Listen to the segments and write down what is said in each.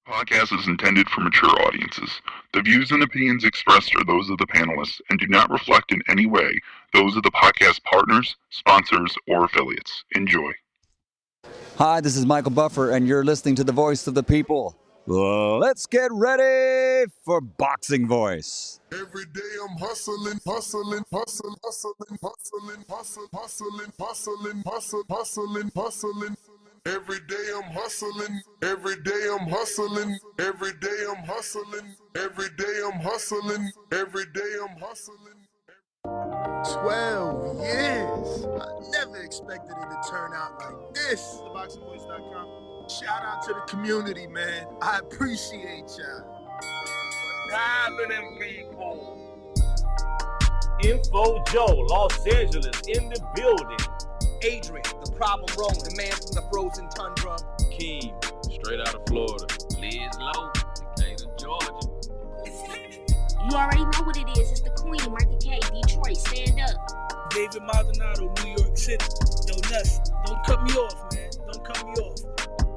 Podcast is intended for mature audiences. The views and opinions expressed are those of the panelists and do not reflect in any way those of the podcast partners, sponsors, or affiliates. Enjoy. Hi, this is Michael Buffer, and you're listening to the voice of the people. Let's get ready for Boxing Voice. Every day I'm hustling, hustling, hustling, hustling, hustling, hustling, hustling, hustling, hustling, hustling, hustling. Every day I'm hustling, every day I'm hustling, every day I'm hustling, every day I'm hustling, every day I'm hustling. 12 years. I never expected it to turn out like this. TheBoxingVoice.com. Shout out to the community, man. I appreciate y'all. What's happening, people? Info Joe, Los Angeles, in the building. Adrian, the problem wrong, the man from the frozen tundra. Keem, straight out of Florida. Liz Lowe, Decatur, Georgia. You already know what it is. It's the Queen, Martha K, Detroit, stand up. David Maldonado, New York City. Yo, Nuss, don't cut me off, man. Don't cut me off.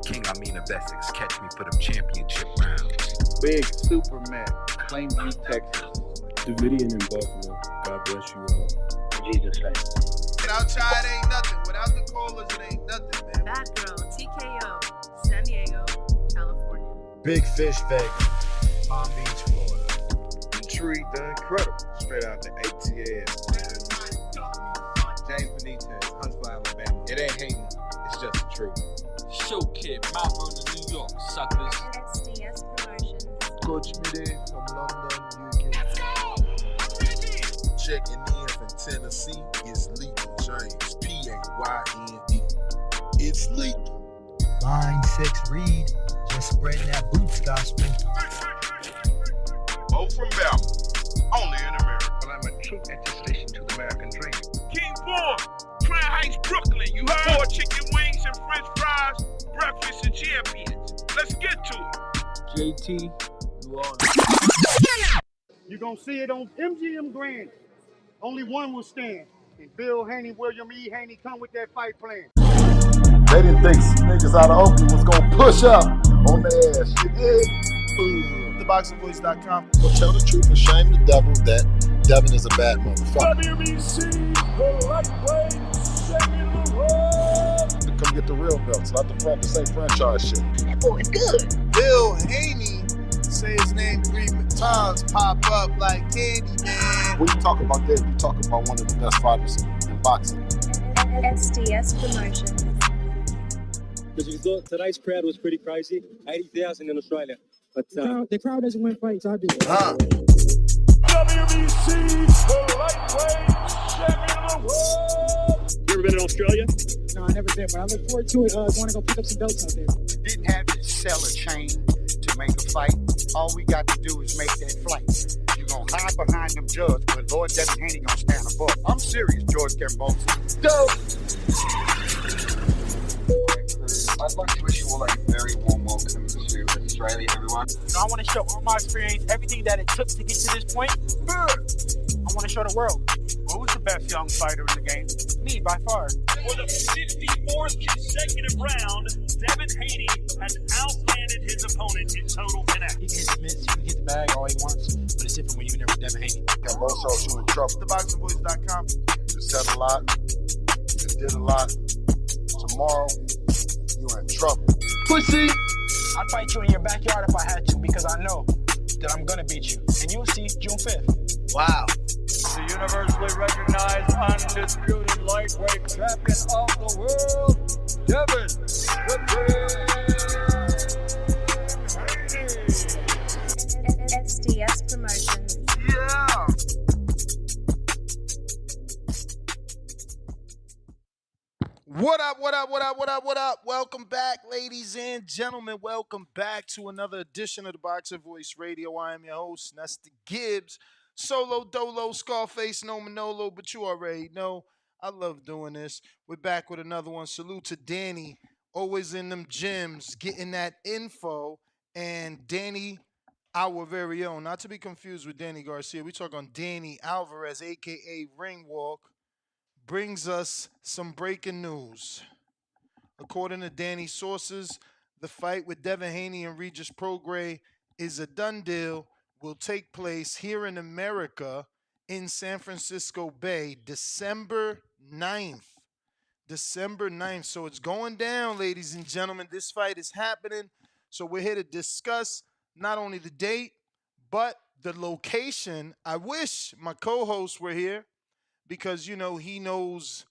King Amin of Essex, catch me for them championship rounds. Big Superman, Plainview, Texas. Davidian in Buffalo. God bless you all. In Jesus' name. Without y'all, it ain't nothing. Without the callers, it ain't nothing, man. Bad Girl, TKO, San Diego, California. Big Fish, Vegas, Palm Beach, Florida. Intrigue, the Incredible, straight out the ATL. James Benitez, Huntsville, Alabama. It ain't hating, it's just the truth. Show Kid, Mount Vernon, New York, suckers. SDS Promotions. Coach Midday from London, UK. Let's go! I'm ready! Checking in from Tennessee. It's Lethal James, P-A-Y-N-E. It's lethal. Line 6 Reed, just spreading that boots gospel. Mo from Bama, only in America. But I'm a true attestation to the American dream. King Born, Crown Heights, Brooklyn. You heard? 4 chicken wings and french fries, breakfast and champions. Let's get to it. JT, New Orleans. You're going to see it on MGM Grand. Only one will stand. And Bill Haney, William E. Haney come with that fight plan. They didn't think niggas out of Oakland was going to push up on their ass. You dig? TheBoxingVoice.com. Well, tell the truth and shame the devil that Devin is a bad motherfucker. WBC, the lightweight champion of the world. Come get the real belts, not the same franchise shit. That boy is good. Bill Haney, say his name 3 times, pop up like candy, man. When you talk about that, you talk about one of the best fighters in boxing. SDS Promotions. Because you thought tonight's crowd was pretty crazy. 80,000 in Australia. But The crowd doesn't win fights, I do. WBC, the lightweight champion of the world. you ever been in Australia? No, I never been, but I look forward to it. I want to go pick up some belts out there. Didn't have to sell a chain to make a fight. All we got to do is make that flight. You're going to hide behind them judges, but Lord Devin Haney going to stand above. I'm serious, George Campbell. Dope! I'd like to wish you all a very warm welcome to Australia, everyone. I want to show all my experience, everything that it took to get to this point. I want to show the world. Who was the best young fighter in the game? Me, by far. For the 54th consecutive round, Devin Haney has outlanded his opponent in total connect. He can hit the mitts, he can get the bag all he wants, but it's different when you're in there with Devin Haney. Campbell shows you in trouble. TheBoxingVoice.com. You said a lot. You did a lot. Tomorrow, you're in trouble. Pussy! I'd fight you in your backyard if I had to, because I know that I'm gonna beat you. And you'll see June 5th. Wow. The universally recognized undisputed lightweight champion of the world, Devin Haney. SDS Promotions. Yeah. What up, what up, what up, what up, what up? Welcome back, ladies and gentlemen. Welcome back to another edition of the Boxer Voice Radio. I am your host, Nestor Gibbs. Solo Dolo, Scarface, no Manolo, but you already know I love doing this. We're back with another one. Salute to Danny, always in them gyms, getting that info. And Danny, our very own, not to be confused with Danny Garcia. We talk on Danny Alvarez, a.k.a. Ringwalk, brings us some breaking news. According to Danny's sources, The fight with Devin Haney and Regis Prograis is a done deal. Will take place here in America in San Francisco Bay, December 9th. December 9th. So it's going down, ladies and gentlemen. This fight is happening. So we're here to discuss not only the date, but the location. I wish my co host were here because, he knows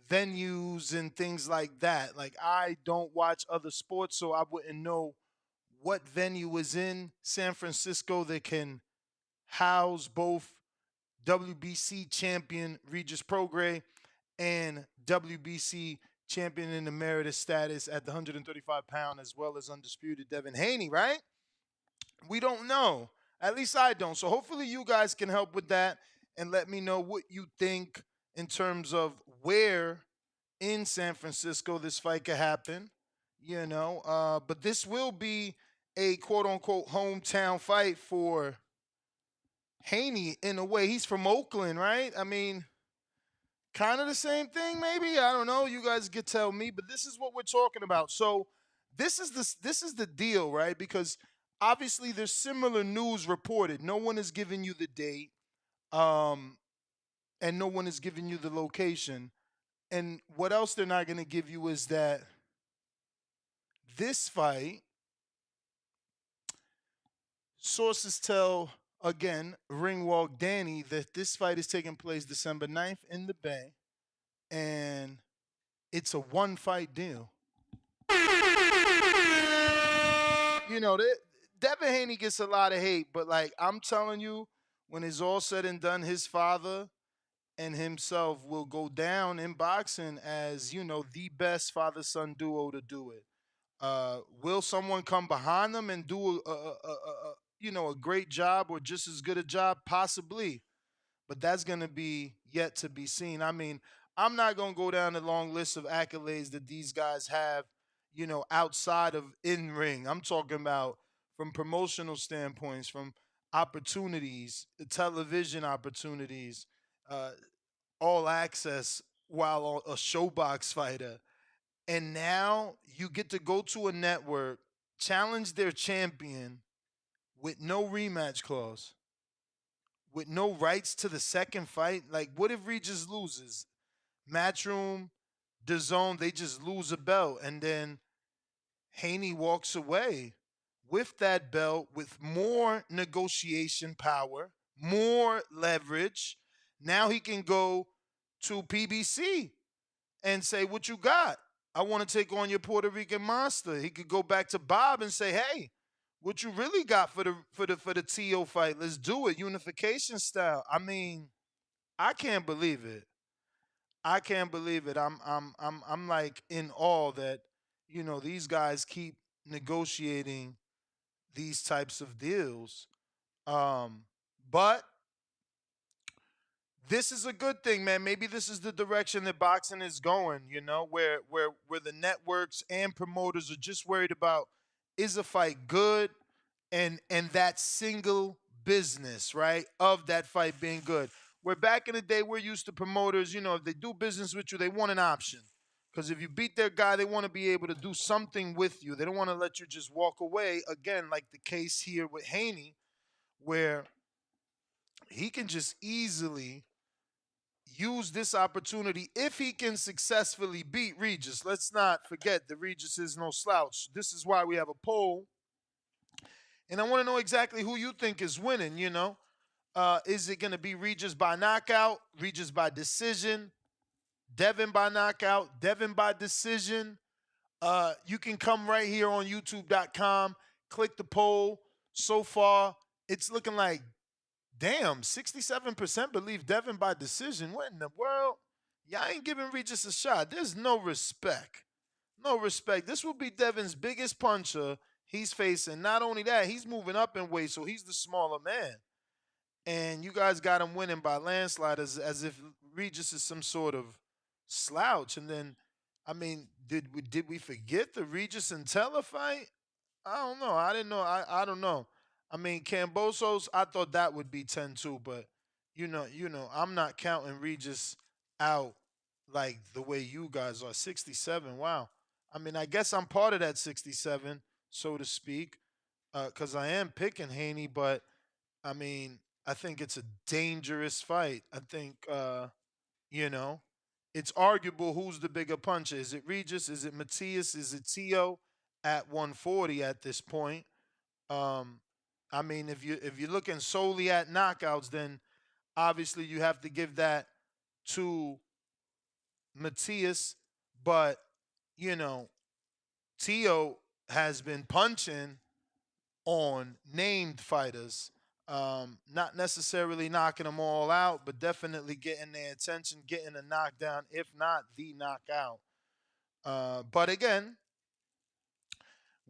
venues and things like that. Like, I don't watch other sports, so I wouldn't know what venue is in San Francisco that can house both WBC champion Regis Prograis and WBC champion in emeritus status at the 135-pound, as well as undisputed Devin Haney, right? We don't know. At least I don't. So hopefully you guys can help with that and let me know what you think in terms of where in San Francisco this fight could happen. But this will be a quote unquote hometown fight for Haney in a way. He's from Oakland, right? I mean, kind of the same thing, maybe. I don't know. You guys can tell me, but this is what we're talking about. So this is the deal, right? Because obviously there's similar news reported. No one is giving you the date, and no one is giving you the location. And what else they're not going to give you is that this fight, sources tell, again, Ringwalk Danny, that this fight is taking place December 9th in the Bay, and it's a one-fight deal. Devin Haney gets a lot of hate, but, like, I'm telling you, when it's all said and done, his father and himself will go down in boxing as, the best father-son duo to do it. Will someone come behind them and do a great job or just as good a job? Possibly, but that's going to be yet to be seen. I mean, I'm not going to go down the long list of accolades that these guys have, outside of in ring. I'm talking about from promotional standpoints, from opportunities, television opportunities, uh, all access while a showbox fighter. And now you get to go to a network, challenge their champion with no rematch clause, with no rights to the second fight. Like, what if Regis loses? Matchroom, DAZN, they just lose a belt, and then Haney walks away with that belt with more negotiation power, more leverage. Now he can go to PBC and say, "What you got? I want to take on your Puerto Rican monster." He could go back to Bob and say, "Hey, what you really got for the TO fight? Let's do it, unification style." I mean, I can't believe it. I can't believe it. I'm like in awe that these guys keep negotiating these types of deals. Um, but this is a good thing, man. Maybe this is the direction that boxing is going, where the networks and promoters are just worried about, is a fight good, and that single business, right, of that fight being good. Where back in the day we're used to promoters, if they do business with you, they want an option. Because if you beat their guy, they want to be able to do something with you. They don't want to let you just walk away. Again, like the case here with Haney, where he can just easily use this opportunity if he can successfully beat Regis. Let's not forget that Regis is no slouch. This is why we have a poll. And I want to know exactly who you think is winning, Is it going to be Regis by knockout, Regis by decision, Devin by knockout, Devin by decision? You can come right here on youtube.com, click the poll. So far, it's looking like, damn, 67% believe Devin by decision. What in the world? Y'all ain't giving Regis a shot. There's no respect. No respect. This will be Devin's biggest puncher he's facing. Not only that, he's moving up in weight, so he's the smaller man. And you guys got him winning by landslide as if Regis is some sort of slouch. And then, I mean, did we forget the Regis and Teller fight? I don't know. I didn't know. I don't know. I mean, Cambosos, I thought that would be 10-2, but I'm not counting Regis out like the way you guys are. 67. Wow. I mean, I guess I'm part of that 67, so to speak, because I am picking Haney, but I mean, I think it's a dangerous fight. I think, you know, it's arguable who's the bigger puncher. Is it Regis? Is it Matias? Is it Tio at 140 at this point? Um, I mean, if you're looking solely at knockouts, then obviously you have to give that to Matias. But you know, Tio has been punching on named fighters. Not necessarily knocking them all out, but definitely getting their attention, getting a knockdown, if not the knockout. But again,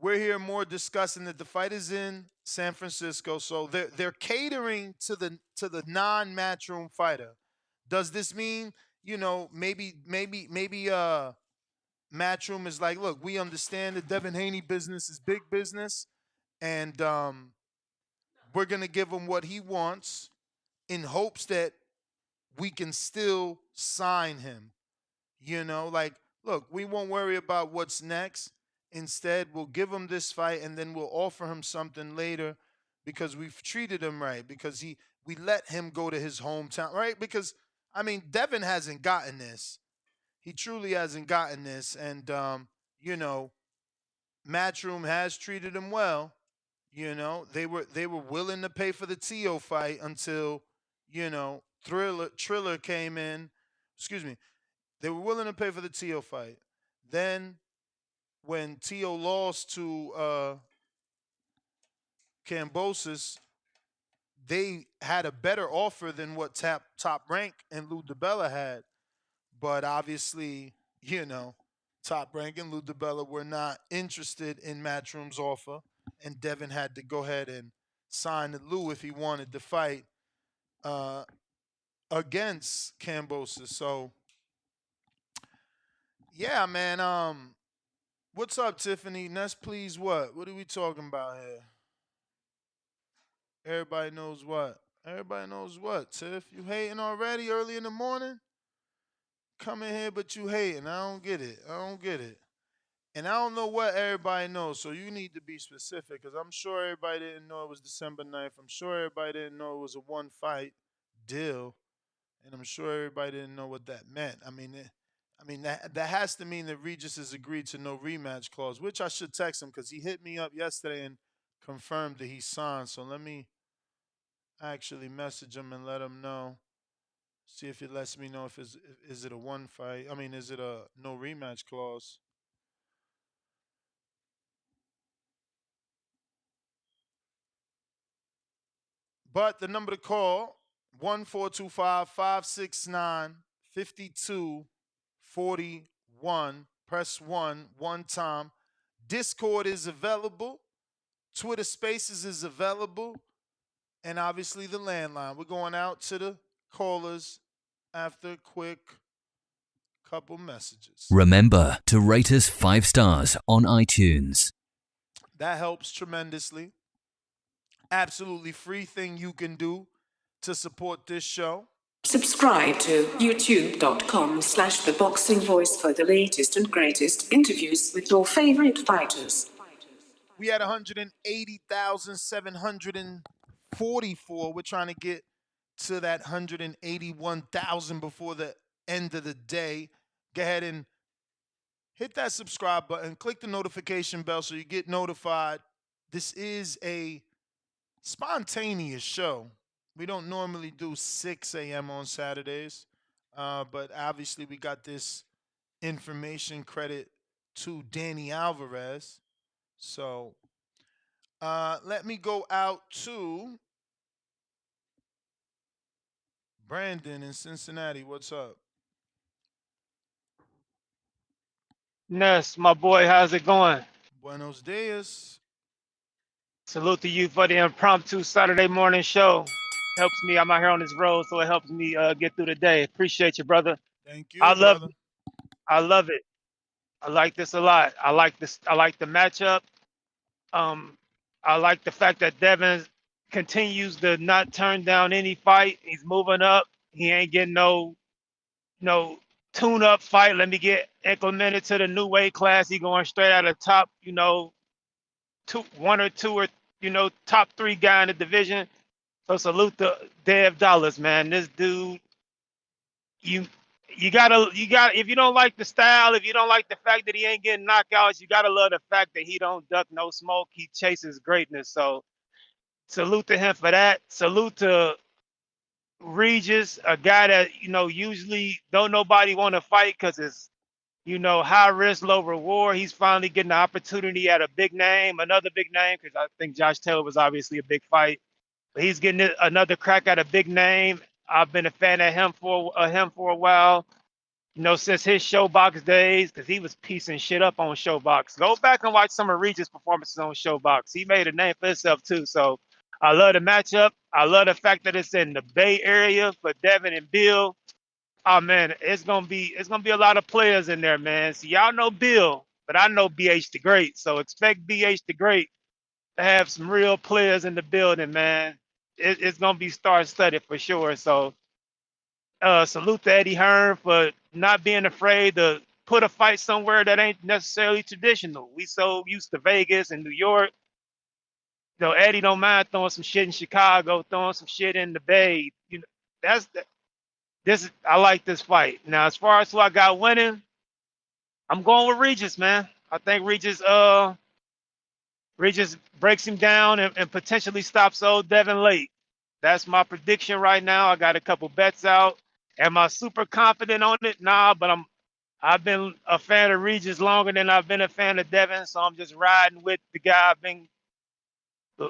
we're here more discussing that the fight is in San Francisco, so they're catering to the non matchroom fighter. Does this mean maybe matchroom is like, look, we understand the Devin Haney business is big business, and we're gonna give him what he wants in hopes that we can still sign him. Like, look, we won't worry about what's next. Instead, we'll give him this fight and then we'll offer him something later because we've treated him right, because we let him go to his hometown, right? Because I mean, Devin hasn't gotten this. He truly hasn't gotten this, and you know, Matchroom has treated him well. They were willing to pay for the Tio fight until Triller came in. Excuse me. They were willing to pay for the Tio fight. Then when Tio lost to Cambosis, they had a better offer than what Top Rank and Lou DiBella had. But obviously, Top Rank and Lou DiBella were not interested in Matchroom's offer, and Devin had to go ahead and sign Lou if he wanted to fight uh, against Cambosis. So, yeah, man. What's up, Tiffany? Let's please what? What are we talking about here? Everybody knows what. Everybody knows what, Tiff. You hating already early in the morning? Come in here, but you hating. I don't get it. I don't get it. And I don't know what everybody knows, so you need to be specific, because I'm sure everybody didn't know it was December 9th. I'm sure everybody didn't know it was a one fight deal, and I'm sure everybody didn't know what that meant. That has to mean that Regis has agreed to no rematch clause, which I should text him because he hit me up yesterday and confirmed that he signed. So let me actually message him and let him know. See if it lets me know if is it a one fight. Is it a no rematch clause? But the number to call, 1425-569-5241. Press 1 time. Discord is available. Twitter Spaces is available. And obviously the landline. We're going out to the callers after a quick couple messages. Remember to rate us 5 stars on iTunes. That helps tremendously. Absolutely free thing you can do to support this show. Subscribe to youtube.com/The Boxing Voice for the latest and greatest interviews with your favorite fighters. We had 180,744. We're trying to get to that 181,000 before the end of the day. Go ahead and hit that subscribe button. Click the notification bell so you get notified. This is a spontaneous show. We don't normally do 6 a.m. on Saturdays, but obviously we got this information credit to Danny Alvarez. So let me go out to Brandon in Cincinnati. What's up? Ness, my boy, how's it going? Buenos dias. Salute to you for the impromptu Saturday morning show. Helps me. I'm out here on this road, so it helps me get through the day. Appreciate you, brother. Thank you, brother. brother. I love it. I like this a lot. I like this. I like the matchup. I like the fact that Devin continues to not turn down any fight. He's moving up. He ain't getting no tune-up fight. Let me get implemented to the new weight class. He going straight out of top, one or two or top three guy in the division. So salute to Dev Dollars, man. This dude, you you got if you don't like the style, if you don't like the fact that he ain't getting knockouts, you gotta love the fact that he don't duck no smoke. He chases greatness. So salute to him for that. Salute to Regis, a guy that usually don't nobody want to fight because it's high risk, low reward. He's finally getting the opportunity at a big name, another big name, because I think Josh Taylor was obviously a big fight. But he's getting another crack at a big name. I've been a fan of him for a while. Since his Showbox days, because he was piecing shit up on Showbox. Go back and watch some of Regis' performances on Showbox. He made a name for himself too. So I love the matchup. I love the fact that it's in the Bay Area for Devin and Bill. Oh man, it's gonna be a lot of players in there, man. So y'all know Bill, but I know BH the Great. So expect BH the Great to have some real players in the building, man. It's gonna be star-studded for sure. So salute to Eddie Hearn for not being afraid to put a fight somewhere that ain't necessarily traditional. We so used to Vegas and New York. Eddie don't mind throwing some shit in Chicago, throwing some shit in the Bay. That's this. I like this fight. Now, as far as who I got winning, I'm going with Regis, man. I think Regis breaks him down and potentially stops old Devin late. That's my prediction right now. I got a couple bets out. Am I super confident on it? Nah, but I've been a fan of Regis longer than I've been a fan of Devin, so I'm just riding with the guy I've been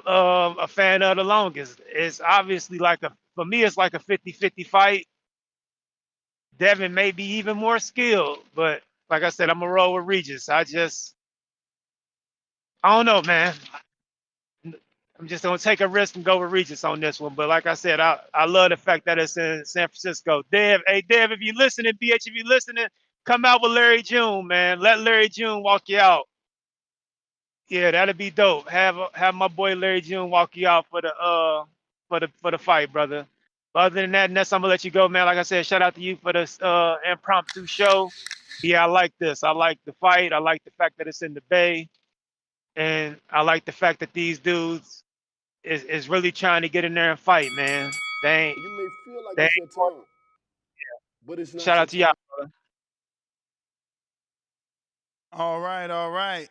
a fan of the longest. It's obviously for me, it's like a 50-50 fight. Devin may be even more skilled, but like I said, I'm going to roll with Regis. I don't know, man. I'm just going to take a risk and go with Regis on this one. But like I said, I love the fact that it's in San Francisco. Dev, if you listening, BH, if you listening, come out with Larry June, man. Let Larry June walk you out. Yeah, that'd be dope. Have my boy Larry June walk you out for the fight, brother. But other than that, Ness, I'm gonna let you go, man. Like I said, shout out to you for this impromptu show. Yeah, I like this. I like the fight. I like the fact that it's in the Bay, and I like the fact that these dudes is really trying to get in there and fight, man. They You may feel like ain't it's your time, but it's not shout your out to y'all, time. brother. All right, all right.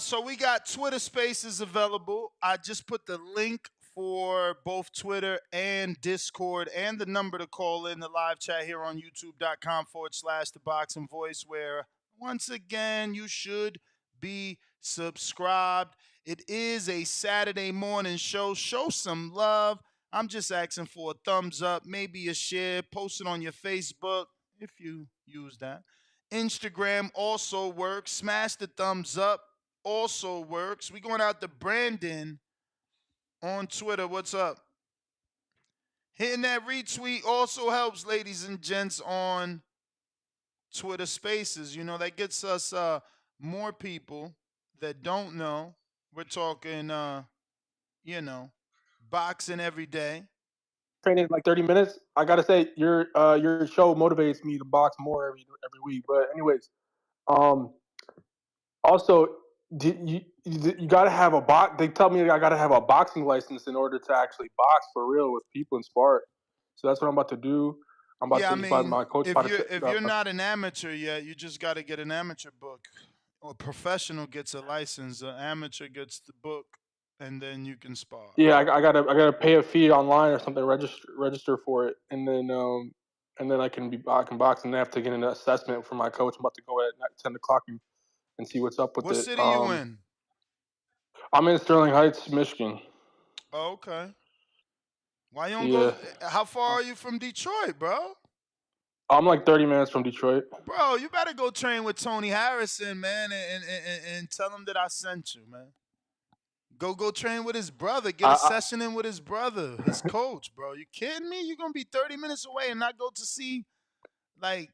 So we got Twitter Spaces available. I just put the link for both Twitter and Discord and the number to call in the live chat here on youtube.com/the boxing voice, where once again you should be subscribed. It is a Saturday morning show. Show some love. I'm just asking for a thumbs up, maybe a share, post it on your Facebook if you use that. Instagram also works. Smash the thumbs up also works. We going out to Brandon on Twitter. What's up? Hitting that retweet also helps, ladies and gents, on Twitter Spaces. That gets us more people that don't know. We're talking, boxing every day. Training like 30 minutes. I gotta say, your show motivates me to box more every week. But anyways, um, also, you gotta have a box. They tell me I gotta have a boxing license in order to actually box for real with people and spar. So that's what I'm about to do. I'm about Yeah, I to. By mean, my coach. if you're not an amateur yet, you just got to get an amateur book. A professional gets a license. An amateur gets the book, and then you can spar. Yeah, I gotta pay a fee online or something, register for it, and then I can box, and I have to get an assessment from my coach. I'm about to go at 10 o'clock and see what's up with What it. city you in? I'm in Sterling Heights, Michigan. Oh, okay. Why you don't Yeah, go? How far are you from Detroit, bro? I'm like 30 minutes from Detroit. Bro, you better go train with Tony Harrison, man, and tell him that I sent you, man. Go train with his brother. Get a session in with his brother, his coach, bro. You kidding me? You're gonna be 30 minutes away and not go to see like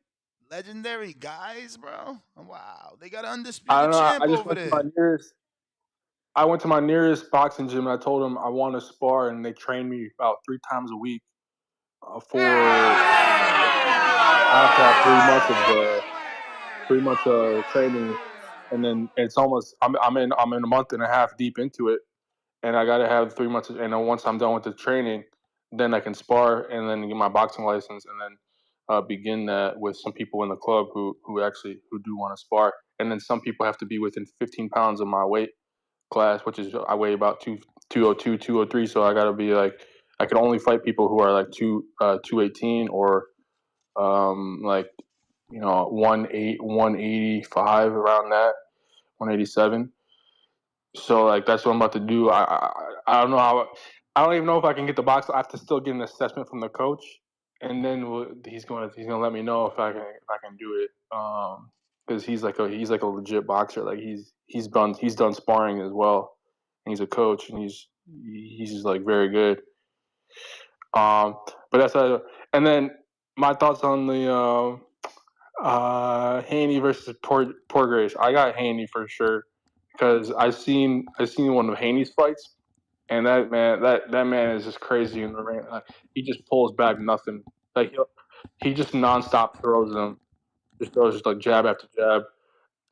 legendary guys, bro. Wow, they got an I undisputed don't know. champ over there. I went to my nearest boxing gym. And I told them I want to spar, and they train me about 3 times a week. I have to have 3 months of 3 months of training, and then it's almost I'm in a month and a half deep into it, and I got to have 3 months. And then once I'm done with the training, then I can spar and then get my boxing license, and then begin that with some people in the club who do want to spar. And then some people have to be within 15 pounds of my weight class, which is I weigh about 202, 203. So I got to be like I can only fight people who are like 218 or like 185 around that 187. So like that's what I'm about to do. I don't know how. I don't even know if I can get the box. I have to still get an assessment from the coach, and then he's gonna let me know if I can do it. Because he's like a legit boxer. Like he's done sparring as well. And he's a coach, and he's just like very good. But that's and then my thoughts on the Haney versus Prograis. I got Haney for sure because I seen one of Haney's fights, and that man is just crazy in the ring. Like, he just pulls back nothing. Like he just nonstop throws them, just throws just like jab after jab.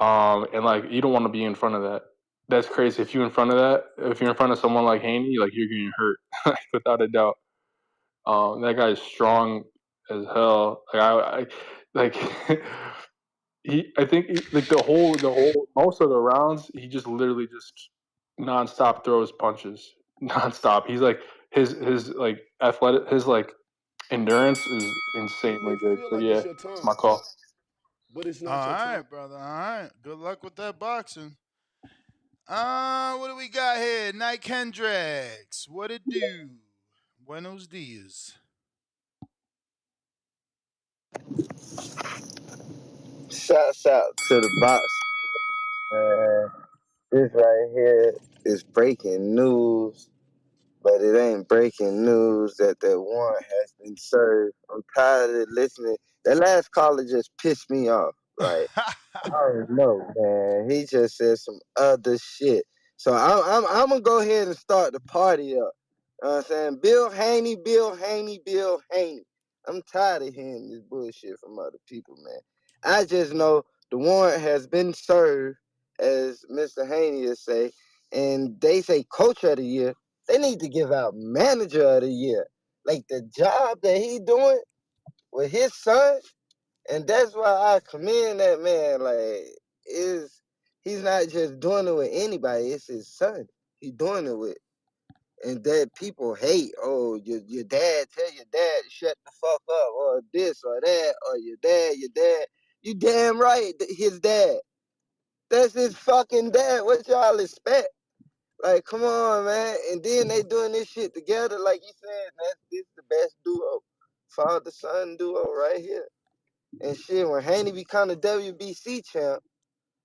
And like you don't want to be in front of that. That's crazy. If you're in front of that, if you're in front of someone like Haney, like you're getting hurt, like, without a doubt. That guy's strong as hell. Like I like I think like the whole most of the rounds, he just literally just nonstop throws punches, nonstop. He's like his like his like endurance is insanely good. Feel So like yeah, it's your that's time, my call. but it's All not your right, time. brother. All right. Good luck with that boxing. What do we got here? Nike Hendricks. What it do? Buenos dias. Shouts out to the box. This right here is breaking news, but it ain't breaking news that the warrant has been served. I'm tired of listening. That last caller just pissed me off. Like, I don't know, man. He just said some other shit. So I'm gonna go ahead and start the party up. You know what I'm saying? Bill Haney, Bill Haney, Bill Haney. I'm tired of hearing this bullshit from other people, man. I just know the warrant has been served, as Mr. Haney is say, and they say coach of the year. They need to give out manager of the year. Like the job that he doing with his son, and that's why I commend that man. Like, he's not just doing it with anybody, it's his son. He doing it with. And that people hate, oh, your dad, tell your dad to shut the fuck up, or this or that, or your dad. You damn right, his dad. That's his fucking dad. What y'all expect? Like, come on, man. And then they doing this shit together, like you said. This the best duo, father son duo right here. And shit, when Haney become the WBC champ,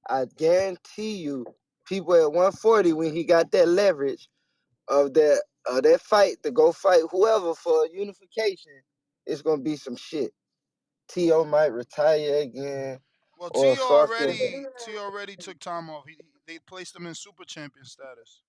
I guarantee you, people at 140 when he got that leverage of that fight to go fight whoever for unification, it's gonna be some shit. T.O. might retire again, Well, or T fucking. already took time off. They placed him in super champion status.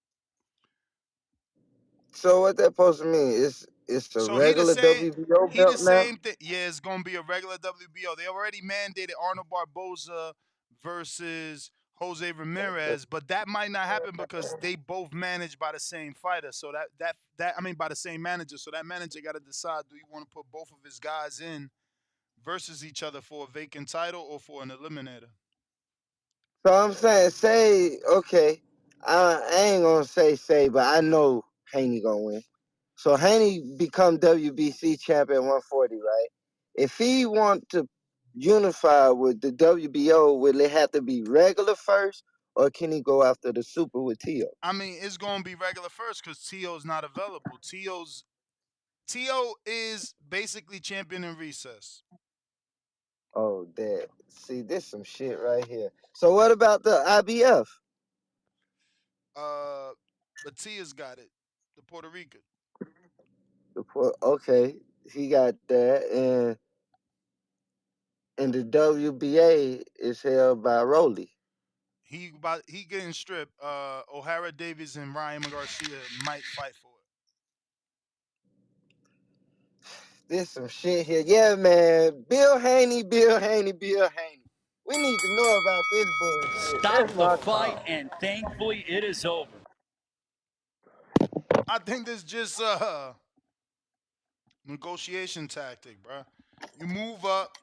So what that supposed to mean? It's a So he the regular same. WBO He the belt now. same thing. Yeah, it's gonna be a regular WBO. They already mandated Arnold Barboza versus Jose Ramirez, but that might not happen because they both managed by the same fighter. So that I mean by the same manager. So that manager got to decide: do you want to put both of his guys in versus each other for a vacant title or for an eliminator? So I'm saying, say, okay, I ain't gonna say, but I know Haney gonna win. So Haney become WBC champ at 140, right? If he want to unify with the WBO, will it have to be regular first, or can he go after the super with Tio? I mean, it's gonna be regular first because To's not available. To is basically champion in recess. Oh, that. See, this some shit right here. So what about the IBF? Uh, but Tia's got it. The Puerto Rican. Okay, he got that, and the WBA is held by Rolly. He getting stripped. O'Hara Davies and Ryan Garcia might fight for it. This some shit here. Yeah, man. Bill Haney, Bill Haney, Bill Haney. We need to know about this bullshit. Stop That's the my fight, call. and thankfully it is over. I think this just negotiation tactic, bro. You move up,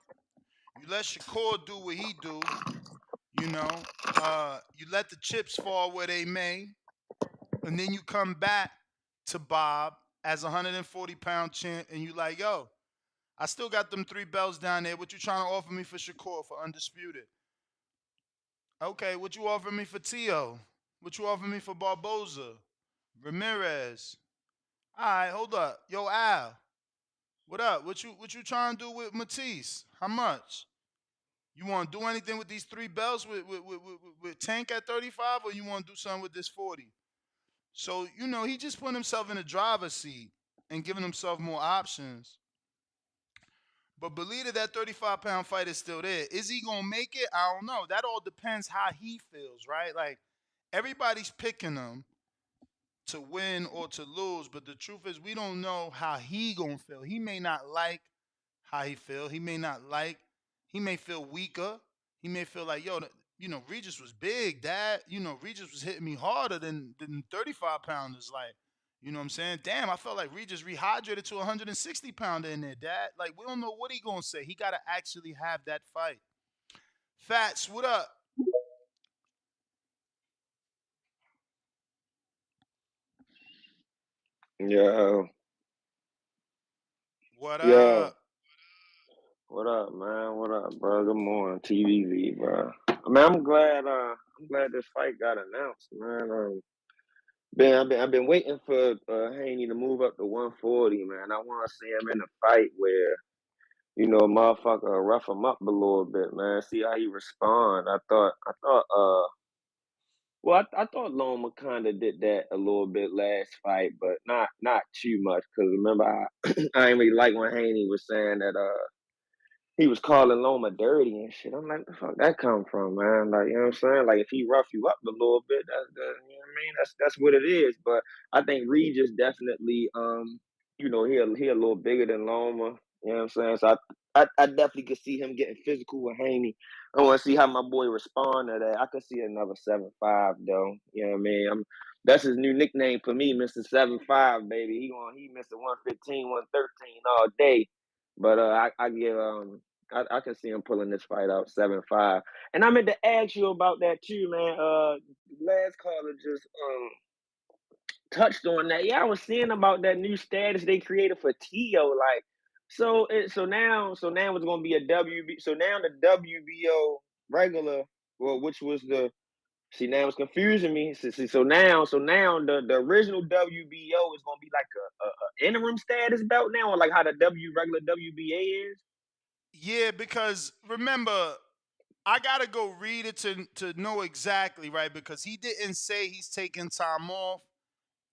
you let Shakur do what he do, you know. You let the chips fall where they may, and then you come back to Bob as a 140-pound champ, and you like, yo, I still got them 3 belts down there. What you trying to offer me for Shakur for undisputed? Okay, what you offering me for Tio? What you offering me for Barboza? Ramirez? All right, hold up. Yo, Al, what up? What you trying to do with Matisse? How much? You want to do anything with these 3 belts with Tank at 35, or you want to do something with this 40? So, he just put himself in the driver's seat and giving himself more options. But believe that 35-pound fight is still there. Is he going to make it? I don't know. That all depends how he feels, right? Like, everybody's picking him to win or to lose, but the truth is we don't know how he going to feel. He may not like how he feel. He may feel weaker. He may feel like, yo, Regis was big, Dad. Regis was hitting me harder than 35 pounders. Like, you know what I'm saying? Damn, I felt like Regis rehydrated to a 160 pounder in there, Dad. Like, we don't know what he gonna say. He gotta actually have that fight. Fats, what up? Yo, What yo, up? what up, man? What up, bro? Good morning, TVZ, bro. Man, I'm glad this fight got announced, man. I've been waiting for Haney to move up to 140, man. I want to see him in a fight where motherfucker rough him up a little bit, man. See how he respond. I thought Loma kind of did that a little bit last fight, but not too much. Cause remember, I ain't really like when Haney was saying that he was calling Loma dirty and shit. I'm like, the fuck that come from, man? Like, you know what I'm saying? Like, if he rough you up a little bit, you know what I mean? That's what it is. But I think Regis definitely, he a little bigger than Loma. You know what I'm saying? So I definitely could see him getting physical with Haney. I want to see how my boy respond to that. I could see another 7-5 though. You know what I mean? That's his new nickname for me, Mr. 7-5, baby. He Mr. 115, 113 all day. But I can see him pulling this fight out 7-5. And I meant to ask you about that too, man. Last caller just touched on that. Yeah, I was seeing about that new status they created for Tio. Like, so now it's gonna be a WB. So now the WBO regular, well, which was the see now it's confusing me. So now the original WBO is gonna be like a interim status belt now, or like how the regular WBA is. Yeah, because remember, I gotta go read it to know exactly, right? Because he didn't say he's taking time off.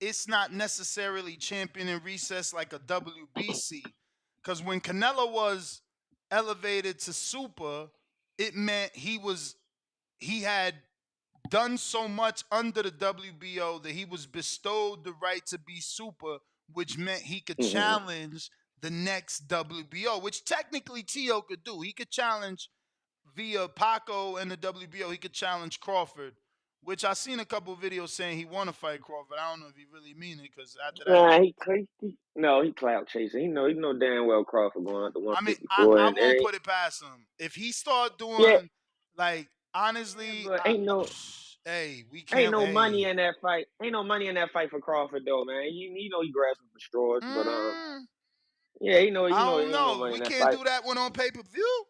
It's not necessarily champion in recess like a WBC. Because when Canelo was elevated to super, it meant he had done so much under the WBO that he was bestowed the right to be super, which meant he could Mm-hmm. challenge the next WBO, which technically Tio could do. He could challenge via Paco and the WBO. He could challenge Crawford, which I seen a couple videos saying he want to fight Crawford. I don't know if he really mean it because after that, Nah, he clout chasing. He know damn well Crawford going up to I mean, I, 154, I and won't it put it past him. If he start yeah, doing like yeah, honestly, but hey, we ain't can't. no money Hey, in that fight. Ain't no money in that fight for Crawford though, man. You know he grasping for straws, but mm, yeah, I there don't ain't no know. money We in that can't fight. do that one on pay per view.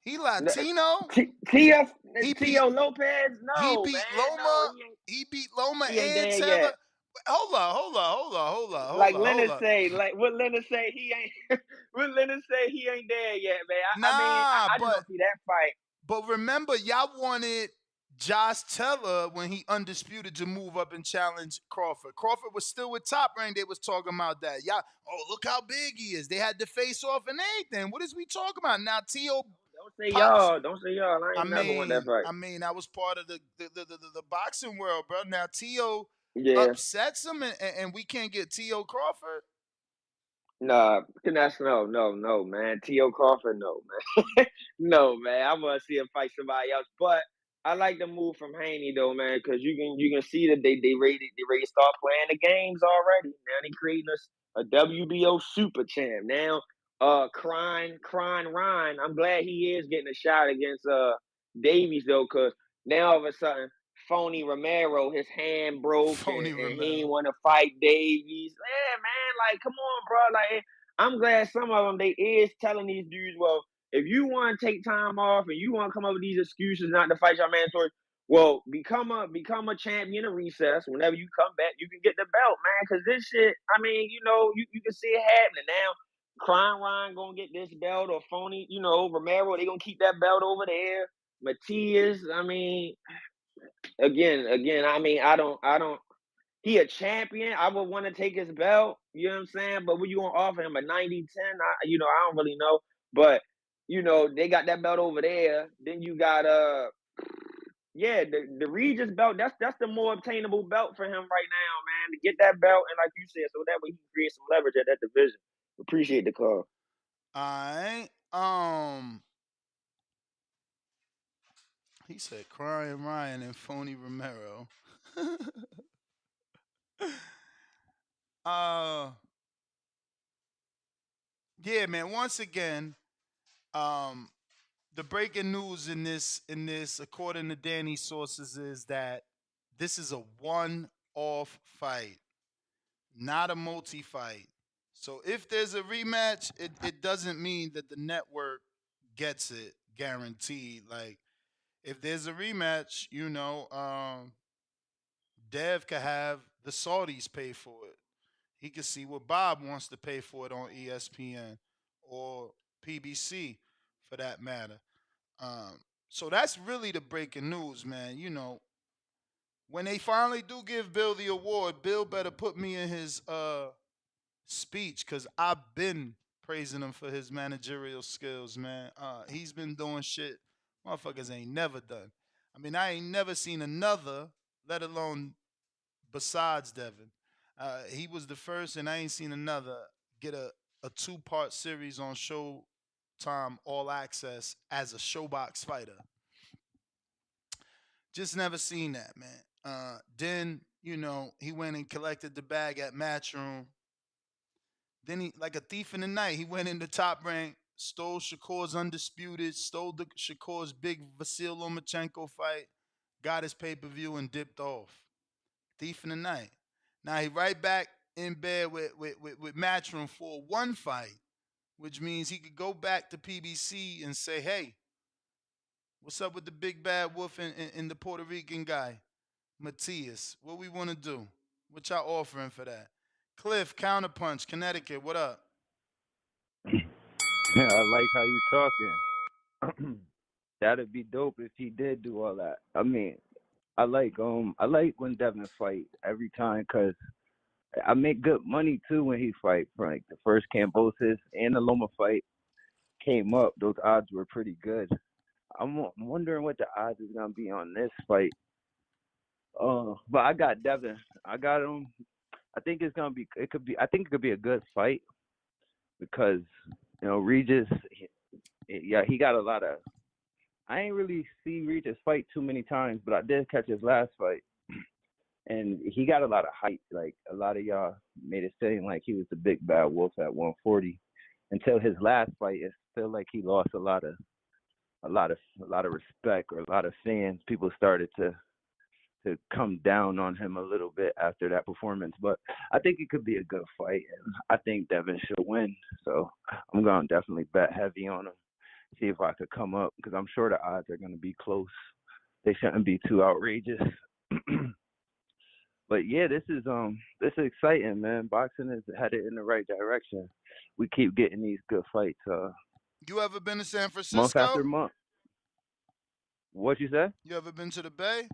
He Latino. TF He beat Tio Lopez, he no beat man, no, Loma. He beat Loma he ain't and there Taylor. yet. Hold Like on, hold Leonard on. say, like what Leonard say, he ain't. What Leonard say, he ain't there yet, man. I mean, Nah, I just don't see that fight. but remember, y'all wanted Josh Teller when he undisputed to move up and challenge Crawford. Crawford was still with Top Rank. They was talking about that. Y'all, oh look how big he is. They had to face off and everything. What is we talking about now? Tio Don't say pops. y'all. Don't say y'all. I ain't never want that fight. I mean, that was part of the boxing world, bro. Now Tio Yeah. upsets him, and we can't get Tio Crawford. Nah, that's no, man. T.O. Crawford, no, man. No, man. I want to see him fight somebody else. But I like the move from Haney though, man, because you can see that they ready to start playing the games already. Now they creating us a WBO super champ. Now, crying Ryan. I'm glad he is getting a shot against Davies though, because now all of a sudden Phony Romero, his hand broke Phony and he ain't Romero. want to fight Davies. Yeah, man, like come on, bro. Like I'm glad some of them they is telling these dudes, well, if you want to take time off and you want to come up with these excuses not to fight your mandatory, well, become a champion of recess. Whenever you come back, you can get the belt, man. Because this shit, I mean, you can see it happening now. Crying Ryan gonna get this belt or Phony, Romero, they gonna keep that belt over there. Matias, I mean, again, I mean, I don't. He a champion. I would want to take his belt. You know what I'm saying? But when you gonna offer him a 90-10, I don't really know. But they got that belt over there. Then you got the Regis belt. That's the more obtainable belt for him right now, man. To get that belt and like you said, so that way he can create some leverage at that division. Appreciate the call. Alright. He said crying Ryan and Phony Romero. uh yeah, man. Once again, um the breaking news in this, according to Danny's sources, is that this is a one-off fight, not a multi-fight. So if there's a rematch, it doesn't mean that the network gets it guaranteed. Like if there's a rematch, Dev could have the Saudis pay for it. He could see what Bob wants to pay for it on ESPN or PBC for that matter. Um, so that's really the breaking news, man. When they finally do give Bill the award, Bill better put me in his speech because I've been praising him for his managerial skills, man. He's been doing shit motherfuckers ain't never done. I mean, I ain't never seen another, let alone besides Devin. He was the first, and I ain't seen another get a two-part series on Showtime All Access as a Showbox fighter. Just never seen that, man. Then, he went and collected the bag at Matchroom. Then he, like a thief in the night, he went into Top Rank, stole Shakur's Undisputed, stole Shakur's big Vasil Lomachenko fight, got his pay-per-view, and dipped off. Thief in the night. Now he right back in bed with Matchroom for one fight, which means he could go back to PBC and say, hey, what's up with the big bad wolf and the Puerto Rican guy, Matias? What we want to do? What y'all offering for that? Cliff, Counterpunch, Connecticut, what up? Yeah, I like how you talking. That'd be dope if he did do all that. I mean, I like when Devin fight every time because I make good money too when he fight. Like the first Cambosis and the Loma fight came up, those odds were pretty good. I'm wondering what the odds is gonna be on this fight. But I got Devin. I got him. I think it's gonna be. It could be. I think it could be a good fight because Regis. Yeah, he got a lot of. I ain't really see Regis fight too many times, but I did catch his last fight, and he got a lot of hype. Like a lot of y'all made it seem like he was the big bad wolf at 140. Until his last fight, it's still like he lost a lot of respect or a lot of fans. People started to come down on him a little bit after that performance. But I think it could be a good fight, and I think Devin should win. So I'm gonna definitely bet heavy on him. See if I could come up because I'm sure the odds are gonna be close. They shouldn't be too outrageous. But yeah, this is exciting, man. Boxing is headed in the right direction. We keep getting these good fights, You ever been to San month after Francisco? month. What you say? You ever been to the Bay?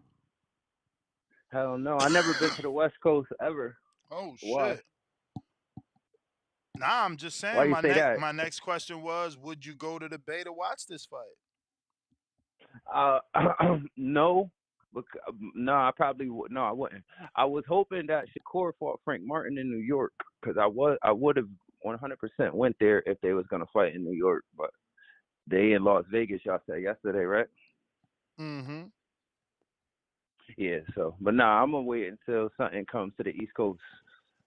Hell no, I never been to the West Coast ever. Oh Why? shit. Nah, I'm just Why saying you say that? my next question was, would you go to the Bay to watch this fight? No, no, I probably would. No, I wouldn't. I was hoping that Shakur fought Frank Martin in New York because I would have 100% went there if they was gonna fight in New York, but they in Las Vegas. Y'all said yesterday, right? Mm-hmm. Yeah. So, but nah, I'm gonna wait until something comes to the East Coast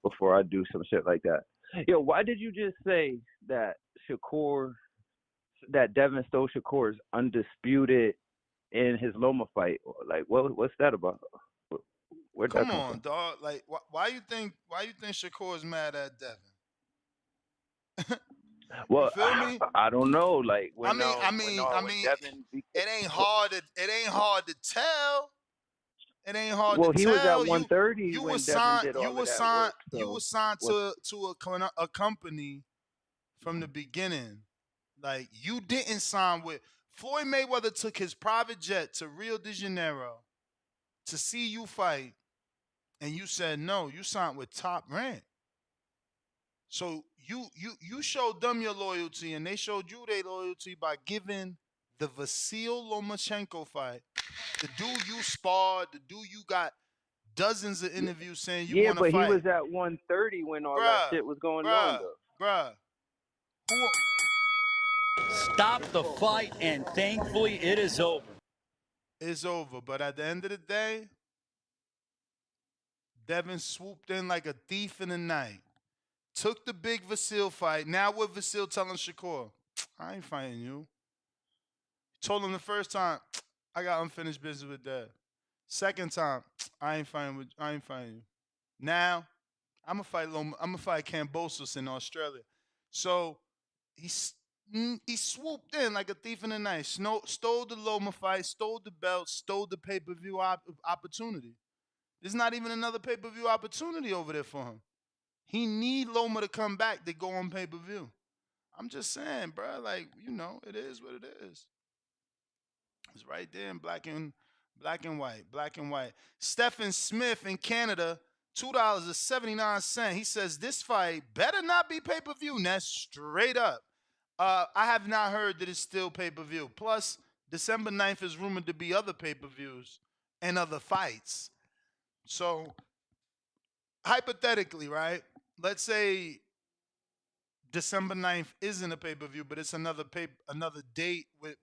before I do some shit like that. Yo, why did you just say that Devin stole Shakur's undisputed in his Loma fight? Like, what's that about? Where'd that Come come on, from? dog. Like, why you think Shakur's mad at Devin? You Well, feel me? I don't know. Like I when mean, I when mean, I when mean, Devin it ain't hard to tell. It ain't hard to well, he was at tell. 130 You were when Devin signed. did You all of were that signed. work. You were So signed what's to a company from the beginning. Like you didn't sign with Floyd Mayweather. Took his private jet to Rio de Janeiro to see you fight, and you said no. You signed with Top Rank. So you showed them your loyalty, and they showed you their loyalty by giving the Vasil Lomachenko fight, the dude you sparred, the dude you got dozens of interviews saying you yeah, want to but he fight, was at 130 when all that bruh, shit was going on, bruh, though. bruh. Who? Stop the fight, and thankfully it is over. It's over. But at the end of the day, Devin swooped in like a thief in the night. Took the big Vasil fight. Now what Vasil telling Shakur? I ain't fighting you. Told him the first time, I got unfinished business with that. Second time, I ain't fighting you. Now, I'm gonna fight Cambosos in Australia. So he he swooped in like a thief in the night. Stole the Loma fight, stole the belt, stole the pay-per-view opportunity. There's not even another pay-per-view opportunity over there for him. He need Loma to come back to go on pay-per-view. I'm just saying, bro. Like, it is what it is. It's right there in black and white. Stephen Smith in Canada, $2.79. He says this fight better not be pay-per-view. And that's straight up. I have not heard that it's still pay-per-view. Plus, December 9th is rumored to be other pay-per-views and other fights. So hypothetically, right? Let's say December 9th isn't a pay-per-view, but it's another date with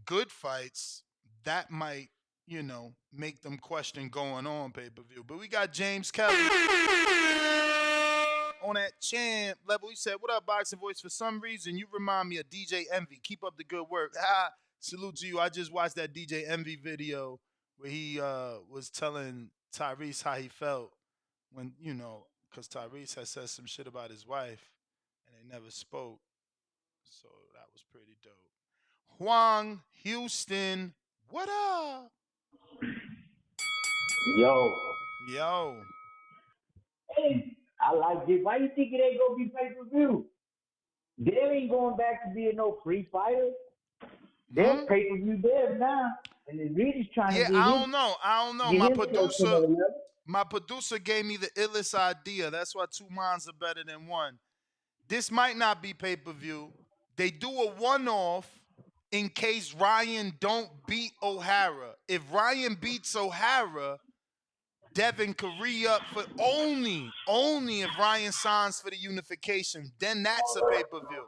good fights. That might, make them question going on pay-per-view. But we got James Kelly on that champ level. He said, "What up, Boxing Voice? For some reason, you remind me of DJ Envy. Keep up the good work." Salute to you. I just watched that DJ Envy video where he was telling Tyrese how he felt when, because Tyrese had said some shit about his wife and they never spoke. So that was pretty dope. Huang Houston, what up? Yo. Yo. Hey, I like it. Why you think it ain't gonna be pay-per-view? There ain't going back to being no free fighter. There's pay-per-view there now. And the Regis trying Yeah, to I don't know. get himself to another level. My producer gave me the illest idea. That's why two minds are better than one. This might not be pay-per-view. They do a one-off in case Ryan don't beat O'Hara. If Ryan beats O'Hara, Devin could re-up for only if Ryan signs for the unification. Then that's a pay-per-view.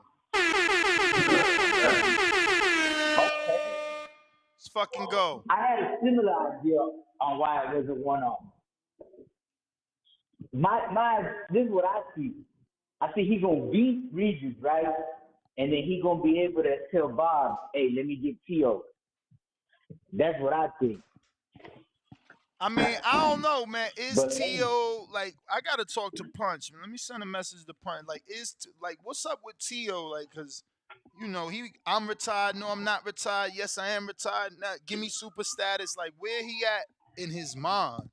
Let's fucking go. I had a similar idea on why it was a one-off. This is what I see. I see he gonna beat Regis, right? And then he gonna be able to tell Bob, "Hey, let me get T.O." That's what I think. I mean, I don't know, man. Is But hey, T.O. like? I gotta talk to Punch. Let me send a message to Punch. Like, what's up with T.O.? Like, cause I'm retired. No, I'm not retired. Yes, I am retired. Now, give me super status. Like, where he at in his mind?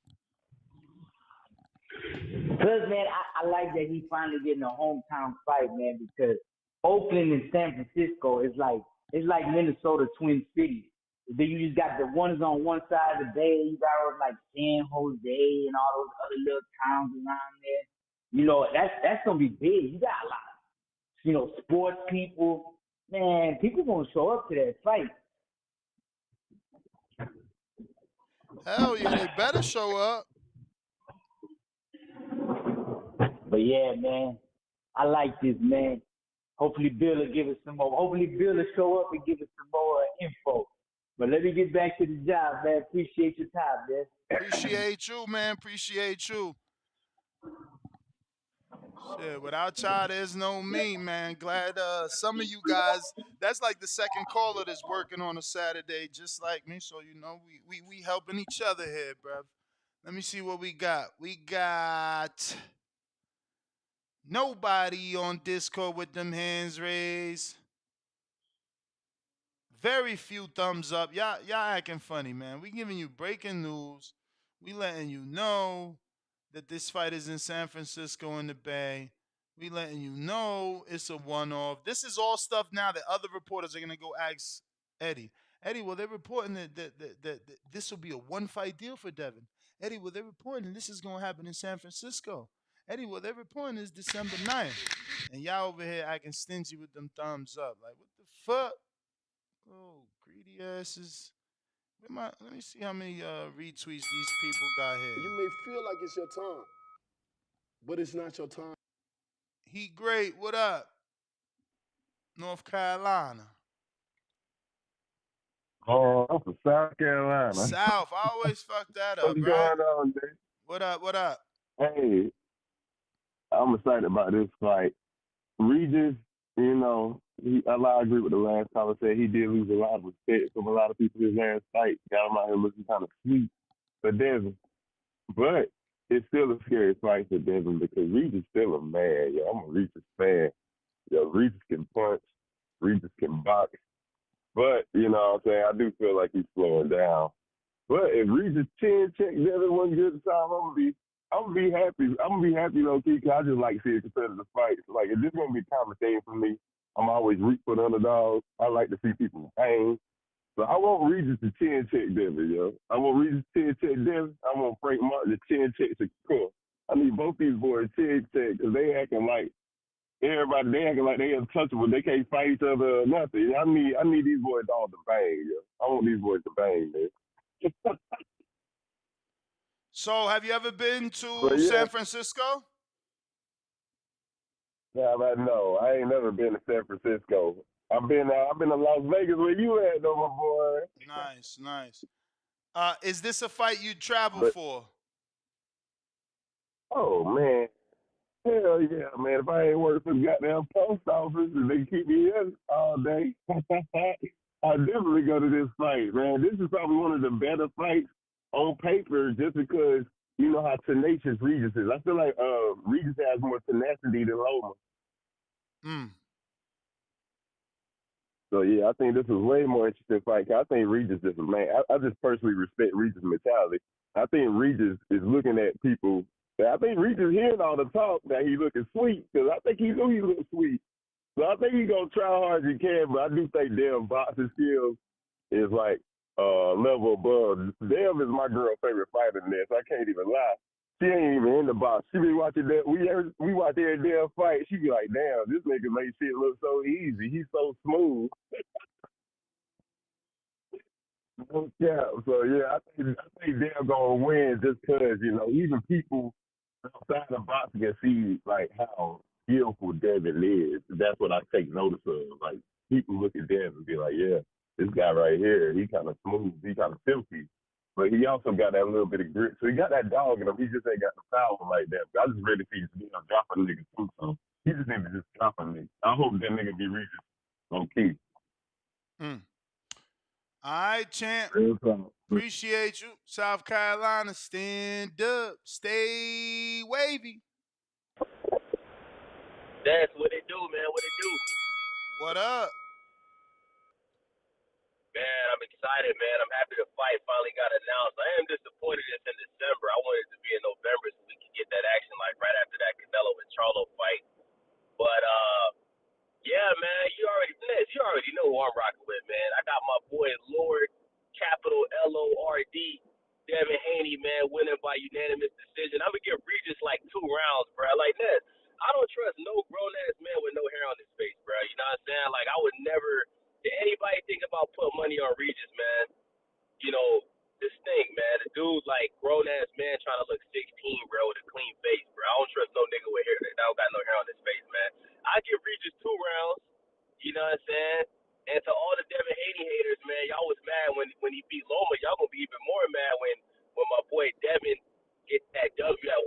because man, I like that he finally getting a hometown fight, man. Because Oakland and San Francisco is like Minnesota Twin Cities. Then you just got the ones on one side of the bay. You got all like San Jose and all those other little towns around there. That's gonna be big. You got a lot of sports people. Man, people gonna show up to that fight. Hell yeah, they better show up. But yeah, man. I like this, man. Hopefully Bill will give us some more. Hopefully Bill will show up and give us some more info. But let me get back to the job, man. Appreciate your time, man. Appreciate you, man. Appreciate you. Shit, without y'all, there's no me, man. Glad some of you guys, that's like the second caller that's working on a Saturday, just like me. So, you know, we helping each other here, bruv. Let me see what we got. We got nobody on Discord with them hands raised. Very few thumbs up. Y'all acting funny, man. We giving you breaking news. We letting you know that this fight is in San Francisco in the Bay. We letting you know it's a one-off. This is all stuff now that other reporters are gonna go ask Eddie. Eddie, well, they're reporting that this will be a one-fight deal for Devin. Eddie, well, they're reporting this is gonna happen in San Francisco. Eddie, well, they're reporting it's December 9th. And y'all over here acting stingy with them thumbs up. Like, what the fuck? Oh, greedy asses. Let me see how many retweets these people got here. You may feel like it's your time, but it's not your time. He great. What up? North Carolina. Oh, I'm from South Carolina. South. I always fuck that What's up, going right? on, dude? What up? What up? Hey, I'm excited about this fight. Regis, you know, I agree with the last caller said he did lose a lot of respect from a lot of people his last fight. Got him out here looking kind of sweet for Devin. But it's still a scary fight for Devin because Regis still a man. Yo, I'm a Regis fan. Yo, Regis can punch. Regis can box. But, you know what I'm saying, I do feel like he's slowing down. But if Regis chin check Devin one good time, I'm gonna be happy. I'm gonna be happy though, key, cause I just like seeing competitive fights. Like if this is gonna be a common thing for me, I'm always root for the underdogs. I like to see people in pain. So I want Regis to chin check Devin, yo. I want Regis to chin check Devin. I want Frank Martin to chin check Shakur. I need both these boys chin check because they acting like everybody. They acting like they untouchable. They can't fight each other or nothing. I need these boys all to bang, yo. I want these boys to bang, man. So, have you ever been to But yeah, San Francisco? yeah, but no, I ain't never been to San Francisco. I've been to Las Vegas where you at, though, my boy. Nice, nice. Is this a fight you'd travel But for? oh man, hell yeah, man! If I ain't working for the goddamn post office and they keep me in all day, I definitely go to this fight, man. This is probably one of the better fights on paper, just because you know how tenacious Regis is. I feel like Regis has more tenacity than Loma. So yeah, I think this was way more interesting fight. I think Regis is a man. I just personally respect Regis' mentality. I think Regis is looking at people. I think Regis hearing all the talk that he looking sweet because I think he knew he looked sweet. So I think he's gonna try hard as he can. But I do think Dev's boxing skills is like level above. Dev is my girl's favorite fighter in this. I can't even lie. She ain't even in the box. She be watching that. We watch every damn fight. She be like, damn, this nigga made shit look so easy. He's so smooth. Yeah. So yeah, I think they're gonna win just because you know even people outside the box can see like how skillful Devin is. That's what I take notice of. Like people look at Devin and be like, yeah, this guy right here, he kind of smooth, he kind of filthy, but he also got that little bit of grit. So he got that dog in him. He just ain't got the power like that. But I just ready to see him drop a nigga too. So he just need to just drop a nigga. I hope that nigga be Regis on key. All right, champ. Appreciate you. South Carolina, stand up. Stay wavy. That's what it do, man. What it do? What up? Man, I'm excited, man. I'm happy the fight finally got announced. I am disappointed it's in December. I wanted it to be in November so we could get that action like right after that Canelo and Charlo fight. But yeah, man, you already know who I'm rocking with, man. I got my boy Lord, capital Lord, Devin Haney, man, winning by unanimous decision. I'm gonna give Regis like 2 rounds, bro. Like that. I don't trust no grown ass man with no hair on his face, bro. You know what I'm saying? Like I would never. Did anybody think about putting money on Regis, man? You know this thing, man. The dude like grown ass man trying to look 16, bro, with a clean face, bro. I don't trust no nigga with hair that don't got no hair on his face, man. You know what I'm saying? And to all the Devin Haney haters, man, y'all was mad when he beat Loma. Y'all gonna be even more mad when my boy Devin gets that W at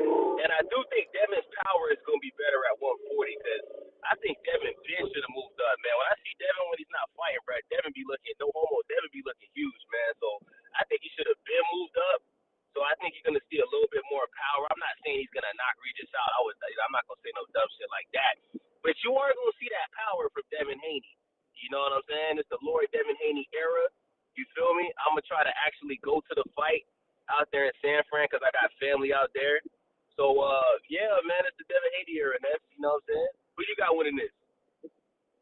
1. And I do think Devin's power is going to be better at 140 because I think Devin Ben should have moved up, man. When I see Devin when he's not fighting, bro, Devin be looking, no homo, Devin be looking huge, man. So I think he should have been moved up. So I think you're going to see a little bit more power. I'm not saying he's going to knock Regis out. I'm not going to say no dumb shit like that. But you are going to see that power from Devin Haney. You know what I'm saying? It's the Lord Devin Haney era. You feel me? I'm going to try to actually go to the fight out there in San Fran because I got family out there. So, yeah, man, it's the Devin Haney era, and that's, you know what I'm saying? Who you got winning this?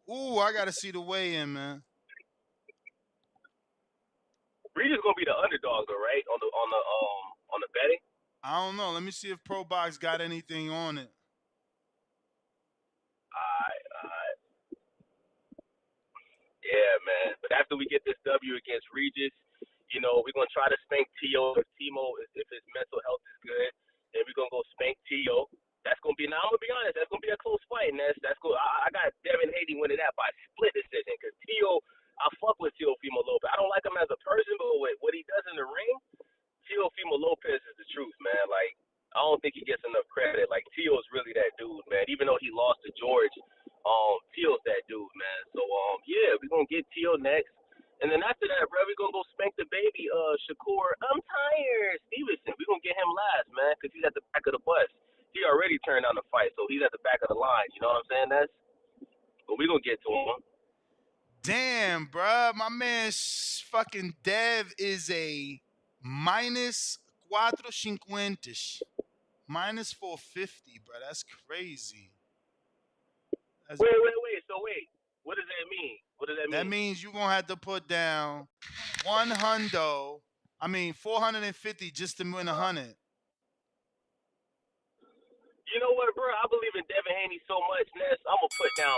Ooh, I gotta see the weigh-in, man. Regis gonna be the underdog, though, right? On the betting. I don't know. Let me see if Pro Box got anything on it. Alright. Yeah, man. But after we get this W against Regis, you know, we're gonna try to spank Tio if his mental health is good, and we're gonna go spank Tio. That's gonna be. Now I'm gonna be honest. That's gonna be a close fight, and that's cool. I got Devin Haney winning that by split decision because Tio. I fuck with Teofimo Lopez. I don't like him as a person, but what he does in the ring, Teofimo Lopez is the truth, man. Like, I don't think he gets enough credit. Like, Tio's really that dude, man. Even though he lost to George, Tio's that dude, man. So, yeah, we're going to get Tio next. And then after that, bro, we're going to go spank the baby, Shakur. I'm tired. Stevenson. We're going to get him last, man, because he's at the back of the bus. He already turned down the fight, so he's at the back of the line. You know what I'm saying? But we're going to get to him. Damn, bruh. My man fucking Dev is a minus 450. Minus 450, bro. That's crazy. Wait. So wait. What does that mean? What does that That mean? means you're going to have to put down 450 just to win 100. You know what, bro? I believe in Devin Haney so much, Ness. I'm gonna put down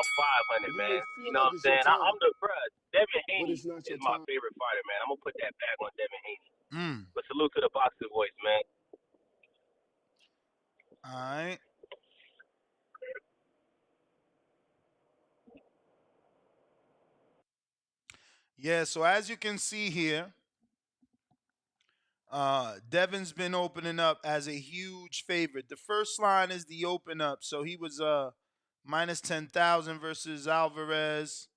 500, You may man. You feel know like what I'm it's your saying? time, I'm the bro. Devin but Haney it's not is your my time. favorite fighter, man. I'm gonna put that back on Devin Haney. Mm. But salute to the boxer voice, man. All right. Yeah, so as you can see here, Devin's been opening up as a huge favorite. The first line is the open up. So he was minus 10,000 versus Alvarez,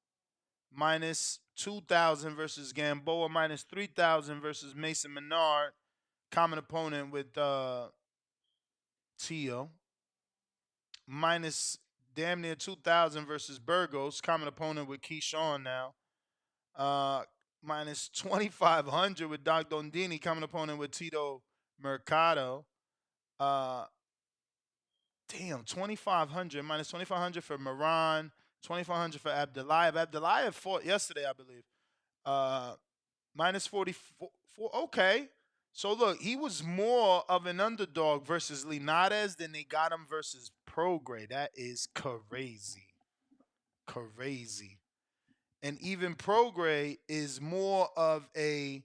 minus 2,000 versus Gamboa, minus 3,000 versus Mason Menard, common opponent with Tio, minus damn near 2,000 versus Burgos, common opponent with Keyshawn now. Minus 2,500 with Doc Dondini, common opponent with Tito Mercado. Damn, 2,500 minus 2,500 for Moran, 2,500 for Abdulayev. Abdulayev fought yesterday, I believe. Minus 44. Okay. So look, he was more of an underdog versus Linares than they got him versus Prograis. That is crazy. Crazy. And even Prograis is more of a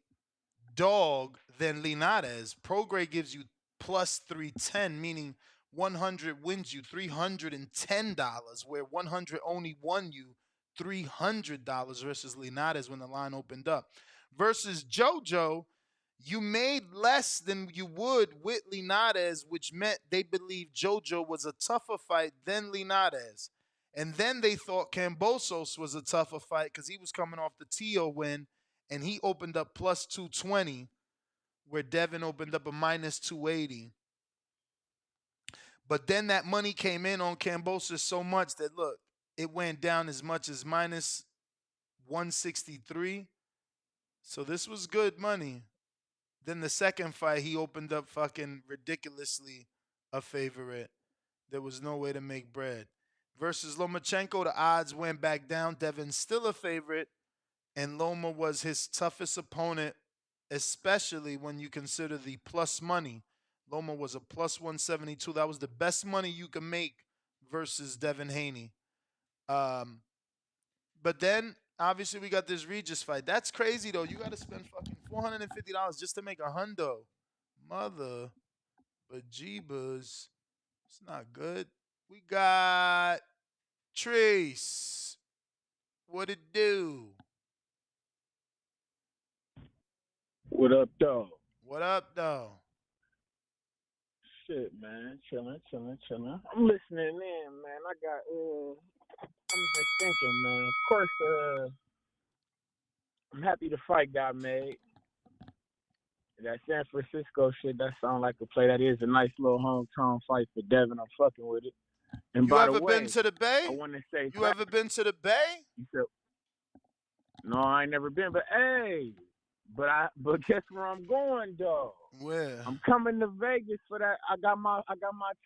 dog than Linares. Prograis gives you plus 310, meaning 100 wins you $310, where 100 only won you $300 versus Linares when the line opened up. Versus JoJo, you made less than you would with Linares, which meant they believed JoJo was a tougher fight than Linares. And then they thought Cambosos was a tougher fight because he was coming off the Tio win, and he opened up plus 220, where Devin opened up a minus 280. But then that money came in on Cambosos so much that, look, it went down as much as minus 163. So this was good money. Then the second fight, he opened up fucking ridiculously a favorite. There was no way to make bread. Versus Lomachenko, the odds went back down. Devin's still a favorite, and Loma was his toughest opponent, especially when you consider the plus money. Loma was a plus 172. That was the best money you could make versus Devin Haney. But then obviously we got this Regis fight. That's crazy though. You got to spend fucking $450 just to make a hundo. Mother bejeebus. It's not good. We got Trace. What it do? What up, though? What up, though? Shit, man. Chilling. I'm listening in, man. I'm just thinking, man. Of course, I'm happy the fight got made. That San Francisco shit, that sound like a play. That is a nice little hometown fight for Devin. I'm fucking with it. And You by the ever been way, to the I Bay? want to say, You ever been to the Bay? you said, no, I ain't never been, but hey, but guess where I'm going, though? Where? I'm coming to Vegas for that. I got my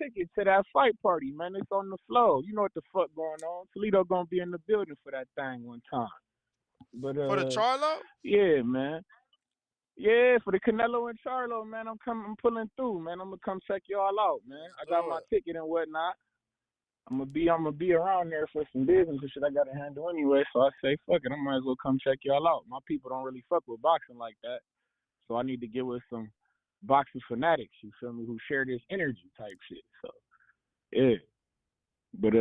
ticket to that fight party, man. It's on the floor. You know what the fuck going on. Toledo gonna be in the building for that thing one time. But For the Charlo? yeah, man. Yeah, for the Canelo and Charlo, man. I'm pulling through, man. I'm gonna come check y'all out, man. I got my ticket and whatnot. I'm gonna be around there for some business and shit I gotta handle anyway. So I say, fuck it, I might as well come check y'all out. My people don't really fuck with boxing like that, so I need to get with some boxing fanatics, you feel me, who share this energy type shit. So yeah, but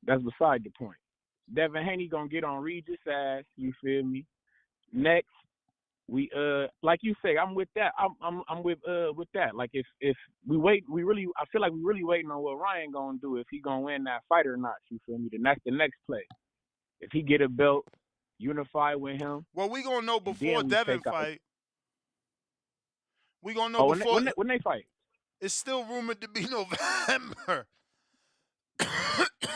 that's beside the point. Devin Haney gonna get on Regis' ass, you feel me. Next, we like you say, I'm with that. I'm with that. Like if we wait, I feel like we really waiting on what Ryan gonna do, if he gonna win that fight or not, you feel me. Then that's the next play. If he get a belt, unify with him. Well, we gonna know and before then we Devin take out. fight. We gonna know Oh, before. when they fight? It's still rumored to be November.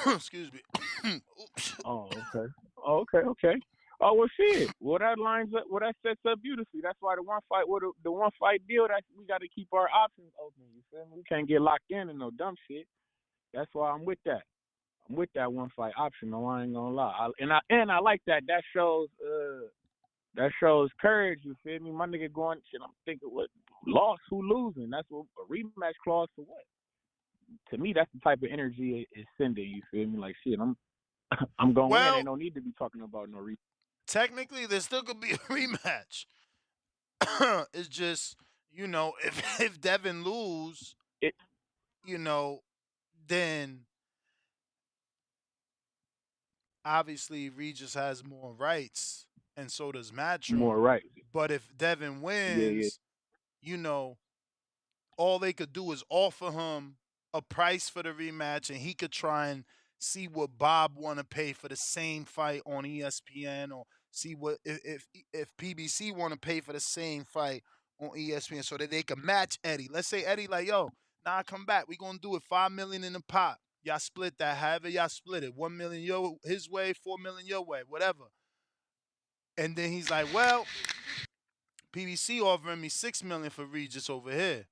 Excuse me. Oops. Oh, okay. Oh, okay. Oh, well, shit. Well, that lines up. Well, that sets up beautifully. That's why the one fight deal, that we got to keep our options open. You feel me? We can't get locked in no dumb shit. That's why I'm with that. I'm with that one fight option. No, I ain't gonna lie. I like that. That shows courage. You feel me? My nigga going shit. I'm thinking, what lost? Who losing? That's what a rematch clause for what? To me, that's the type of energy it's sending. You feel me? Like shit. I'm gonna win. Ain't Well, no need to be talking about no rematch. technically, there still could be a rematch. It's just, if Devin lose, It then obviously Regis has more rights, and so does more Matchroom. right. But if Devin Yeah. wins, all they could do is offer him a price for the rematch, and he could try and see what Bob want to pay for the same fight on ESPN, or see what if PBC want to pay for the same fight on ESPN, so that they can match Eddie. Let's say Eddie like, yo, nah, come back. We gonna do it $5 million in the pot. Y'all split that. However y'all split it, $1 million his way, $4 million your way, whatever. And then he's like, well, PBC offering me $6 million for Regis over here.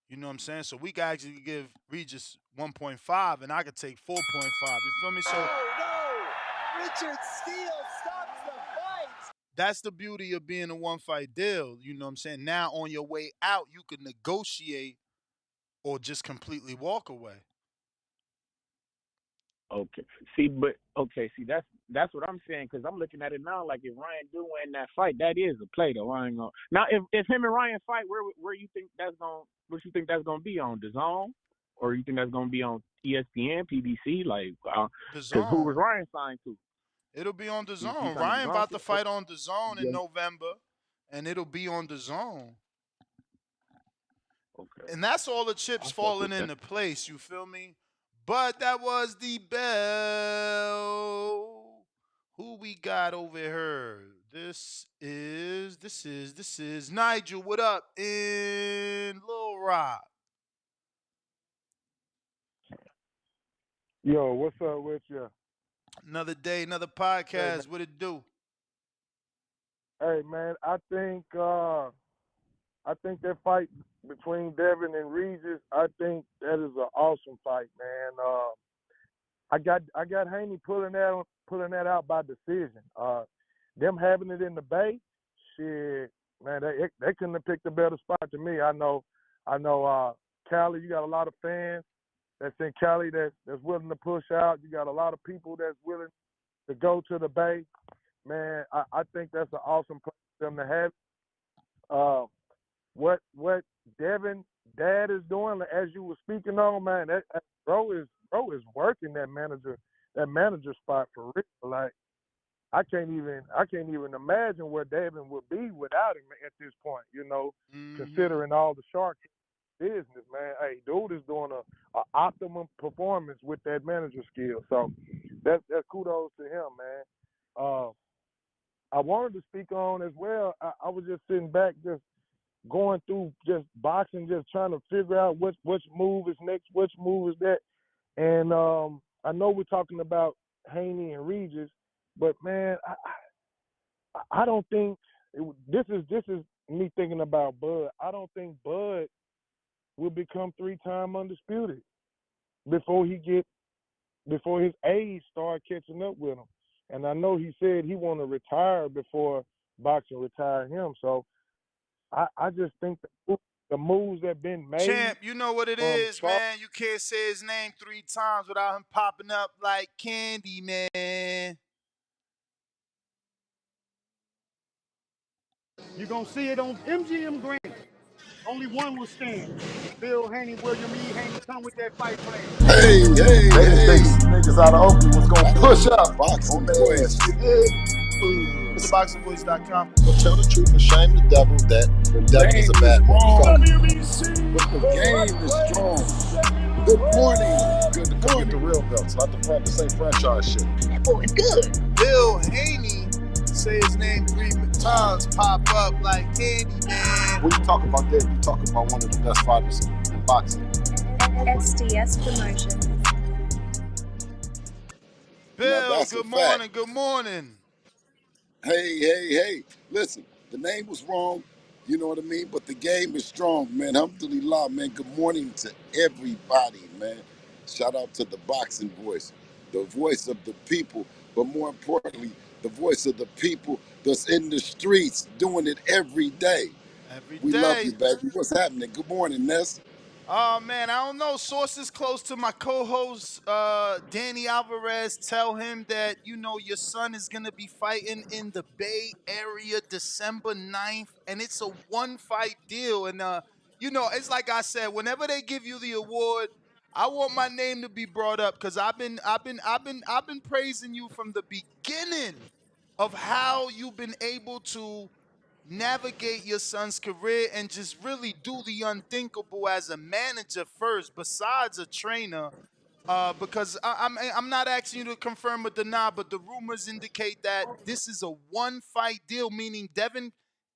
You know what I'm saying? So we could actually give Regis 1.5 and I could take 4.5. You feel me? So no! Richard Steele stops the fight! That's the beauty of being a one fight deal. You know what I'm saying? Now on your way out, you could negotiate or just completely walk away. Okay. See, that's what I'm saying, because I'm looking at it now. Like, if Ryan do win that fight, that is a play though. I ain't gonna. Now, if him and Ryan fight, where you think that's gonna? What you think that's gonna be on DAZN, or you think that's gonna be on ESPN, PBC? Like, because who was DAZN. Ryan signed to? It'll be on He DAZN. signed to Ryan DAZN about to shit? fight on DAZN in Yeah. November, and it'll be on DAZN. Okay. And that's all the chips I fuck falling with that. into place. You feel me? But that was the bell. Who we got over here? This is Nigel. What up in Little Rock? Yo, what's up with you? Another day, another Hey man, podcast. What it do? hey man, I think that fight between Devin and Regis, I think that is an awesome fight, man. I got Haney pulling that out by decision. Them having it in the Bay, shit, man, they couldn't have picked a better spot to me. I know, Cali, you got a lot of fans that's in Cali that's willing to push out. You got a lot of people that's willing to go to the Bay. Man, I think that's an awesome place for them to have. What Devin dad is doing, as you were speaking on, man, that bro is working that that manager spot for real. Like I can't even imagine where Devin would be without him at this point. Considering all the shark business, man. Hey, dude is doing a optimum performance with that manager skill. So that's kudos to him, man. I wanted to speak on as well. I was just sitting back, just going through just boxing, just trying to figure out which move is next, which move is that. And I know we're talking about Haney and Regis, but man, I don't think this is me thinking about Bud. I don't think Bud will become 3-time undisputed before his age start catching up with him. And I know he said he want to retire before boxing retire him. So I just think the moves that been made Champ, you know what it from is, Charles. man. You can't say his name 3 times without him popping up like candy, man. You're going to see it on MGM Grand. Only one will stand. Bill Haney, William E. Haney, come with that fight plan. They think niggas out of Oakland was gonna push up on Boxing their ass. voice. You dig? TheBoxingVoice.com. Well, tell the truth and shame the devil that the devil is a Name is bad wrong, motherfucker. But the game is strong. Good morning. Good come get the morning. real belts, not this ain't franchise shit. That boy good. Bill Haney, say his name 3 times, pop up like candy, man. When you talk about that, you talk about one of the best fighters in boxing. SDS Promotion. Now Bill, that's a good fact. morning, good morning. Hey. Listen, the name was wrong. You know what I mean? But the game is strong, man. Alhamdulillah, man. Good morning to everybody, man. Shout out to the boxing voice, the voice of the people, but more importantly, the voice of the people that's in the streets doing it every day. Every We love you, day. baby. What's happening? Good morning, Ness. Oh man, I don't know. Sources close to my co-host Danny Alvarez tell him that your son is gonna be fighting in the Bay Area December 9th, and it's a one-fight deal. And it's like I said, whenever they give you the award, I want my name to be brought up because I've been praising you from the beginning of how you've been able to navigate your son's career and just really do the unthinkable as a manager first, besides a trainer. Because I'm not asking you to confirm or deny, but the rumors indicate that this is a one-fight deal, meaning Devin,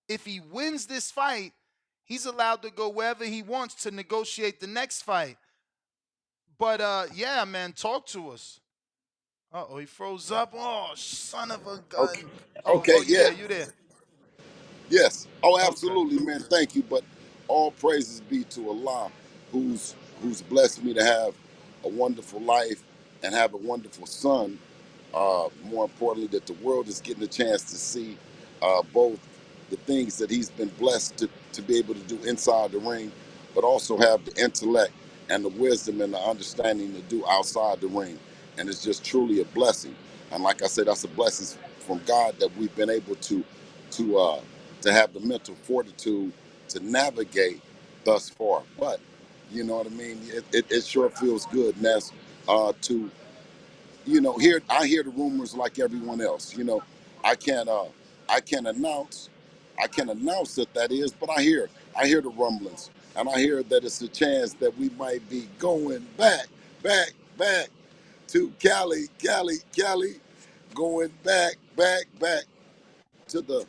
if he wins this fight, he's allowed to go wherever he wants to negotiate the next fight. But yeah, man, talk to us. Uh-oh, he froze up. Oh, son of a Okay. gun. Okay, Oh, you yeah. there? You there? Yes. Oh, Okay. absolutely, man. Thank you. But all praises be to Allah, who's blessed me to have a wonderful life and have a wonderful son. More importantly, that the world is getting a chance to see both the things that he's been blessed to be able to do inside the ring, but also have the intellect and the wisdom and the understanding to do outside the ring. And it's just truly a blessing. And like I said, that's a blessing from God that we've been able to uh, to have the mental fortitude to navigate thus far. But you know what I mean? It sure feels good, Ness, to I hear the rumors like everyone else. I can't I can't announce that is, but I hear the rumblings, and I hear that it's a chance that we might be going back to Cali, going back to the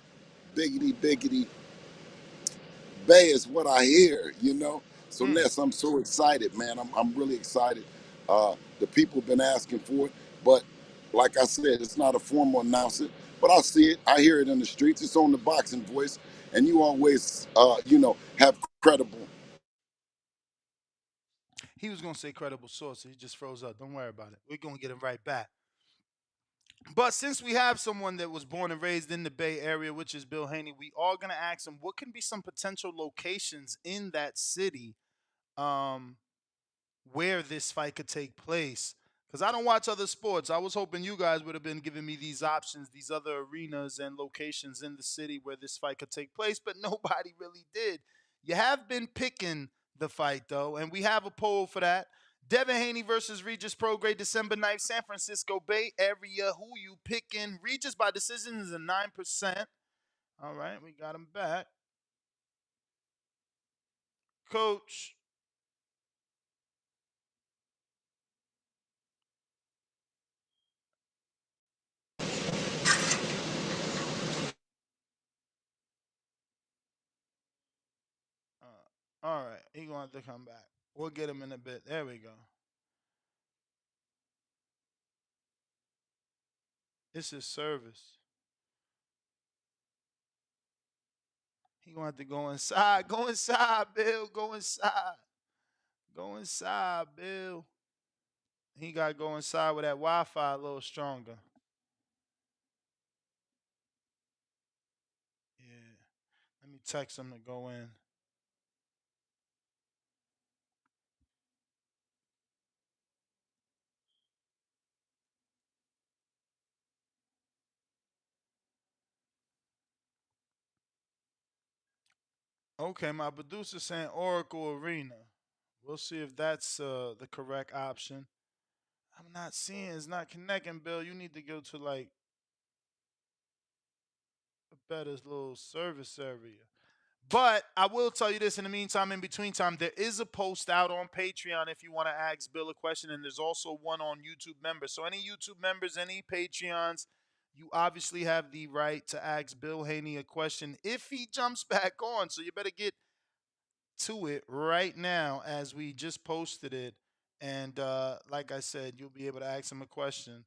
biggity Bay is what I hear. So Mm. Ness, I'm so excited, man. I'm really excited. The people have been asking for it, but like I said, it's not a formal announcement. But I see it, I hear it in the streets. It's on the boxing voice, and you always, have credible. He was gonna say credible source. He just froze up. Don't worry about it. We're gonna get him right back. But since we have someone that was born and raised in the Bay Area, which is Bill Haney, we are gonna ask him what can be some potential locations in that city um, where this fight could take place. Because I don't watch other sports. I was hoping you guys would have been giving me these options, these other arenas and locations in the city where this fight could take place, but nobody really did. You have been picking the fight, though, and we have a poll for that. Devin Haney versus Regis Prograis, December 9th, San Francisco Bay Area. Who you picking? Regis by decision is a 9%. All right, we got him back. Coach. All right, he going to have to come back. We'll get him in a bit. There we go. This is service. He going to have to go inside. Go inside, Bill. Go inside. Go inside, Bill. He got to go inside with that Wi-Fi a little stronger. Yeah. Let me text him to go in. Okay, my producer's saying Oracle Arena. We'll see if that's the correct option. I'm not seeing it's not connecting, Bill. You need to go to like a better little service area. But I will tell you this in the meantime, in between time, there is a post out on Patreon if you want to ask Bill a question, and there's also one on YouTube members. So any YouTube members, any Patreons, you obviously have the right to ask Bill Haney a question if he jumps back on. So you better get to it right now as we just posted it. And like I said, you'll be able to ask him a question.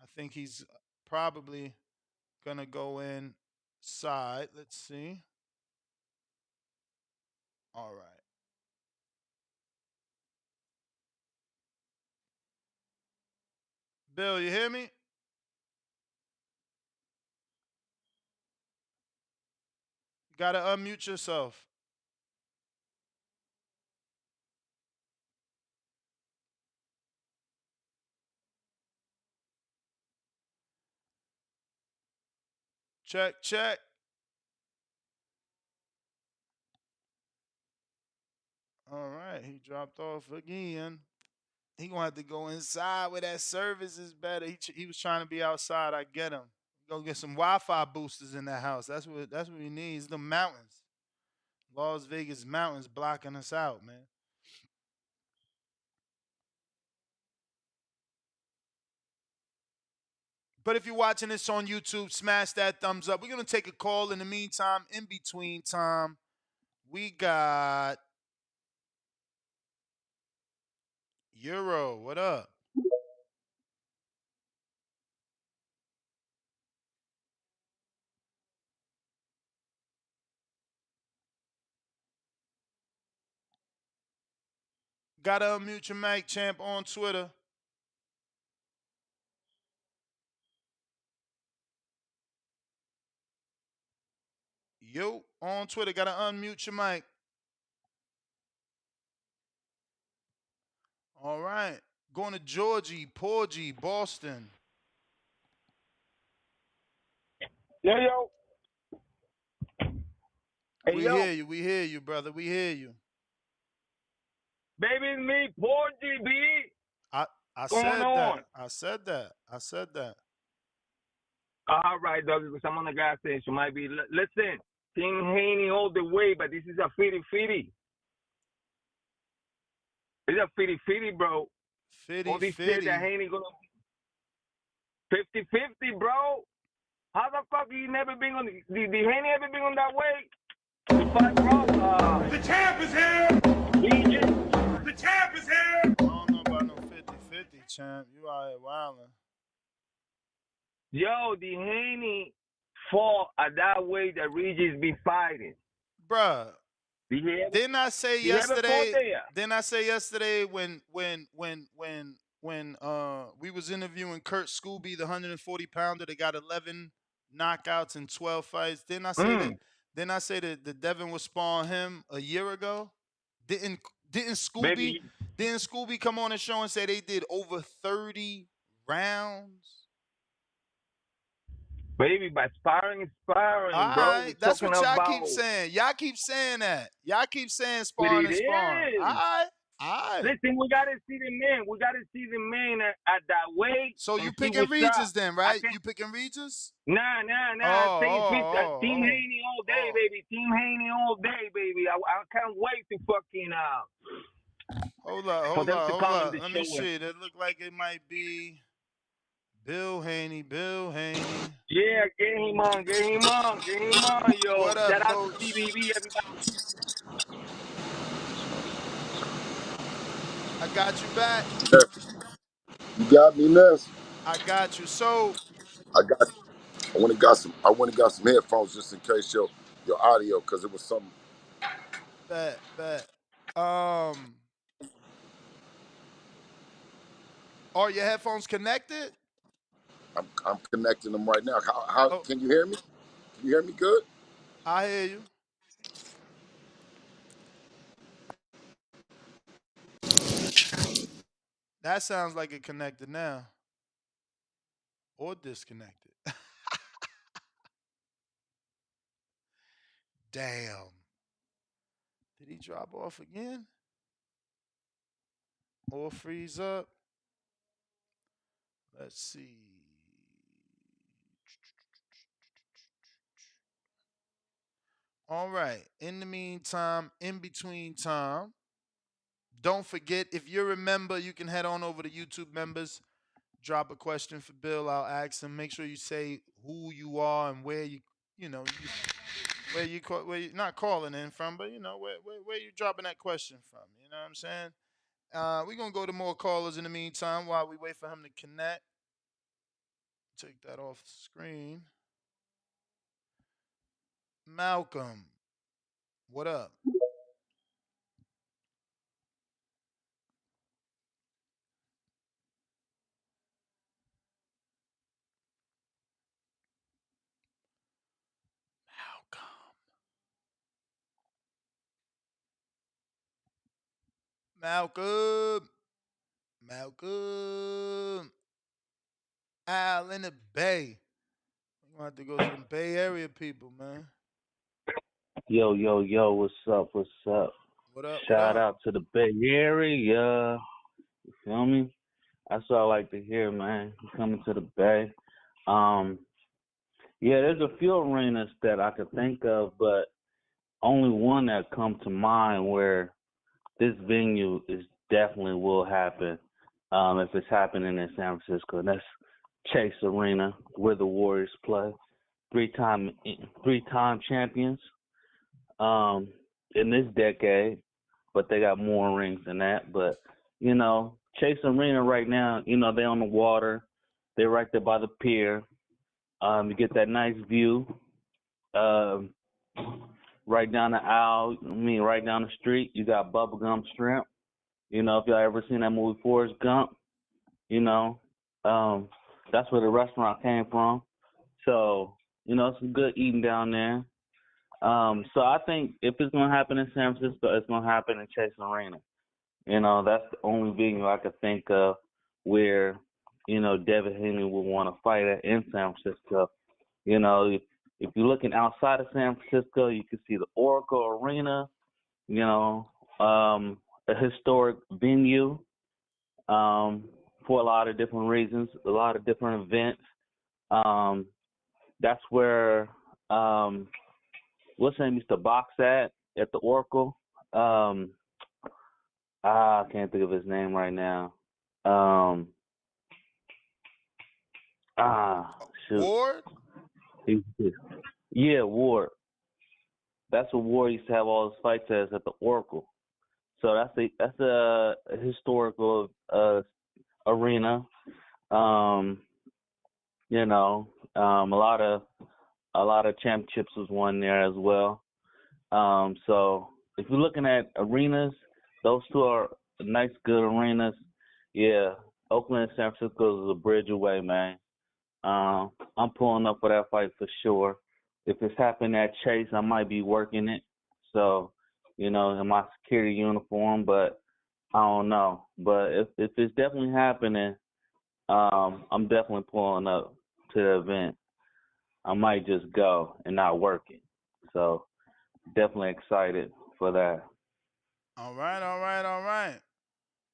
I think he's probably going to go inside. Let's see. All right. Bill, you hear me? You got to unmute yourself. Check, check. All right. He dropped off again. He going to have to go inside where that service is better. He was trying to be outside. I get him. Go get some Wi-Fi boosters in that house. That's what he needs. The mountains. Las Vegas mountains blocking us out, man. But if you're watching this on YouTube, smash that thumbs up. We're going to take a call in the meantime. In between time, we got Euro. What up? Gotta unmute your mic, champ, on Twitter. Yo, on Twitter, gotta unmute your mic. All right. Going to Georgie, Porgy, Boston. Yo. Hey, We yo. hear you. We hear you, brother. We hear you. Baby, it's me, Porgy, B. I What's said going on? that. I said that. I said that. All right, dog, because I'm on the gas station. Might be. Listen, King Haney all the way, but this is a fitty. It's a fitty, bro. All this shit that Haney gonna 50-50, bro. How the fuck you never been on? Did Haney ever been on that way? The fight, bro. The champ is here. The champ is here. I don't know about no 50-50, champ. You out here wilding. Yo, the Haney fought at that way that Regis be fighting. Bruh. Didn't I say yesterday? Didn't I say yesterday when we was interviewing Kurt Scooby, the 140-pounder that got 11 knockouts in 12 fights? Didn't I say that? Didn't I say that the Devin was spawn him a year ago? Didn't Scooby come on the show and say they did over 30 rounds? Baby, by sparring is sparring, all bro. Right. That's what y'all keep saying. Y'all keep saying that. Y'all keep saying sparring is sparring. All right. All right. Listen, we gotta see the man. We gotta see the man at that weight So and you see picking what's up. Regis then, I right? can You picking Regis? Oh, Nah. Team oh, Haney all oh, day, oh. baby. Team Haney all day, baby. I can't wait to fucking Hold up, for hold them up, to hold come in up. the Let me show. see. That look like it might be Bill Haney. Bill Haney. Yeah, get him on, yo. What up, Shout out to coach? CBB, everybody. I got you back. You got me, Ness. I got you. So, I got. I went and got some. I went and got some headphones just in case your audio, because it was something. bet. Are your headphones connected? I'm connecting them right now. How Oh, can you hear me? Can you hear me good? I hear you. That sounds like it connected now. Or disconnected. Damn. Did he drop off again? Or freeze up? Let's see. All right. In the meantime, in between time, don't forget, if you're a member, you can head on over to YouTube members. Drop a question for Bill. I'll ask him. Make sure you say who you are and where where you not calling in from, but where you dropping that question from. You know what I'm saying? We're gonna go to more callers in the meantime while we wait for him to connect. Take that off the screen. Malcolm, what up? Malcolm. Malcolm. Al in the Bay. We're gonna have to go to the Bay Area people, man. Yo, what's up? What's up? What up? What Shout up? out to the Bay Area. You feel me? That's what I like to hear, man. Coming to the Bay. Um, yeah, there's a few arenas that I could think of, but only one that come to mind where this venue is definitely will happen. If it's happening in San Francisco, and that's Chase Arena, where the Warriors play. Three-time champions. Um, in this decade, but they got more rings than that. But, Chase Arena right now, they're on the water. They're right there by the pier. You get that nice view. Um, right down the aisle, right down the street, you got Bubblegum Shrimp. If y'all ever seen that movie Forrest Gump, you know, um, that's where the restaurant came from. So, some good eating down there. So I think if it's gonna happen in San Francisco, it's gonna happen in Chase Arena. That's the only venue I could think of where, Devin Haney would want to fight at in San Francisco. If you're looking outside of San Francisco, you can see the Oracle Arena, a historic venue for a lot of different reasons, a lot of different events. That's where what's his name used to box at the Oracle. I can't think of his name right now. Um, Shoot. Ward? Yeah, Ward. That's what Ward used to have all his fights at the Oracle. So that's a historical arena. Um, a lot of championships was won there as well. So if you're looking at arenas, those two are nice, good arenas. Yeah, Oakland and San Francisco is a bridge away, man. I'm pulling up for that fight for sure. If it's happening at Chase, I might be working it. So, in my security uniform, but I don't know. But if it's definitely happening, I'm definitely pulling up to the event. I might just go and not work it. So, definitely excited for that. All right, all right, all right.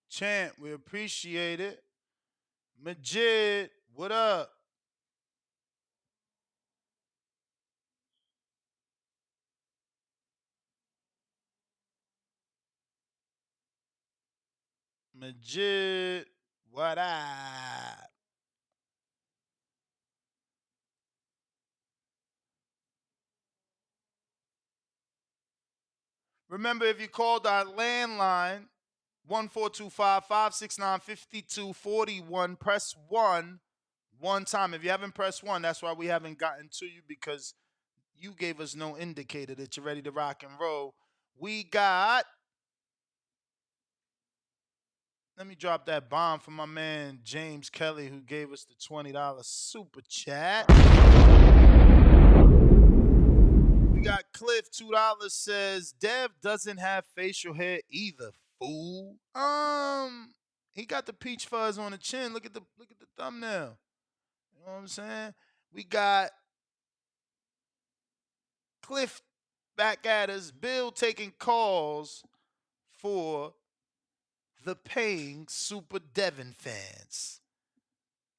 Champ, we appreciate it. Majid, what up? Majid, what up? Remember, if you called our landline, 1425-569-5241, press 1 time. If you haven't pressed 1, that's why we haven't gotten to you, because you gave us no indicator that you're ready to rock and roll. We got, let me drop that bomb for my man James Kelly, who gave us the $20 super chat. We got Cliff, $2, says Dev doesn't have facial hair either, fool. He got the peach fuzz on the chin. Look at the thumbnail. You know what I'm saying? We got Cliff back at us. Bill taking calls for the paying Super Devin fans.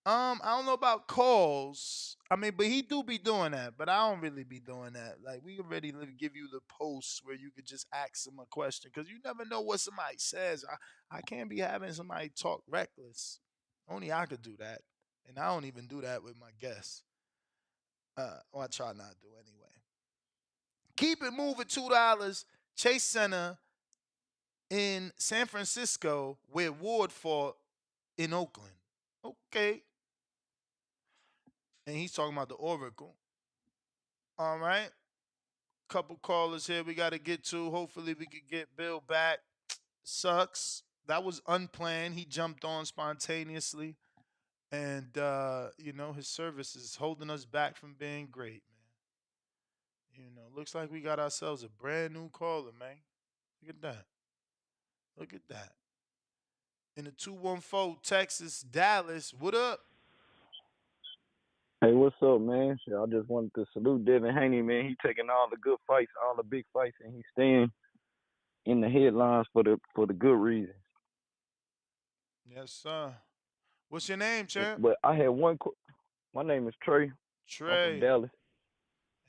I don't know about calls. I mean, but he do be doing that. But I don't really be doing that. Like, we already give you the posts where you could just ask him a question, because you never know what somebody says. I can't be having somebody talk reckless. Only I could do that, and I don't even do that with my guests. Or I try not to anyway. Keep it moving. $2. Chase Center in San Francisco, where Ward fought in Oakland. Okay. And he's talking about the Oracle. All right. Couple callers here we got to get to. Hopefully we could get Bill back. Sucks. That was unplanned. He jumped on spontaneously. And, his service is holding us back from being great, man. Looks like we got ourselves a brand new caller, man. Look at that. Look at that. In the 214 Texas, Dallas. What up? Hey, what's up, man? Shit, I just wanted to salute Devin Haney, man. He taking all the good fights, all the big fights, and he's staying in the headlines for the good reasons. Yes, sir. What's your name, champ? But I had one. My name is Trey. I'm from Trey Dallas.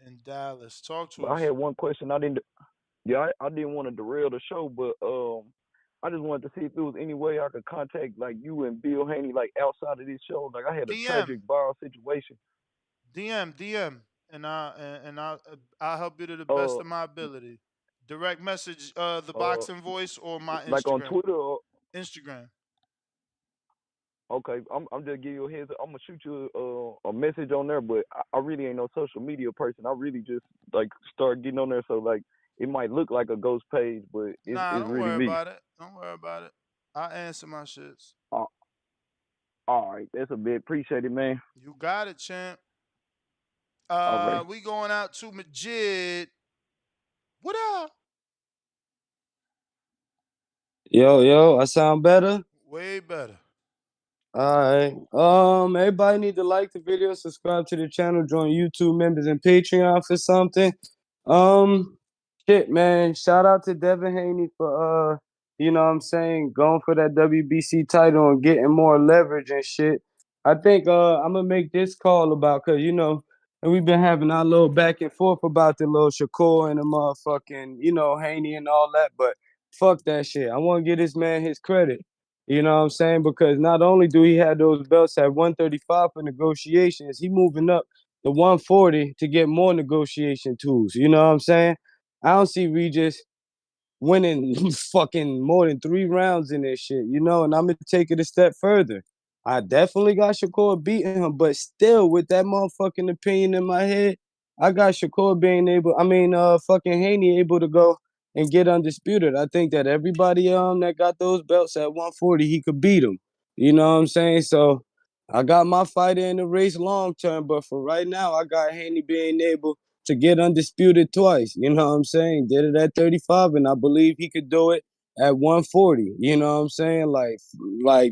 in Dallas. Talk to But I us. had one question. I didn't want to derail the show, but I just wanted to see if there was any way I could contact like you and Bill Haney like outside of this show. Like I had a DM, tragic viral situation. DM, I'll help you to the best Uh, of my ability. Direct message, the uh, boxing voice or my like on Instagram. Twitter. Or, Instagram. okay, I'm just giving you a heads up. I'm gonna shoot you a message on there, but I really ain't no social media person. I really just like start getting on there, so like it might look like a ghost page, but Nah, it's don't really worry me. about it. Don't worry about it. I answer my shits. Uh, all right, that's a bit appreciated, man. You got it, champ. All right. We going out to Majid. What up? Yo, I sound better? Way better. All right. Everybody need to like the video, subscribe to the channel, join YouTube members and Patreon for something. Um, Shit, man. Shout out to Devin Haney for what I'm saying, going for that WBC title and getting more leverage and shit. I think I'm gonna make this call about, cause and we've been having our little back and forth about the little Shakur and the motherfucking, Haney and all that, but fuck that shit. I want to give this man his credit. You know what I'm saying? Because not only do he have those belts at 135 for negotiations, he moving up to 140 to get more negotiation tools. You know what I'm saying? I don't see Regis winning fucking more than 3 rounds in this shit, and I'm gonna take it a step further. I definitely got Shakur beating him, but still with that motherfucking opinion in my head, I got Shakur being able, fucking Haney able to go and get undisputed. I think that everybody that got those belts at 140, he could beat him. You know what I'm saying? So I got my fighter in the race long term, but for right now, I got Haney being able to get undisputed twice. You know what I'm saying? Did it at 35, and I believe he could do it at 140. You know what I'm saying? Like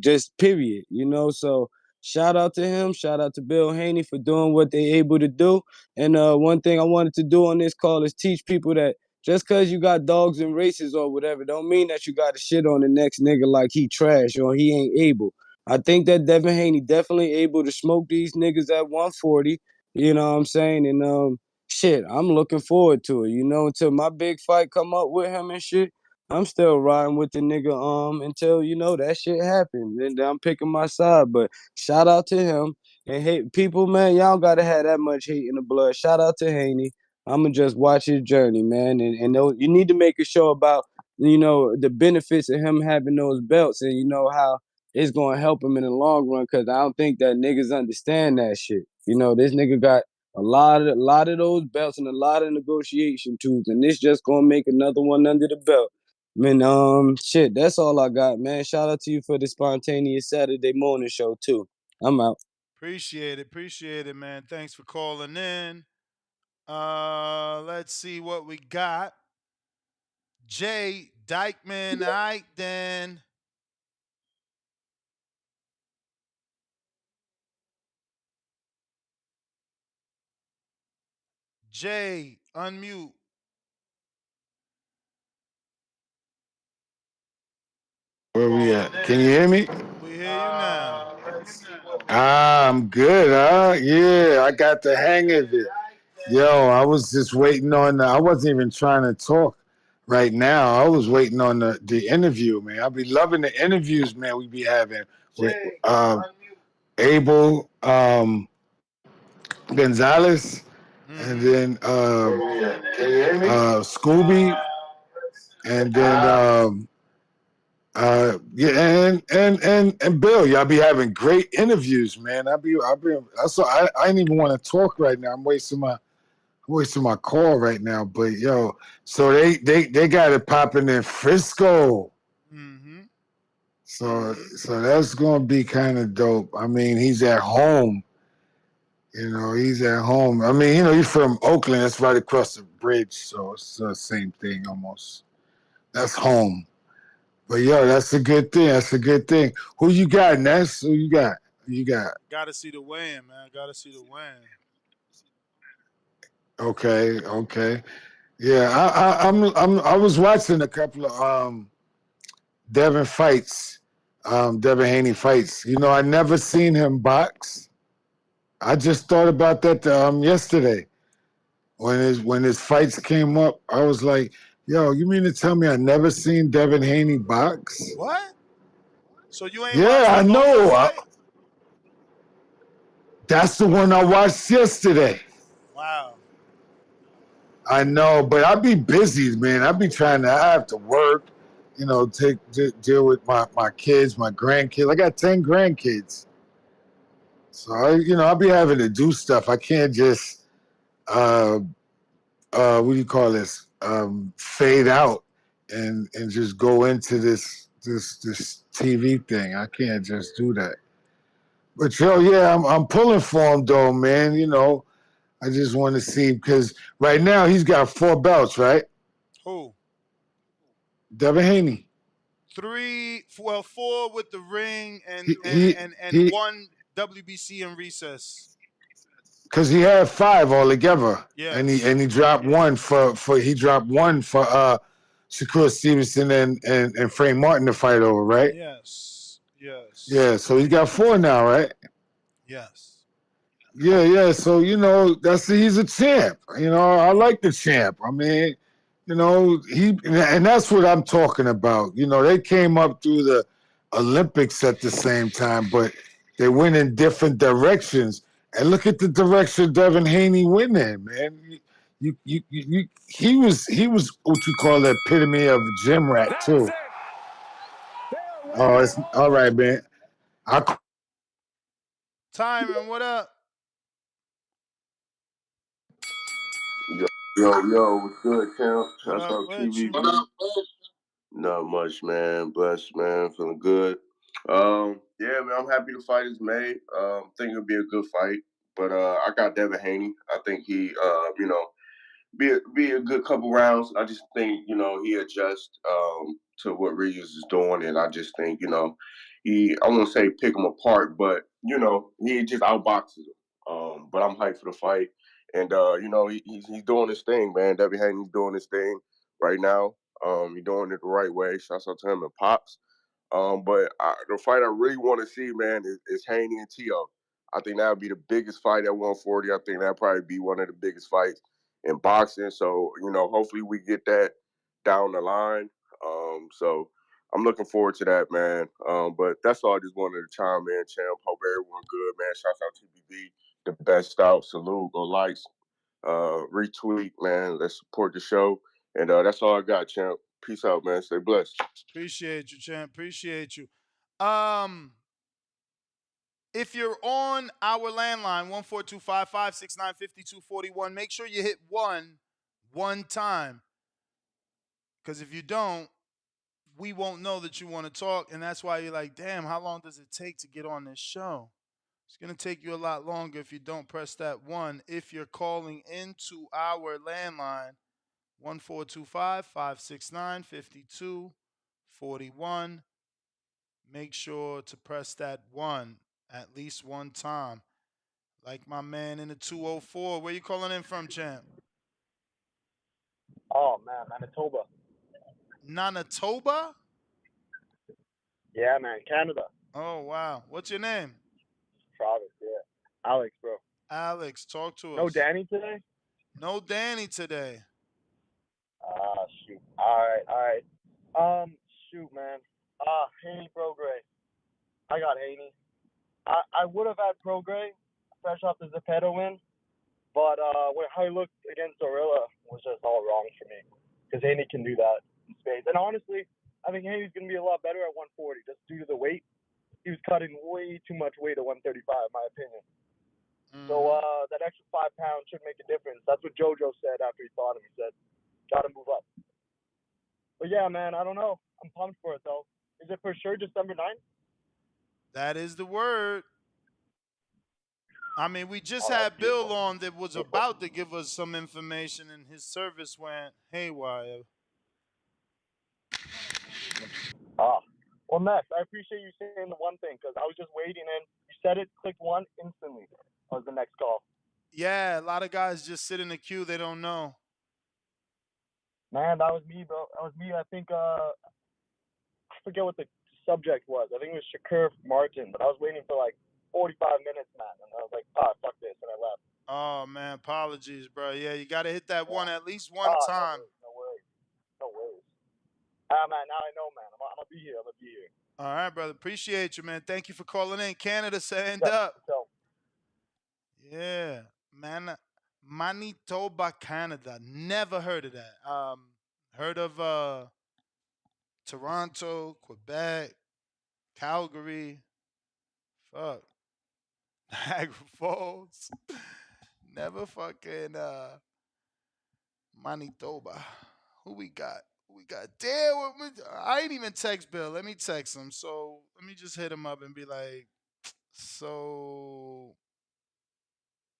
just period. So shout out to him. Shout out to Bill Haney for doing what they able to do. And one thing I wanted to do on this call is teach people that Just cause you got dogs and races or whatever, don't mean that you got to shit on the next nigga like he trash or he ain't able. I think that Devin Haney definitely able to smoke these niggas at 140. You know what I'm saying? And shit, I'm looking forward to it. You know, until my big fight come up with him and shit, I'm still riding with the nigga until you know that shit happens. And I'm picking my side. But shout out to him. And hey, people, man, y'all gotta have that much hate in the blood. Shout out to Haney. I'ma just watch his journey, man. And you need to make a show about, you know, the benefits of him having those belts and you know how it's gonna help him in the long run. Cause I don't think that niggas understand that shit. You know, this nigga got a lot of those belts and a lot of negotiation tools, and this just gonna make another one under the belt. Man, shit, that's all I got, man. Shout out to you for the spontaneous Saturday morning show too. I'm out. Appreciate it, man. Thanks for calling in. Let's see what we got. Jay Dykeman. All right, then. Jay, unmute. Where we at? Can you hear me? We hear you now. I'm good, huh? Yeah, I got the hang of it. Yo, I was just waiting on I wasn't even trying to talk right now. I was waiting on the interview, man. I be loving the interviews, man, we be having with Abel Gonzalez and then Scooby and then yeah, and Bill, y'all be having great interviews, man. I didn't even want to talk right now. I'm wasting my call right now. But yo, so they got it popping in Frisco. Mm-hmm. So that's gonna be kind of dope. I mean, he's at home. You know, he's at home. I mean, you know, he's from Oakland. That's right across the bridge. So it's the same thing almost. That's home. But yo, that's a good thing. That's a good thing. Who you got, Ness? Who you got? Who you got? Gotta see the win, man. Gotta see the win. Okay. Yeah, I was watching a couple of Devin fights, Devin Haney fights. You know, I never seen him box. I just thought about that yesterday when his fights came up. I was like, yo, you mean to tell me I never seen Devin Haney box? What? So you ain't Yeah, watched the I Loma know. fight? That's the one I watched yesterday. Wow. I know, but I be busy, man. I have to work, you know, deal with my kids, my grandkids. I got 10 grandkids. So I'll be having to do stuff. I can't just what do you call this? Fade out and just go into this TV thing. I can't just do that. But yo, yeah, I'm pulling for him though, man. You know, I just want to see because right now he's got 4 belts, right? Who? Devin Haney. Four with the ring and He he and he one WBC in recess. because he had 5 altogether, and Yes. he dropped one for Shakur Stevenson and Frank Martin to fight over, right? Yes. Yeah, so he's got 4 now, right? Yes. Yeah. So he's a champ. You know, I like the champ. I mean, you know, and that's what I'm talking about. You know, they came up through the Olympics at the same time, but they went in different directions. And look at the direction Devin Haney went in, man. He was what you call the epitome of a gym rat too. Oh, it's all right, man. I Timon, what up? Yo, what's good, champ? What Shouts up out with you? TVB. Not much, man. Blessed, man. Feeling good. Yeah, man, I'm happy the fight is made. Think it'll be a good fight. But I got Devin Haney. I think he, be a good couple rounds. I just think, he adjusts to what Regis is doing, and I just think, I won't say pick him apart, but he just outboxes him. But I'm hyped for the fight, and he's doing his thing, man. Devin Haney's doing his thing. right now. He's doing it the right way. Shouts out to him and Pops. The fight I really want to see, man, is Haney and Tio. I think that would be the biggest fight at 140. I think that'd probably be one of the biggest fights in boxing. So, hopefully we get that down the line. So I'm looking forward to that, man. But that's all I just wanted to chime in, champ. Hope everyone good, man. Shouts out TBV, the best out. Salute, go likes, retweet, man. Let's support the show. And that's all I got, champ. Peace out, man. Stay blessed. Appreciate you, champ. Appreciate you. If you're on our landline, 142-556-952-41, make sure you hit one time. Because if you don't, we won't know that you want to talk. And that's why you're like, damn, how long does it take to get on this show? It's going to take you a lot longer if you don't press that 1. If you're calling into our landline, 142-556-952-41, make sure to press that 1 at least one time. Like my man in the 204. Where you calling in from, champ? Oh man, Manitoba. Manitoba? Yeah, man, Canada. Oh wow. What's your name? Travis, yeah. Alex, bro. Alex, talk to No us. Danny today? No Danny today. Ah, shoot. Alright. Shoot, man. Haney Prograis. I got Haney. I would have had Prograis fresh off the Zeppeto win, but when how he looked against Zorilla was just all wrong for me. Because Haney can do that in space. And honestly, I think Haney's going to be a lot better at 140 just due to the weight. He was cutting way too much weight at 135, in my opinion. So that extra 5 pounds should make a difference. That's what JoJo said after he fought him. He said, "Got to move up." But yeah, man, I don't know. I'm pumped for it though. Is it for sure December 9th? That is the word. I mean, we just Oh, had that's beautiful. Bill on that was about to give us some information, and his service went haywire. Well, Max, I appreciate you saying the one thing because I was just waiting and you said it, clicked 1 instantly. That was the next call. Yeah, a lot of guys just sit in the queue. They don't know. Man, that was me, bro. That was me. I think I forget what the subject was. I think it was Shakur Martin, but I was waiting for like 45 minutes, man, and I was like, fuck this, and I left. Oh man, apologies, bro. Yeah, you got to hit that 1 at least one time. No worries. Man, now I know, man. I'm gonna be here. All right, brother. Appreciate you, man. Thank you for calling in. Canada, stand up. Yeah, man. Manitoba, Canada. Never heard of that. Heard of Toronto, Quebec, Calgary. Fuck. Niagara Falls. Never fucking Manitoba. Who we got? Damn, I ain't even text Bill. Let me text him. So let me just hit him up and be like, so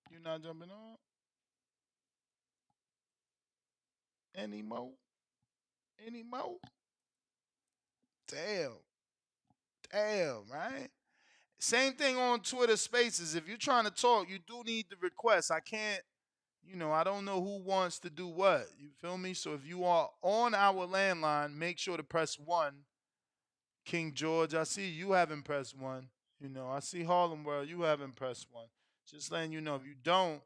you're not jumping on anymore? Damn, right? Same thing on Twitter Spaces. If you're trying to talk, you do need the request. I can't, I don't know who wants to do what. You feel me? So if you are on our landline, make sure to press 1. King George, I see you haven't pressed 1. I see Harlem World, you haven't pressed 1. Just letting you know, if you don't,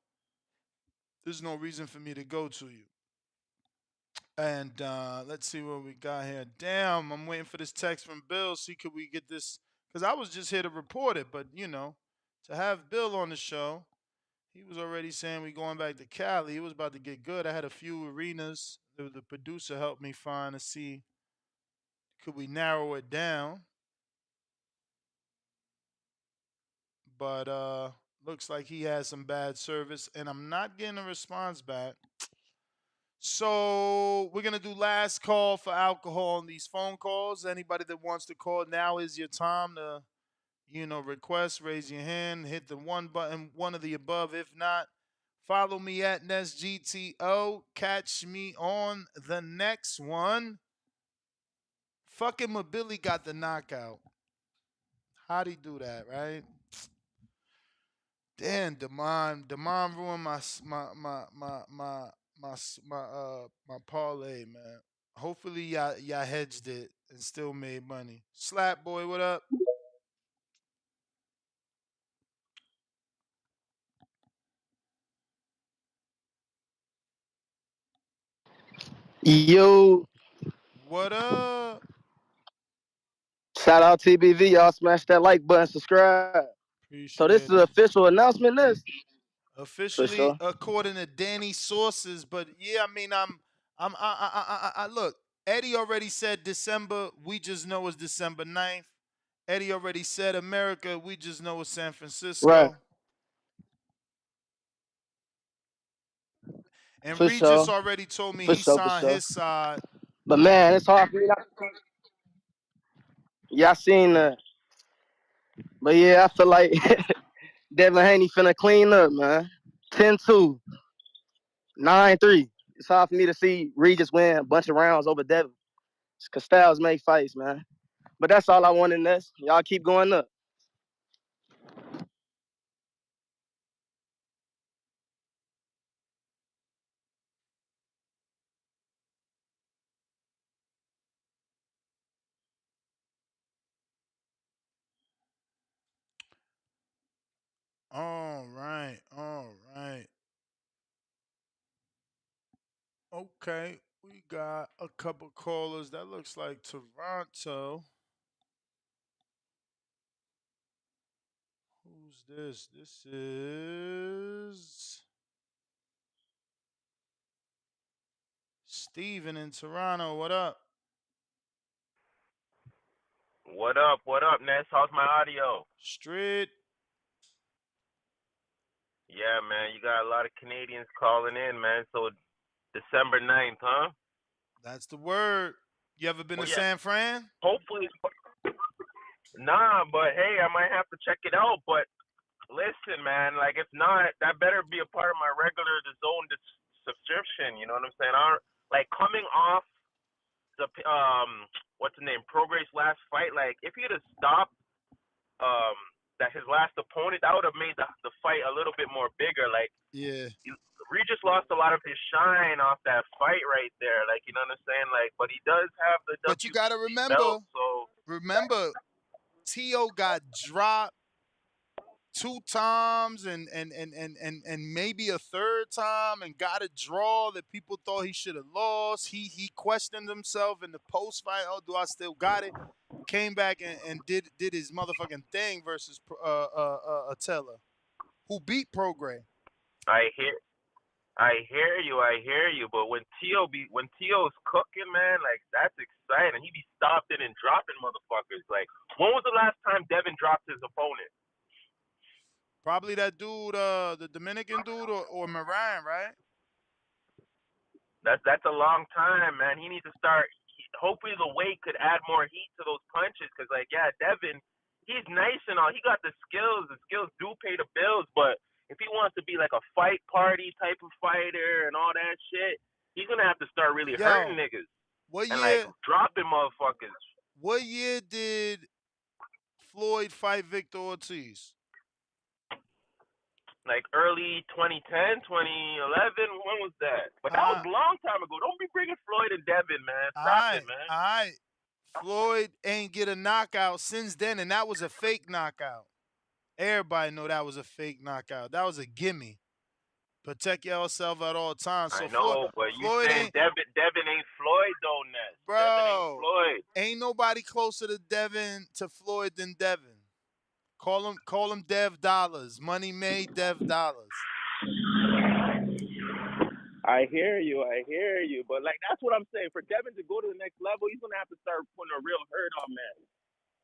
there's no reason for me to go to you. And let's see what we got here. Damn, I'm waiting for this text from Bill. See, could we get this? Because I was just here to report it. But, to have Bill on the show, he was already saying we going back to Cali. It was about to get good. I had a few arenas. The producer helped me find to see, could we narrow it down? But looks like he has some bad service. And I'm not getting a response back. So we're gonna do last call for alcohol on these phone calls. Anybody that wants to call, now is your time to, request, raise your hand, hit the 1 button, one of the above. If not, follow me at NestGTO. Catch me on the next one. Fucking Mobili got the knockout. How'd he do that, right? Damn, Damon ruined my my parlay, man. Hopefully y'all hedged it and still made money. Slap boy, what up? Yo, What up? shout out TBV. Y'all smash that like button, subscribe. So this is Appreciate an it. official announcement, this? For Officially, sure. according to Danny's sources, but yeah, I mean, I look. Eddie already said December. We just know it's December 9th. Eddie already said America. We just know it's San Right. Francisco. And For Regis sure. already told me For he sure, for signed sure. his side. But man, it's hard for me not to. Y'all seen that. But yeah, I feel like Devin Haney finna clean up, man. 10-2, 9-3. It's hard for me to see Regis win a bunch of rounds over Devin. Cause styles make fights, man. But that's all I want in this. Y'all keep going up. All right, all right. Okay, we got a couple callers. That looks like Toronto. Who's this? This is Steven in Toronto. What up? What up? What up, Ness? How's my audio? Straight. Yeah, man, you got a lot of Canadians calling in, man. So December 9th, huh? That's the word. You ever been to Well, yeah. San Fran? Hopefully, nah. But hey, I might have to check it out. But listen, man, like if not, that better be a part of my regular the zone subscription. You know what I'm saying? Like coming off the what's the name? Prograis last fight. Like if he'd have stopped um that his last opponent, that would have made the fight a little bit more bigger. Like Yeah. Regis lost a lot of his shine off that fight right there. Like you know what I'm saying? Like, but he does have the But you gotta WBC belt, so remember, T.O. got dropped 2 times and maybe a third time and got a draw that people thought he should have lost. He questioned himself in the post fight. Oh, do I still got it? Came back and did his motherfucking thing versus Atella, who beat Prograis. I hear. I hear you. But when T.O.'s cooking, man, like that's exciting. He be stopping and dropping motherfuckers. Like, when was the last time Devin dropped his opponent? Probably that dude, the Dominican dude, or Moran, right? That's a long time, man. He needs to start. Hopefully, the weight could add more heat to those punches. Cause like, yeah, Devin, he's nice and all. He got the skills. The skills do pay the bills. But if he wants to be like a fight party type of fighter and all that shit, he's gonna have to start really hurting Yo, niggas what and like year? dropping motherfuckers. What year did Floyd fight Victor Ortiz? Like early 2010, 2011. When was that? But that was Uh, a long time ago. Don't be bringing Floyd and Devin, man. Stop it, man. all right. Floyd ain't get a knockout since then, and that was a fake knockout. Everybody know that was a fake knockout. That was a gimme. Protect yourself at all times. I So know, but you Floyd saying ain't, Devin ain't Floyd though, Ness. Devin ain't bro. Floyd. Ain't nobody closer to Floyd than Devin. Call him Dev Dollars. Money made Dev Dollars. I hear you. But like that's what I'm saying. For Devin to go to the next level, he's gonna have to start putting a real hurt on man.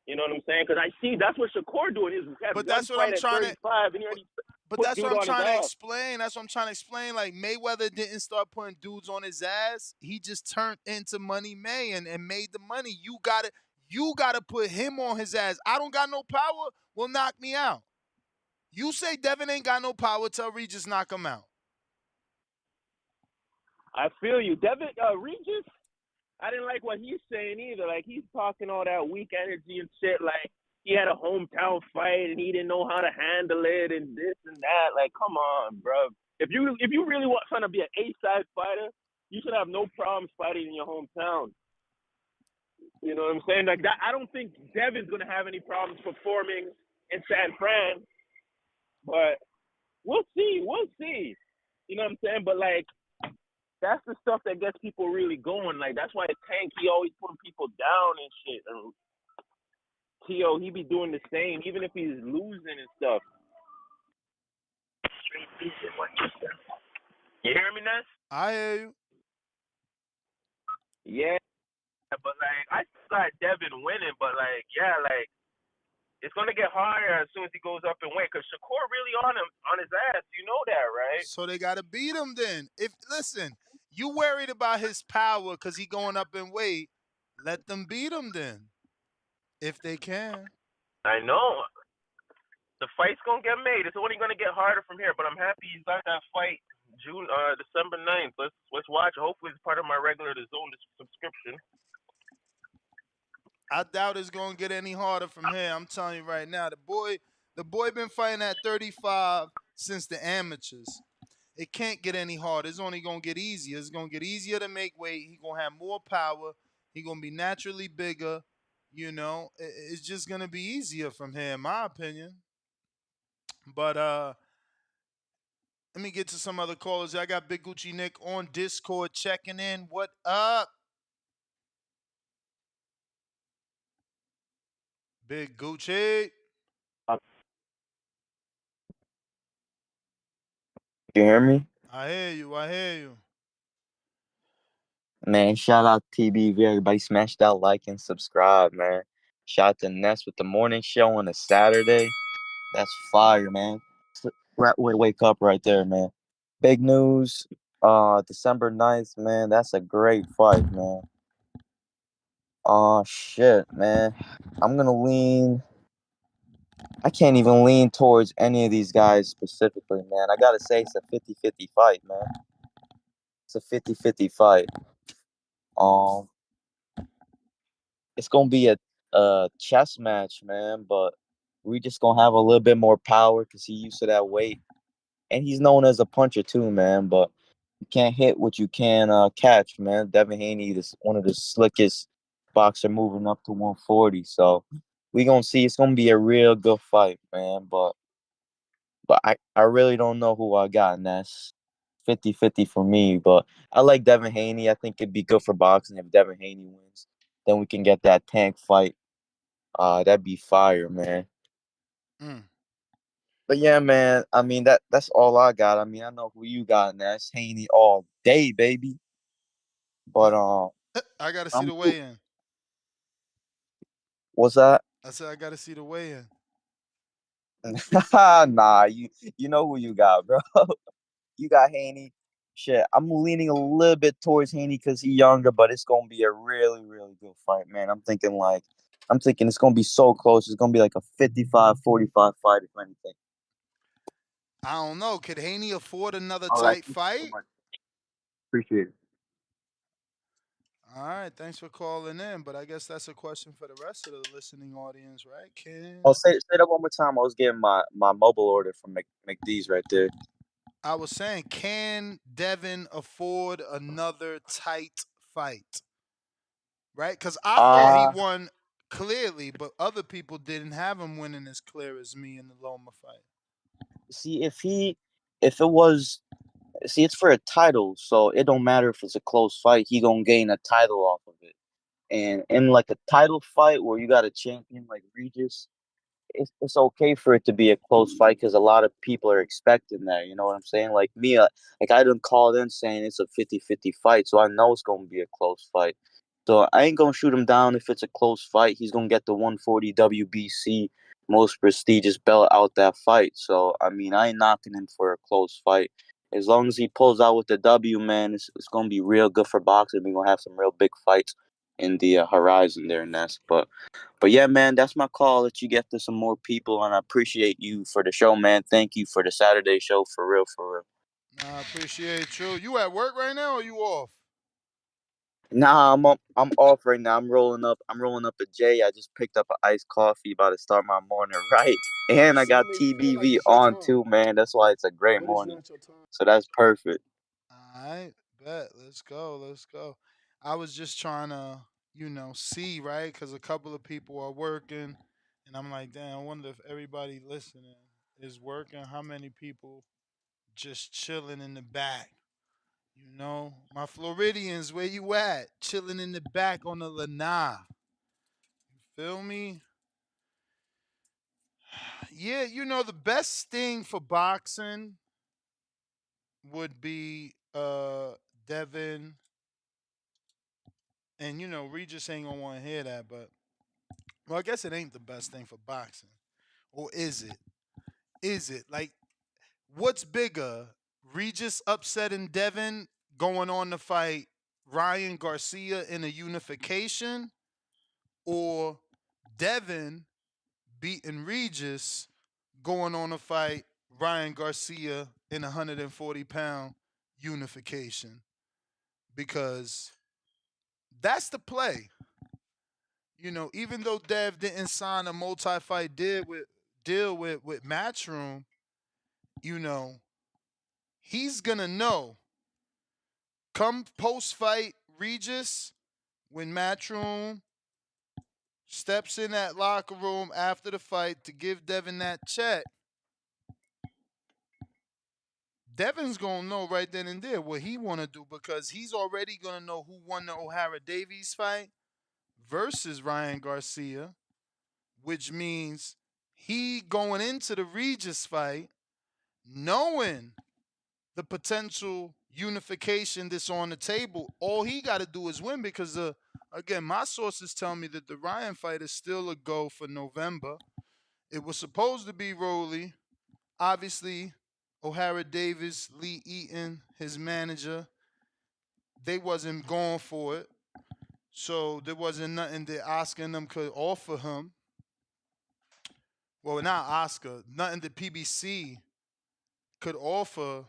You know what I'm saying? Because I see that's what Shakur doing. He's had But one that's what I'm fight at trying to 35, and he already But put that's what dude I'm on his trying to ass. explain. That's what I'm trying to explain. Like Mayweather didn't start putting dudes on his ass. He just turned into Money May and made the money. You gotta put him on his ass. I don't got no power. Will knock me out. You say Devin ain't got no power. Tell Regis knock him out. I feel you, Devin. Regis. I didn't like what he's saying either. Like he's talking all that weak energy and shit. Like he had a hometown fight and he didn't know how to handle it and this and that. Like, come on, bro. If you really want trying to be an A-side fighter, you should have no problems fighting in your hometown. You know what I'm saying? Like that, I don't think Devin's gonna have any problems performing in San Fran, but we'll see. We'll see. You know what I'm saying? But like, that's the stuff that gets people really going. Like that's why Tank, he always putting people down and shit. And T.O., he be doing the same, even if he's losing and stuff. You hear me, Ness? I hear you. Yeah, but like I still got Devin winning, but like yeah, like it's gonna get harder as soon as he goes up and win. Cause Shakur really on him on his ass. You know that, right? So they got to beat him then. If listen, you worried about his power because he going up in weight. Let them beat him then, if they can. I know. The fight's gonna get made. It's only gonna get harder from here. But I'm happy he's got that fight December 9th. Let's watch. Hopefully it's part of my regular The Zone subscription. I doubt it's gonna get any harder from here. I'm telling you right now, the boy been fighting at 35 since the amateurs. It can't get any harder. It's only gonna get easier. It's gonna get easier to make weight. He gonna have more power. He gonna be naturally bigger. You know, it's just gonna be easier from here, in my opinion. But let me get to some other callers. I got Big Gucci Nick on Discord checking in. What up, Big Gucci? You hear me? I hear you. I hear you. Man, shout out TBV. Everybody smash that like and subscribe, man. Shout out to Ness with the morning show on a Saturday. That's fire, man. Right, wake up right there, man. Big news. December 9th, man. That's a great fight, man. Oh shit, man. I'm gonna lean. I can't even lean towards any of these guys specifically, man. I gotta say it's a 50-50 fight, man. It's a 50-50 fight. Um, it's gonna be a chess match, man. But we just gonna have a little bit more power because he used to that weight, and he's known as a puncher too, man. But you can't hit what you can catch, man. Devin Haney is one of the slickest boxer moving up to 140, so we gonna see. It's gonna be a real good fight, man. But I really don't know who I got, and that's 50-50 for me. But I like Devin Haney. I think it'd be good for boxing if Devin Haney wins. Then we can get that Tank fight. That'd be fire, man. Mm. But yeah, man. I mean that's all I got. I mean I know who you got, and that's Haney all day, baby. But I gotta see I'm the weigh-in. what's that? I said I gotta see the weigh-in. Nah, you know who you got, bro. You got Haney. Shit, I'm leaning a little bit towards Haney because he's younger, but it's gonna be a really, really good fight, man. I'm thinking it's gonna be so close. It's gonna be like a 55-45 fight, if anything. I don't know. Could Haney afford another All right, tight thank you so fight? much. Appreciate it. All right, thanks for calling in. But I guess that's a question for the rest of the listening audience, right, Ken? Oh, say that one more time. I was getting my mobile order from McD's right there. I was saying, can Devin afford another tight fight? Right? Because I thought he Uh won clearly, but other people didn't have him winning as clear as me in the Loma fight. See if it was see it's for a title, so it don't matter if it's a close fight. He gonna gain a title off of it. And in like a title fight where you got a champion like Regis, it's okay for it to be a close fight because a lot of people are expecting that. You know what I'm saying? Like me, like I done called in saying it's a 50-50 fight, so I know it's gonna be a close fight. So I ain't gonna shoot him down if it's a close fight. He's gonna get the 140 WBC most prestigious belt out that fight. So I mean, I ain't knocking him for a close fight. As long as he pulls out with the W, man, it's gonna be real good for boxing. We're gonna have some real big fights in the horizon there, Ness. But yeah, man, that's my call. That you get to some more people, and I appreciate you for the show, man. Thank you for the Saturday show, for real, for real. I appreciate you. You at work right now or you off? Nah, I'm off right now. I'm rolling up a J. I just picked up an iced coffee, about to start my morning right. And I See, got man, you feel like TBV it's your on time, too, man. That's why it's a great but it's morning. not your time. So that's perfect. All right, bet. Let's go. Let's go. I was just trying to, see, right? Because a couple of people are working, and I'm like, damn, I wonder if everybody listening is working. How many people just chilling in the back? My Floridians, where you at? Chilling in the back on the lanai. Feel me? Yeah, the best thing for boxing would be Devin, and Regis ain't gonna want to hear that, but well, I guess it ain't the best thing for boxing, or is it? Is it like what's bigger, Regis upsetting Devin going on to fight Ryan Garcia in a unification, or Devin beating Regis going on to fight Ryan Garcia in a 140-pound unification? Because that's the play. Even though Dev didn't sign a multi-fight deal with Matchroom, you know, he's gonna know come post-fight Regis when Matchroom steps in that locker room after the fight to give Devin that check. Devin's gonna know right then and there what he wanna do because he's already gonna know who won the O'Hara Davies fight versus Ryan Garcia, which means he going into the Regis fight knowing the potential unification that's on the table. All he got to do is win because, again, my sources tell me that the Ryan fight is still a go for November. It was supposed to be Rolly. Obviously, O'Hara Davis, Lee Eaton, his manager, they wasn't going for it. So there wasn't nothing that Oscar and them could offer him. Well, not Oscar, nothing that PBC could offer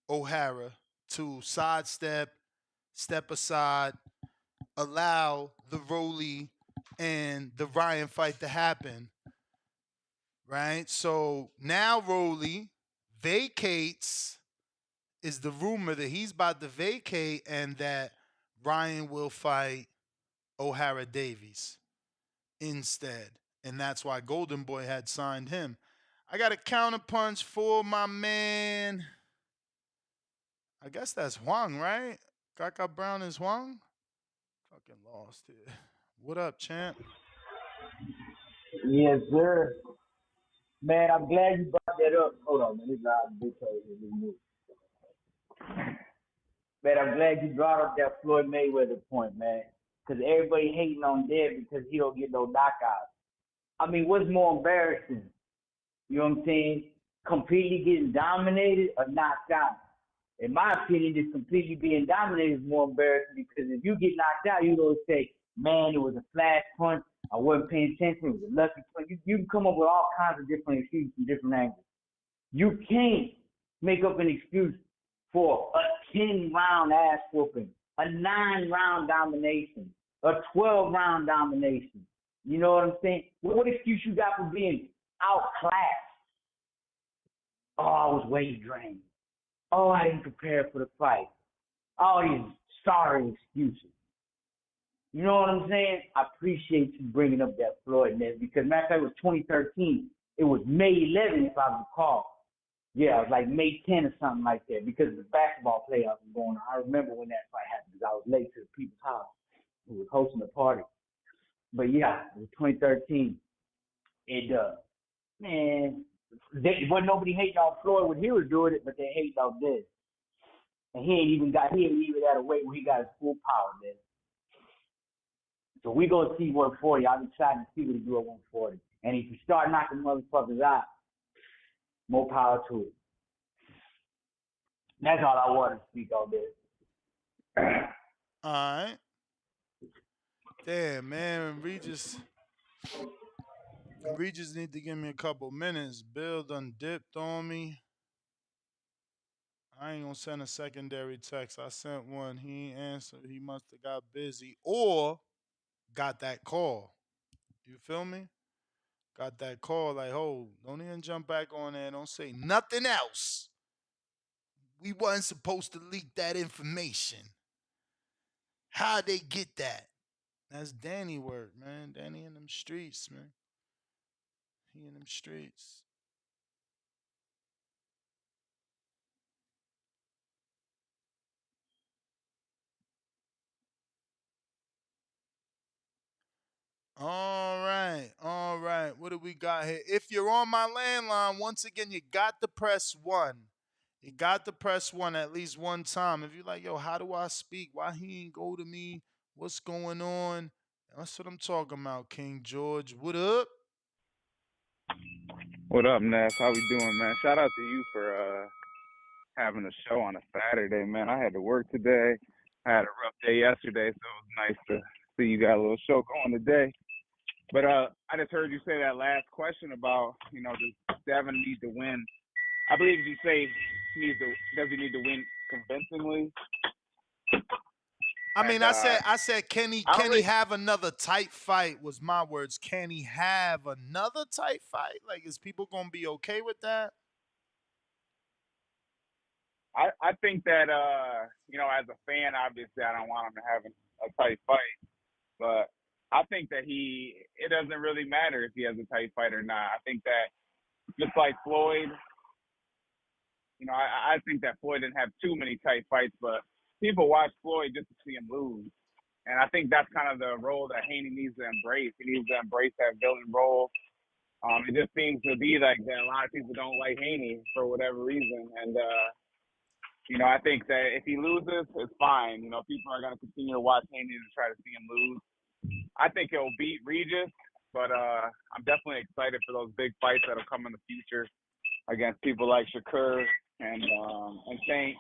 O'Hara to sidestep, step aside, allow the Rolly and the Ryan fight to happen, right? So now Rolly vacates, is the rumor that he's about to vacate and that Ryan will fight O'Hara Davies instead. And that's why Golden Boy had signed him. I got a counterpunch for my man. I guess that's Huang, right? Kaka Brown is Huang? Fucking lost here. What up, champ? Yes, sir. Man, I'm glad you brought that up. Hold on, man. This loud bitch over here. Let me move. Man, I'm glad you brought up that Floyd Mayweather point, man. Because everybody hating on Dev because he don't get no knockouts. I mean, what's more embarrassing? You know what I'm saying? Completely getting dominated or knocked out. In my opinion, just completely being dominated is more embarrassing because if you get knocked out, you don't say, man, it was a flash punch. I wasn't paying attention. It was a lucky punch. You can come up with all kinds of different excuses from different angles. You can't make up an excuse for a 10-round ass whooping, a 9-round domination, a 12-round domination. You know what I'm saying? What excuse you got for being outclassed? Oh, I was weight drained. Oh, I didn't prepare for the fight. All these sorry excuses. You know what I'm saying? I appreciate you bringing up that Floyd net because matter of fact, it was 2013. It was May 11th, if I recall. Yeah, it was like May 10 or something like that because the basketball playoffs was going on. I remember when that fight happened because I was late to the people's house who was hosting the party. But yeah, it was 2013. Man, wasn't nobody hating on Floyd when he was doing it, but they hating on this. And he ain't even at a weight where he got his full power, man. So we gonna see 140. I'm excited to see what he do at 140. And if you start knocking motherfuckers out, more power to it. That's all I wanted to speak on this. All right. Damn, man. Regis need to give me a couple minutes. Bill done dipped on me. I ain't gonna send a secondary text. I sent one. He ain't answered. He must have got busy or got that call. You feel me? Got that call like, oh, don't even jump back on there. Don't say nothing else. We wasn't supposed to leak that information. How'd they get that? That's Danny work, man. Danny in them streets, man. He in them streets. All right, all right. What do we got here? If you're on my landline, once again, you got to press one. You got to press one at least one time. If you're like, yo, how do I speak? Why he ain't go to me? What's going on? That's what I'm talking about, King George. What up? What up, Ness? How we doing, man? Shout out to you for having a show on a Saturday, man. I had to work today. I had a rough day yesterday, so it was nice to see you got a little show going today. But I just heard you say that last question about, does Devin need to win? I believe you say does he need to win convincingly? I mean, And I said, can I don't he really. have another tight fight? Was my words. Can he have another tight fight? Like, is people gonna be okay with that? I think that as a fan, obviously, I don't want him to have a tight fight, but I think that it doesn't really matter if he has a tight fight or not. I think that just like Floyd, I think that Floyd didn't have too many tight fights, but people watch Floyd just to see him lose. And I think that's kind of the role that Haney needs to embrace. He needs to embrace that villain role. It just seems to be like that. A lot of people don't like Haney for whatever reason. And, I think that if he loses, it's fine. People are going to continue to watch Haney to try to see him lose. I think he'll beat Regis, but I'm definitely excited for those big fights that'll come in the future against people like Shakur and Tank.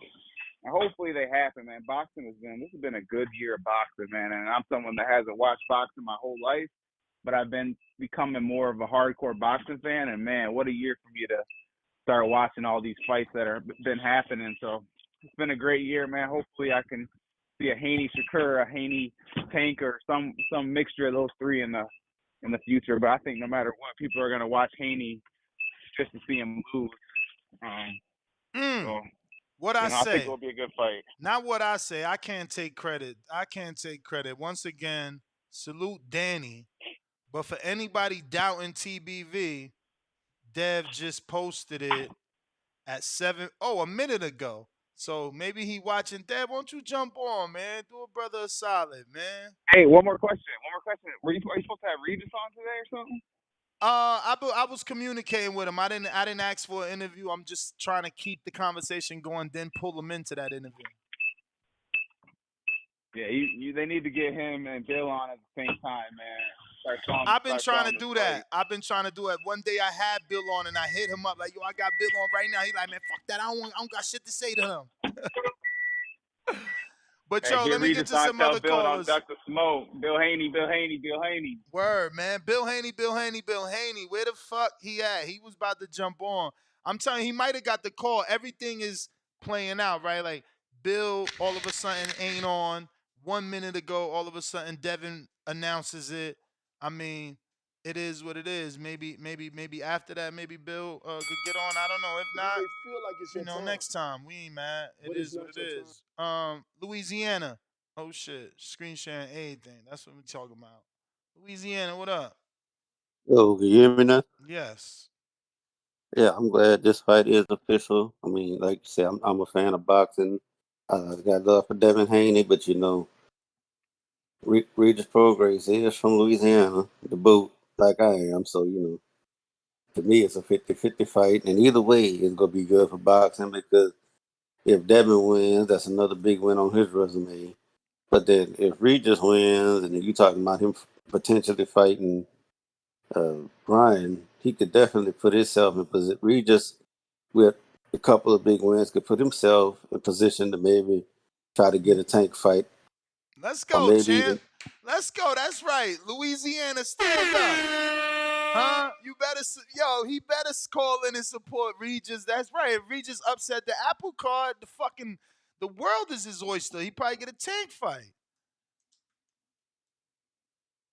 And hopefully they happen, man. This has been a good year of boxing, man. And I'm someone that hasn't watched boxing my whole life, but I've been becoming more of a hardcore boxing fan. And man, what a year for me to start watching all these fights that have been happening. So it's been a great year, man. Hopefully I can see a Haney Shakur, a Haney Tank, or some mixture of those three in the future. But I think no matter what, people are gonna watch Haney just to see him lose. So What I I think say? it'll be a good fight. Not what I say. I can't take credit. I can't take credit. Once again, salute Danny. But for anybody doubting TBV, Dev just posted it at 7 a minute ago. So maybe he watching. Dev, won't you jump on, man? Do a brother a solid, man. Hey, one more question. Are you supposed to have Regis on today or something? I was communicating with him. I didn't ask for an interview. I'm just trying to keep the conversation going, then pull him into that interview. Yeah, they need to get him and Bill on at the same time, man. I've been trying to do that. I've been trying to do it. One day I had Bill on and I hit him up like, yo, I got Bill on right now. He like, man, fuck that. I don't got shit to say to him. But Hey, yo, get let me get Regis to on. some Tell other Bill don't callers. duck the smoke. Bill Haney. Word, man. Bill Haney. Where the fuck he at? He was about to jump on. I'm telling you, he might have got the call. Everything is playing out, right? Like Bill all of a sudden ain't on. 1 minute ago, all of a sudden Devin announces it. I mean, it is what it is. Maybe after that, maybe Bill could get on. I don't know. If Maybe not, they feel like it's your time, next time. We ain't mad. It but it's is what not it your time. is. Louisiana. Oh shit. Screen sharing everything. That's what we talking about. Louisiana, what up? Yo, can you hear me now? Yes. Yeah, I'm glad this fight is official. I mean, like you said, I'm a fan of boxing. Got love for Devin Haney, but Regis Prograis is from Louisiana, the boot, like I am. So, to me, it's a 50-50 fight. And either way, it's going to be good for boxing because if Devin wins, that's another big win on his resume. But then if Regis wins, and then you talking about him potentially fighting Brian, he could definitely put himself in position. Regis, with a couple of big wins, could put himself in position to maybe try to get a tank fight, Let's or go, maybe champ. even Let's go. That's right. Louisiana, stand up. Huh? You better, he better call in and support Regis. That's right. If Regis upset the apple cart, the world is his oyster. He probably get a tank fight.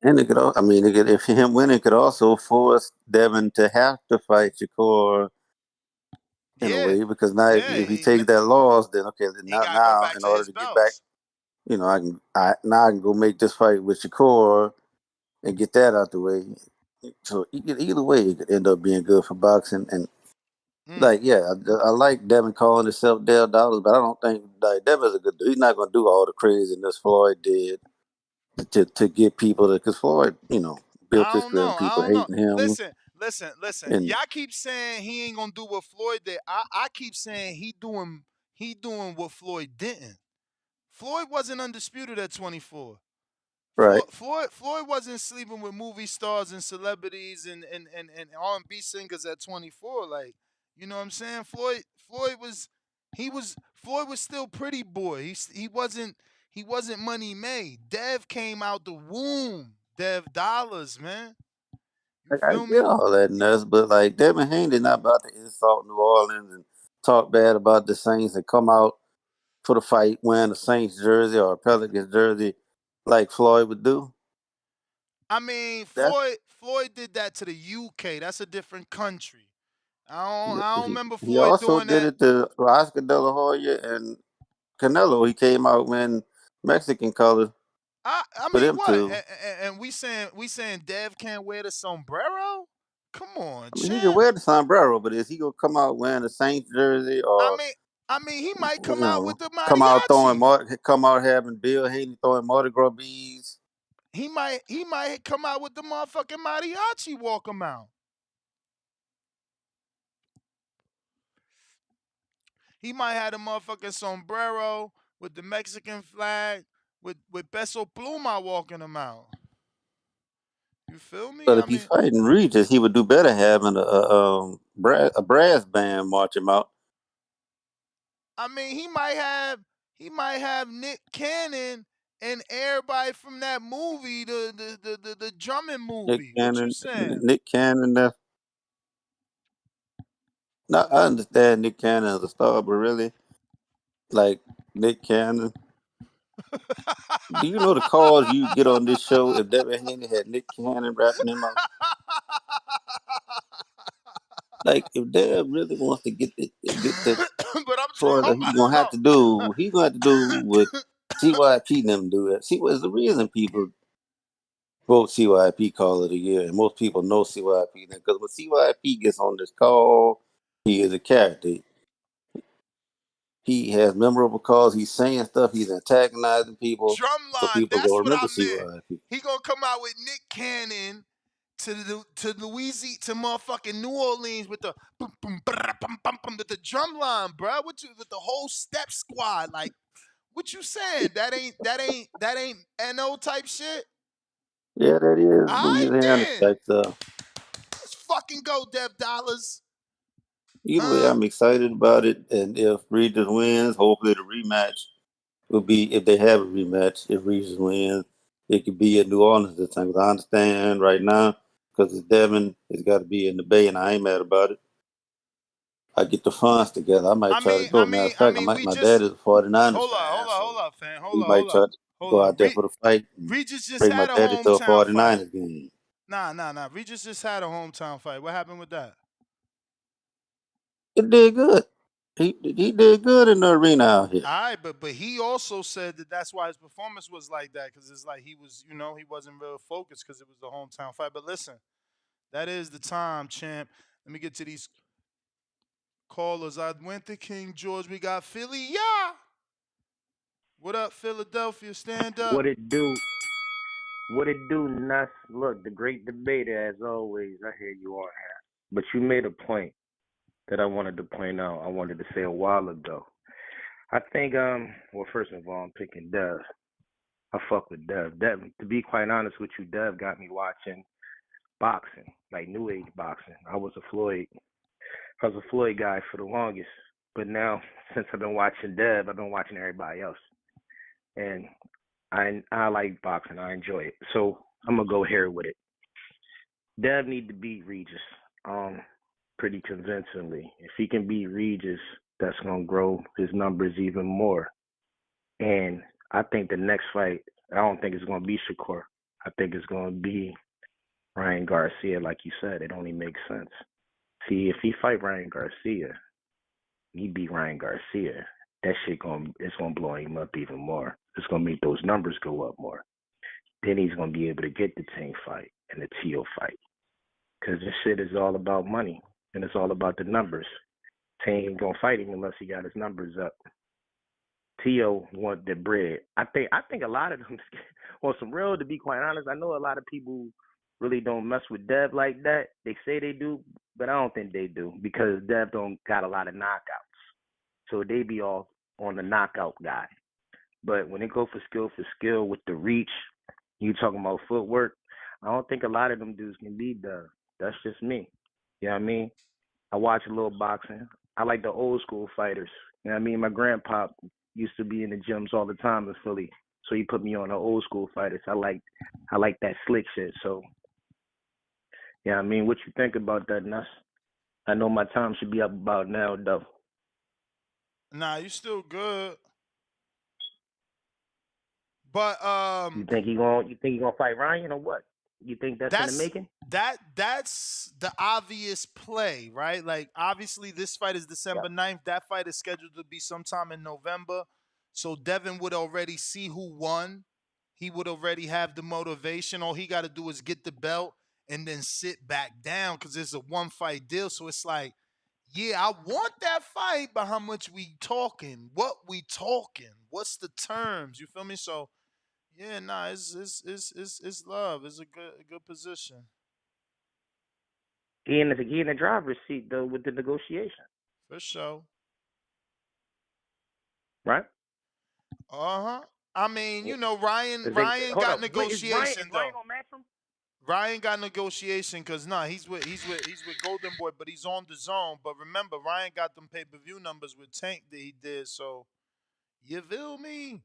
And it could, I mean, if him winning could also force Devin to have to fight Shakur in a Yeah, way, because now yeah. if he takes that loss, then okay, He now gotta go back in to order his to get back, belts. I can go make this fight with Shakur and get that out the way. So either way, it could end up being good for boxing. And Mm. like, yeah, I like Devin calling himself Dale Dollars, but I don't think like Devin's a good dude. He's not going to do all the craziness Floyd did to get people to, because Floyd, built I his don't career on know. I people don't know. hating him. Listen. And Y'all keep saying he ain't gonna do what Floyd did. I keep saying he doing what Floyd didn't. Floyd wasn't undisputed at 24. right, Floyd wasn't sleeping with movie stars and celebrities and R&B singers at 24. Like, you know what I'm saying? Floyd was still pretty boy. He wasn't money made. Dev came out the womb. Dev Dollars, man. You I feel get me? all that nuts, but like Devin Haney not about to insult New Orleans and talk bad about the Saints and come out for the fight wearing a Saints jersey or a Pelicans jersey like Floyd would do. I mean, That's Floyd did that to the UK. That's a different country. I don't remember he Floyd also doing did that. it to Oscar De La Hoya and Canelo. He came out wearing Mexican colors I for mean them what? too. And we saying Dev can't wear the sombrero? Come on, I mean, he can champ. wear the sombrero, but is he gonna come out wearing a Saints jersey I or mean, he might come out with the come mariachi. out having Bill Haney throwing Mardi Gras beads? He might come out with the motherfucking mariachi. Walk him out. He might have the motherfucking sombrero with the Mexican flag with Peso Pluma walking him out. You feel me? But I if he's mean, fighting Regis, he would do better having a brass band march him out. he might have Nick Cannon and everybody from that movie, the drumming movie. What you saying? Nick Cannon. Now, I understand Nick Cannon as a star, but really, like Nick Cannon, do you know the calls you get on this show if Devin Haney had Nick Cannon rapping him out? Like, if Dev really wants to get the But I'm further, talking about. he's gonna have to do what CYP and them do. That see what's the reason people vote CYP Call of the Year, and most people know CYP because when CYP gets on this call, he is a character. He has memorable calls. He's saying stuff. He's antagonizing people, so Drumline. people That's go what I remember meant. CYP. He gonna come out with Nick Cannon to Louisiana to motherfucking New Orleans with the boom boom bum bum bum with the drum line, bro. What you with the whole step squad? Like, what you saying? That ain't NO type shit. Yeah, that is All right Louisiana then. type stuff. Let's fucking go, Dev Dollars. Either way, Huh? I'm excited about it, and if Regis wins, hopefully the rematch will be if they have a rematch. If Regis wins, it could be at New Orleans this time. 'Cause I understand right now because it's Devin, it's got to be in the Bay, and I ain't mad about it. I get the funds together. I might I try to mean, go. I Matter mean, of I fact, mean, we my dad just is a 49ers hold up, fan, hold up, so hold up, fam. Hold we up, might hold up, try to hold go up. out there for the fight and Regis just bring my had a daddy to a hometown fight. 49ers game. Nah. Regis just had a hometown fight. What happened with that? It did good. He did good in the arena out here. All right, but he also said that that's why his performance was like that because it's like he was, he wasn't real focused because it was the hometown fight. But listen, that is the time, champ. Let me get to these callers. I went to King George. We got Philly, yeah. What up, Philadelphia? Stand up. What it do? What it do, Nuts? Look, the great debater as always. I hear you on here. But you made a point that I wanted to point out. I wanted to say a while ago. I think well first of all I'm picking Dev. I fuck with Dev. Dev, to be quite honest with you, Dev got me watching boxing, like new age boxing. I was a Floyd guy for the longest. But now since I've been watching Dev, I've been watching everybody else. And I like boxing. I enjoy it. So I'm gonna go here with it. Dev need to beat Regis. Pretty convincingly. If he can beat Regis, that's gonna grow his numbers even more. And I think the next fight, I don't think it's gonna be Shakur. I think it's gonna be Ryan Garcia, like you said. It only makes sense. See, if he fight Ryan Garcia, he beat Ryan Garcia. That shit it's gonna blow him up even more. It's gonna make those numbers go up more. Then he's gonna be able to get the Tank fight and the Tio fight. Cause this shit is all about money and it's all about the numbers. Tank ain't gonna fight him unless he got his numbers up. Tio want the bread. I think a lot of them on some real, to be quite honest, I know a lot of people really don't mess with Dev like that. They say they do, but I don't think they do because Dev don't got a lot of knockouts. So they be all on the knockout guy. But when they go for skill with the reach, you talking about footwork, I don't think a lot of them dudes can beat Dev. That's just me. You know what I mean? I watch a little boxing. I like the old school fighters. You know what I mean? My grandpa used to be in the gyms all the time in Philly, so he put me on the old school fighters. I like that slick shit. So, yeah, I mean, what you think about that, Nuss? I know my time should be up about now, though. Nah, you still good. But You think he gonna fight Ryan or what? You think that's in the that's making? that's the obvious play, right? Like obviously this fight is Yeah. December 9th. That fight is scheduled to be sometime in November. So Devin would already see who won. He would already have the motivation. All he got to do is get the belt and then sit back down because it's a one fight deal. So it's like, yeah, I want that fight, but how much we talking? What we talking? What's the terms? You feel me? So yeah, nah, it's love. It's a good position. He in the driver's seat though with the negotiation, For sure. right? Uh-huh. I mean, Yeah. you know, Ryan Cause they Ryan hold got up. Wait, is Ryan negotiation though. gonna match him? Ryan got negotiation because he's with Golden Boy, but he's on the zone. But remember, Ryan got them pay-per-view numbers with Tank that he did, so you feel me?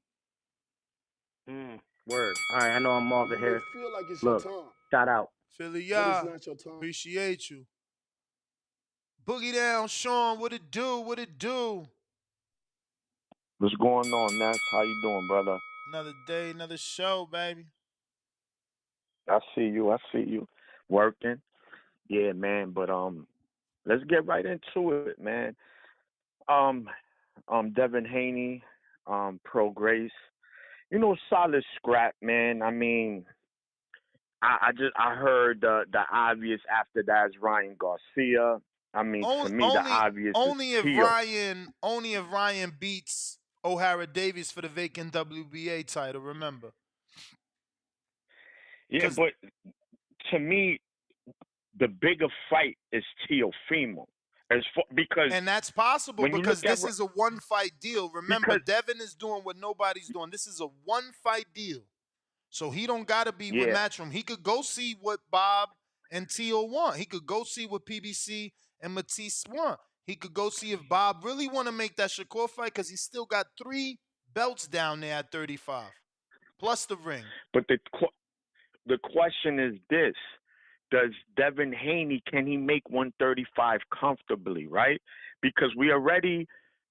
Word. All right, I know I'm off You of may here. feel like it's your Look, time, shout out. Philly, but it's yeah. not your time. Appreciate you. Boogie down, Sean. What it do? What it do? What's going on, Ness? How you doing, brother? Another day, another show, baby. I see you. I see you. Working. Yeah, man. But let's get right into it, man. Um, Devin Haney, Prograis. You know, solid scrap, man. I mean, I heard the obvious after that is Ryan Garcia. I mean, to me, the obvious is Tio. Only if Ryan beats O'Hara Davies for the vacant WBA title. Remember, Yeah, because but to me, the bigger fight is Teofimo, because and that's possible when you because look at this is a one fight deal. Remember, because Devin is doing what nobody's doing. This is a one fight deal, so he don't gotta be with yeah, Matchroom. He could go see what Bob and Tio want. He could go see what PBC and Matisse want. He could go see if Bob really want to make that Shakur fight because he still got 3 belts down there at 35, plus the ring. but the question is this: does Devin Haney, can he make 135 comfortably? Right? Because we already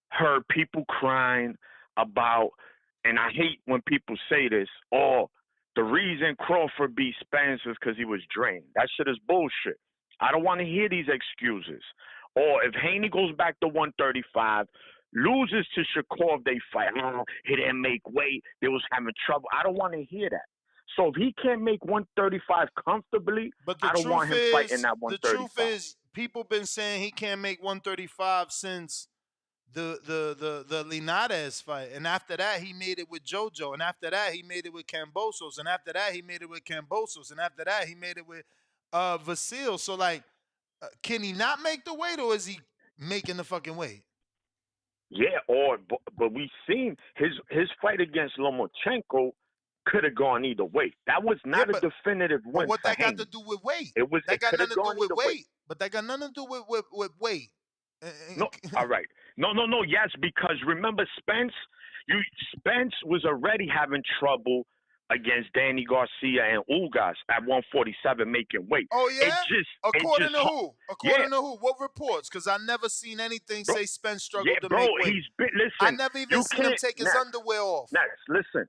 heard people crying about, and I hate when people say this. Oh, the reason Crawford beat Spence is because he was drained. That shit is bullshit. I don't want to hear these excuses. Or if Haney goes back to 135, loses to Shakur if they fight, oh, he didn't make weight, they was having trouble. I don't want to hear that. So if he can't make 135 comfortably, But I don't want him fighting at the truth 135. is, people been saying he can't make 135 since the Linares fight, and after that he made it with JoJo, and after that he made it with Cambosos, and after that he made it with Cambosos, and after that he made it with Vasil. So like, can he not make the weight, or is he making the fucking weight? Yeah, but we seen his fight against Lomachenko could have gone either way. That was Yeah, not a definitive but win what for that got to Haney. do with weight? That It got could have nothing to do gone with either way. weight. But that got nothing to do with weight. No, all right. No. Yes, because remember Spence was already having trouble against Danny Garcia and Ugas at 147 making weight. Oh It yeah? just According to who? Yeah, According to who? What reports? Because I never seen anything bro. say Spence Yeah, struggled to bro. make weight. He's been. I Listen, never even you seen him can't. take his Ness, underwear off. Ness, listen.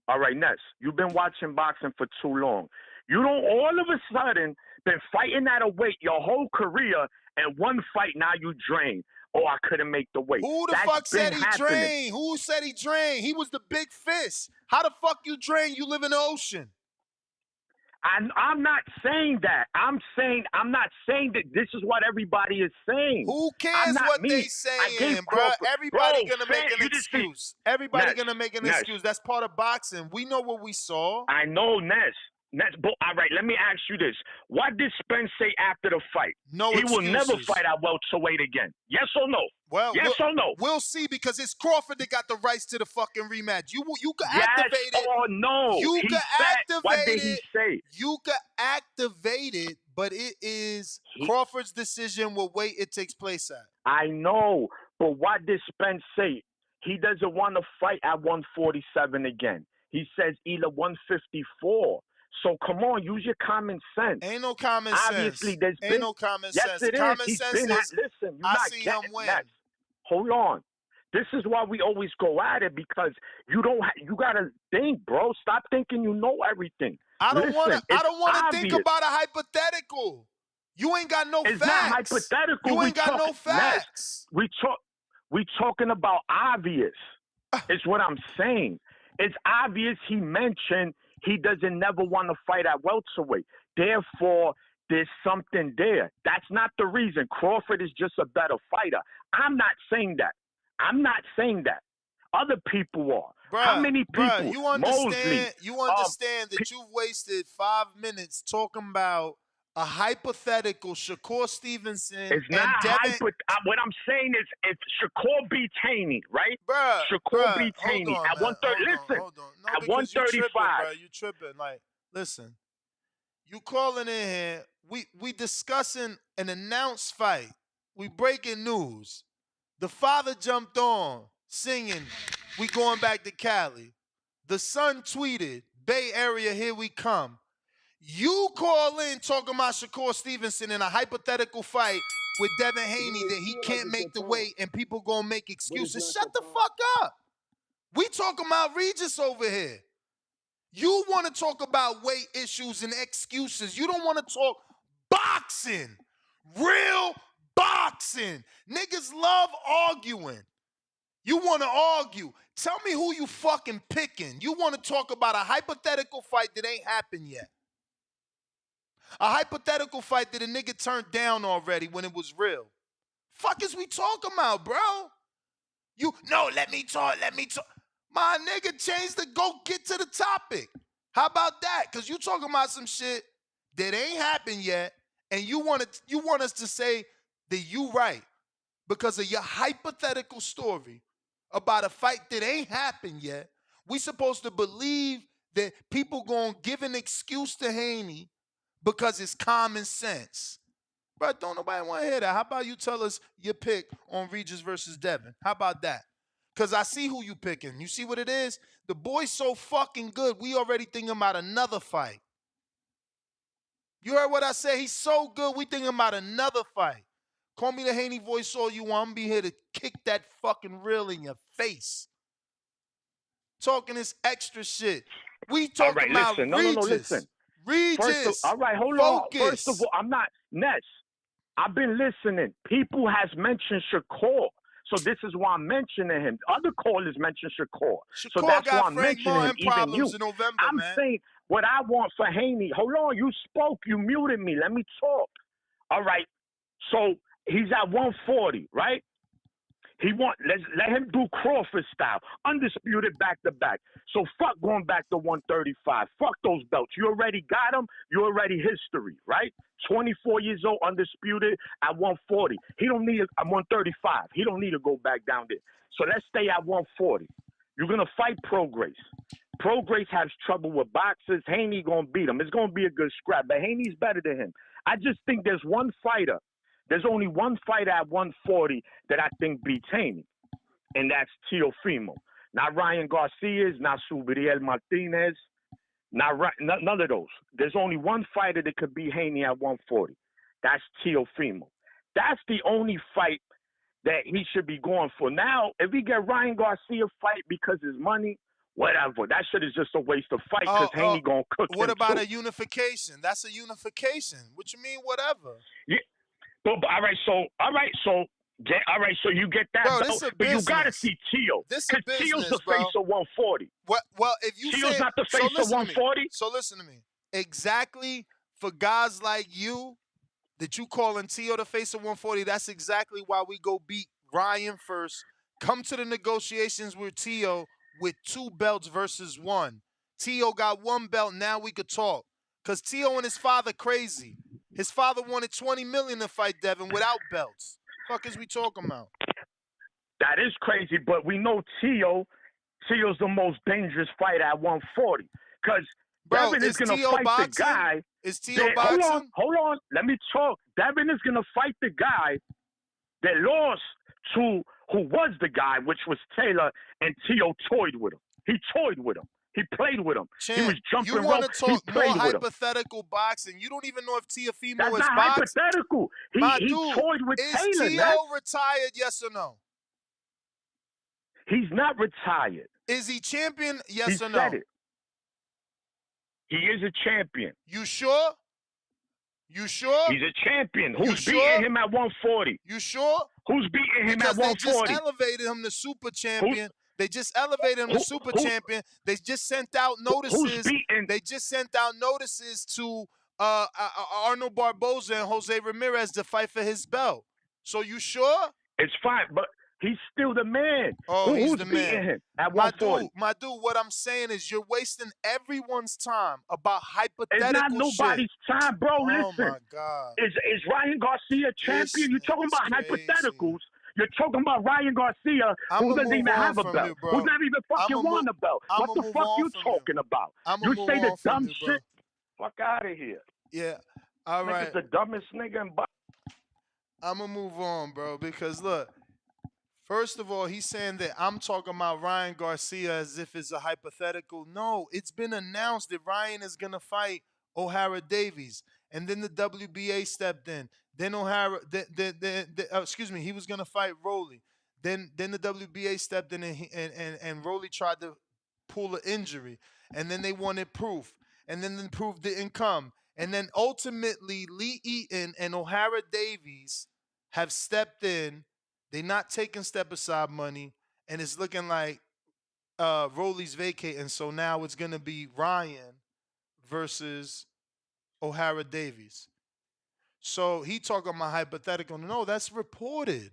All right, Ness. You've been watching boxing for too long. You don't all of a sudden been fighting at a weight your whole career, and one fight now you drain. Oh, I couldn't make the weight. Who the That's fuck been said he happening. drained? Who said he drained? He was the big fish. How the fuck you drain? You live in the ocean. I'm not saying that. I'm not saying that this is what everybody is saying. Who I'm cares not what me. they I gave saying, bro? Crawford. Everybody Bro, gonna make an you just see. excuse. Everybody Ness, gonna make an Ness. excuse. That's part of boxing. We know what we saw. I know, Ness. But all right, let me ask you this. What did Spence say after the fight? No He excuses. will never fight at welterweight again. Yes or no? Well, yes or no? We'll see because it's Crawford that got the rights to the fucking rematch. You can Yes activate it. or no? You He can said, activate what did it. he say? You can activate it, but it is Crawford's decision what weight it takes place at. I know, but what did Spence say? He doesn't want to fight at 147 again. He says either 154. So come on, use your common sense. Ain't no common Obviously, sense. there's Ain't been, no common yes, sense. it The is. common He's sense been is listen, you're I not see getting him win. that. Hold on. This is why we always go at it because you don't. You gotta think, bro. Stop thinking you know everything. I don't want to think obvious. about a hypothetical. You ain't got no It's facts. not hypothetical. You ain't got no facts. We talking about obvious. It's what I'm saying. It's obvious he mentioned he doesn't never want to fight at welterweight. Therefore, there's something there. That's not the reason. Crawford is just a better fighter. I'm not saying that. Other people are. How many people? You Mosley. understand that you've wasted 5 minutes talking about a hypothetical Shakur Stevenson It's not and Devin. What I'm saying is if Shakur beats Haney, right? Shakur beats Haney at 130. Listen, hold on. No, at because you tripping, 135. bro. You tripping. Like, listen, you calling in here. We discussing an announced fight. We breaking news. The father jumped on singing, "We going back to Cali." The son tweeted, "Bay Area, here we come." You call in talking about Shakur Stevenson in a hypothetical fight with Devin Haney that he can't make the weight and people gonna make excuses. Shut the fuck up. We talking about Regis over here. You want to talk about weight issues and excuses. You don't want to talk boxing. Real boxing. Niggas love arguing. You want to argue. Tell me who you fucking picking. You want to talk about a hypothetical fight that ain't happened yet. A hypothetical fight that a nigga turned down already when it was real. Fuck is we talking about, bro? Let me talk. My nigga, change go get to the topic. How about that? Because you talking about some shit that ain't happened yet, and you want us to say that you right because of your hypothetical story about a fight that ain't happened yet. We supposed to believe that people gonna give an excuse to Haney because it's common sense. But don't nobody want to hear that. How about you tell us your pick on Regis versus Devin? How about that? Because I see who you picking. You see what it is? The boy's so fucking good, we already thinking about another fight. You heard what I said? He's so good, we thinking about another fight. Call me the Haney voice all you want. I'm going to be here to kick that fucking reel in your face. Talking this extra shit. We talking about listen. Regis. No, listen. Regis. All right, hold on. First of all, I'm not Ness. I've been listening. People has mentioned Shakur, so this is why I'm mentioning him. Other callers mentioned Shakur, so that's why I'm mentioning him. Even you. In November, I'm saying what I want for Haney. Hold on, you spoke. You muted me. Let me talk. All right. So he's at 140, right? Let's let him do Crawford style, undisputed back to back. So fuck going back to 135. Fuck those belts. You already got them. You already history, right? 24 years old, undisputed at 140. He don't need 135. He don't need to go back down there. So let's stay at 140. You're gonna fight Prograis. Prograis has trouble with boxers. Haney gonna beat him. It's gonna be a good scrap, but Haney's better than him. I just think there's one fighter. There's only one fighter at 140 that I think beats Haney, and that's Teofimo. Not Ryan Garcia's, not Subriel Martinez. Not right. None of those. There's only one fighter that could beat Haney at 140. That's Teofimo. That's the only fight that he should be going for. Now, if he get Ryan Garcia fight because his money, whatever. That shit is just a waste of fight because Haney gonna cook What him about too. a unification? That's a unification. What you mean, whatever? Yeah. But all right, so you get that Bro, belt, this a but you gotta business. see Teo, This a because Teo's the business, face bro. of 140. What? Well, if you Teo's say not the so, face of listen to me. 140. So listen to me. Exactly for guys like you that you calling Teo the face of 140. That's exactly why we go beat Ryan first. Come to the negotiations with Teo with 2 belts versus 1. Teo got 1 belt. Now we could talk. Cause Teo and his father crazy. His father wanted $20 million to fight Devin without belts. Fuck is we talking about? That is crazy, but we know Teo's the most dangerous fighter at 140. Because Bro, Devin is is going to Teo fight boxing? the guy. Is Teo Hold boxing? on. Let me talk. Devin is going to fight the guy that lost to who was the guy, which was Taylor, and Teo toyed with him. He toyed with him. He played with him. Champ, He was jumping you want rope. to He talk more played with him. hypothetical boxing. You don't even know if Teofimo That's is not boxed. hypothetical. My He dude, toyed with is Taylor, Teo man. retired, yes or no? He's not retired. Is he champion, yes He or no? said it. He is a champion. You sure? You sure? He's a champion. You Who's sure? beating him at 140? You sure? Who's beating him Because at they just 140? elevated him to super champion. They just elevated him to super who- champion. They just sent out Who's notices. beating? They just sent out notices to Arnold Barboza and Jose Ramirez to fight for his belt. So you sure? It's fine, but he's still the man. Oh, he's Who's the beating man. him at My 140? dude, what I'm saying is you're wasting everyone's time about hypothetical It's not nobody's shit. time, bro. Oh Listen. my God. Is Ryan Garcia champion? You're talking about hypotheticals. You're talking about Ryan Garcia, who doesn't even have a belt, who's not even fucking won a belt. What the fuck you talking about? You say the dumb shit? Fuck out of here. Yeah. All right. Nigga's the dumbest nigga in boxing. I'm going to move on, bro, because look, first of all, he's saying that I'm talking about Ryan Garcia as if it's a hypothetical. No, it's been announced that Ryan is going to fight O'Hara Davies. And then the WBA stepped in. Then O'Hara, he was going to fight Rolly. Then the WBA stepped in and Rolly tried to pull an injury. And then they wanted proof. And then the proof didn't come. And then ultimately, Lee Eaton and O'Hara Davies have stepped in. They're not taking step aside money, and it's looking like Rolly's vacating. So now it's gonna be Ryan versus O'Hara Davies. So he talking about hypothetical. No, that's reported.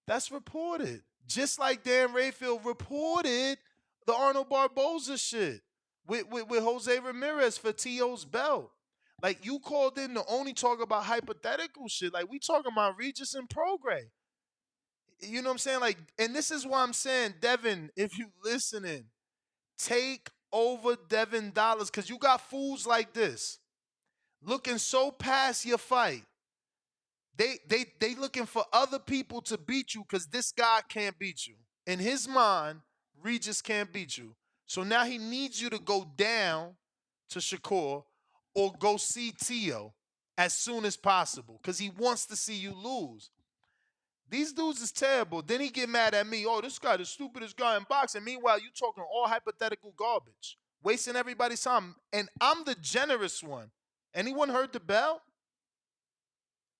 That's reported. Just like Dan Rayfield reported the Arnold Barboza shit with Jose Ramirez for Teo's belt. Like you called in to only talk about hypothetical shit. Like we talking about Regis and Prograis. You know what I'm saying? Like, and this is why I'm saying, Devin, if you listening, take over Devin Dollars, because you got fools like this looking so past your fight. They looking for other people to beat you because this guy can't beat you. In his mind, Regis can't beat you. So now he needs you to go down to Shakur or go see Teo as soon as possible because he wants to see you lose. These dudes is terrible. Then he get mad at me. Oh, this guy the stupidest guy in boxing. Meanwhile, you talking all hypothetical garbage, wasting everybody's time. And I'm the generous one. Anyone heard the bell?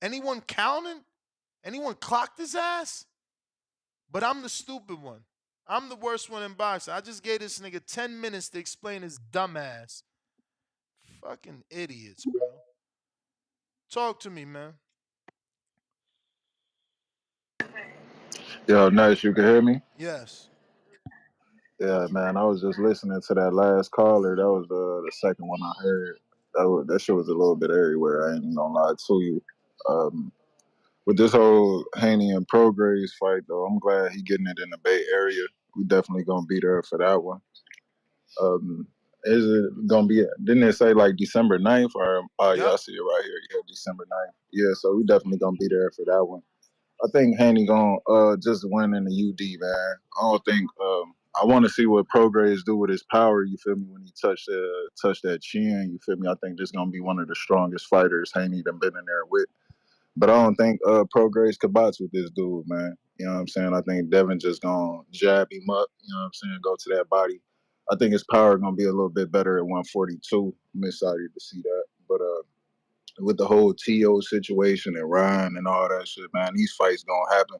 Anyone counting? Anyone clocked his ass? But I'm the stupid one. I'm the worst one in boxing. I just gave this nigga 10 minutes to explain his dumb ass. Fucking idiots, bro. Talk to me, man. Yo, nice. You can hear me? Yes. Yeah, man. I was just listening to that last caller. That was the second one I heard. That shit was a little bit everywhere. I ain't gonna lie to you. With this whole Haney and Prograis fight, though, I'm glad he getting it in the Bay Area. We definitely gonna be there for that one. Is it gonna be? Didn't it say like December 9th? Or yeah, I see it right here. Yeah, December 9th. Yeah, so we definitely gonna be there for that one. I think Haney gonna just win in the UD, man. I don't think I want to see what Prograis do with his power. You feel me? When he touch that chin, you feel me? I think this gonna be one of the strongest fighters Haney done been in there with. But I don't think Prograis could box with this dude, man. You know what I'm saying? I think Devin just gonna jab him up. You know what I'm saying? Go to that body. I think his power gonna be a little bit better at 142. I'm excited to see that. But with the whole To situation and Ryan and all that shit, man, these fights gonna happen.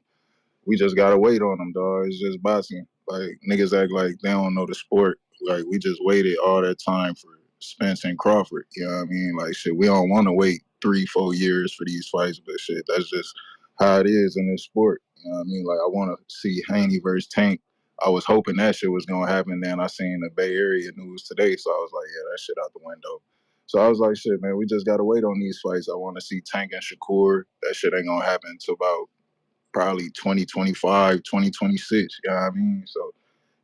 We just gotta wait on them, dog. It's just boxing. Like niggas act like they don't know the sport. Like we just waited all that time for Spence and Crawford. You know what I mean? Like shit, we don't want to wait 3-4 years for these fights, but shit, that's just how it is in this sport. You know what I mean? Like I want to see Haney versus Tank. I was hoping that shit was gonna happen. Then I seen the Bay Area news today, so I was like, yeah, that shit out the window. So I was like, shit, man, we just gotta wait on these fights. I want to see Tank and Shakur. That shit ain't gonna happen until about probably 2025, 2026. You know what I mean? So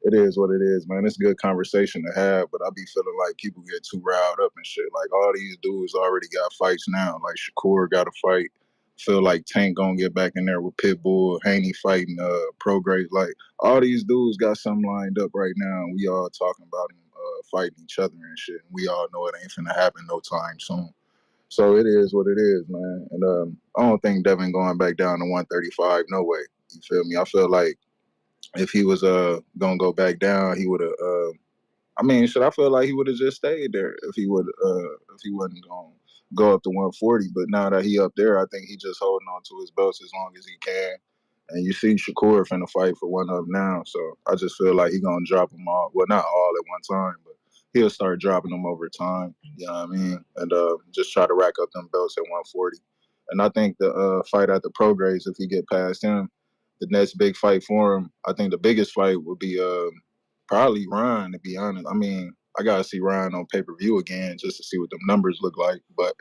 it is what it is, man. It's a good conversation to have, but I be feeling like people get too riled up and shit. Like all these dudes already got fights now. Like Shakur got a fight. Feel like Tank gonna get back in there with Pitbull, Haney fighting Prograis. Like all these dudes got something lined up right now, and we all talking about them fighting each other and shit. And we all know it ain't finna happen no time soon. So it is what it is, man. And I don't think Devin going back down to 135. No way. You feel me? I feel like if he was gonna go back down, he would have. I mean, shit. I feel like he would have just stayed there if he wasn't gonna go up to 140. But now that he up there, I think he just holding on to his belts as long as he can. And you see Shakur finna fight for one up now, so I just feel like he gonna drop them all. Well, not all at one time, but he'll start dropping them over time. You know what I mean? And just try to rack up them belts at 140. And I think the fight at the Prograis, if he get past him, the next big fight for him, I think the biggest fight would be probably Ryan. To be honest, I mean, I gotta see Ryan on pay per view again just to see what the numbers look like. But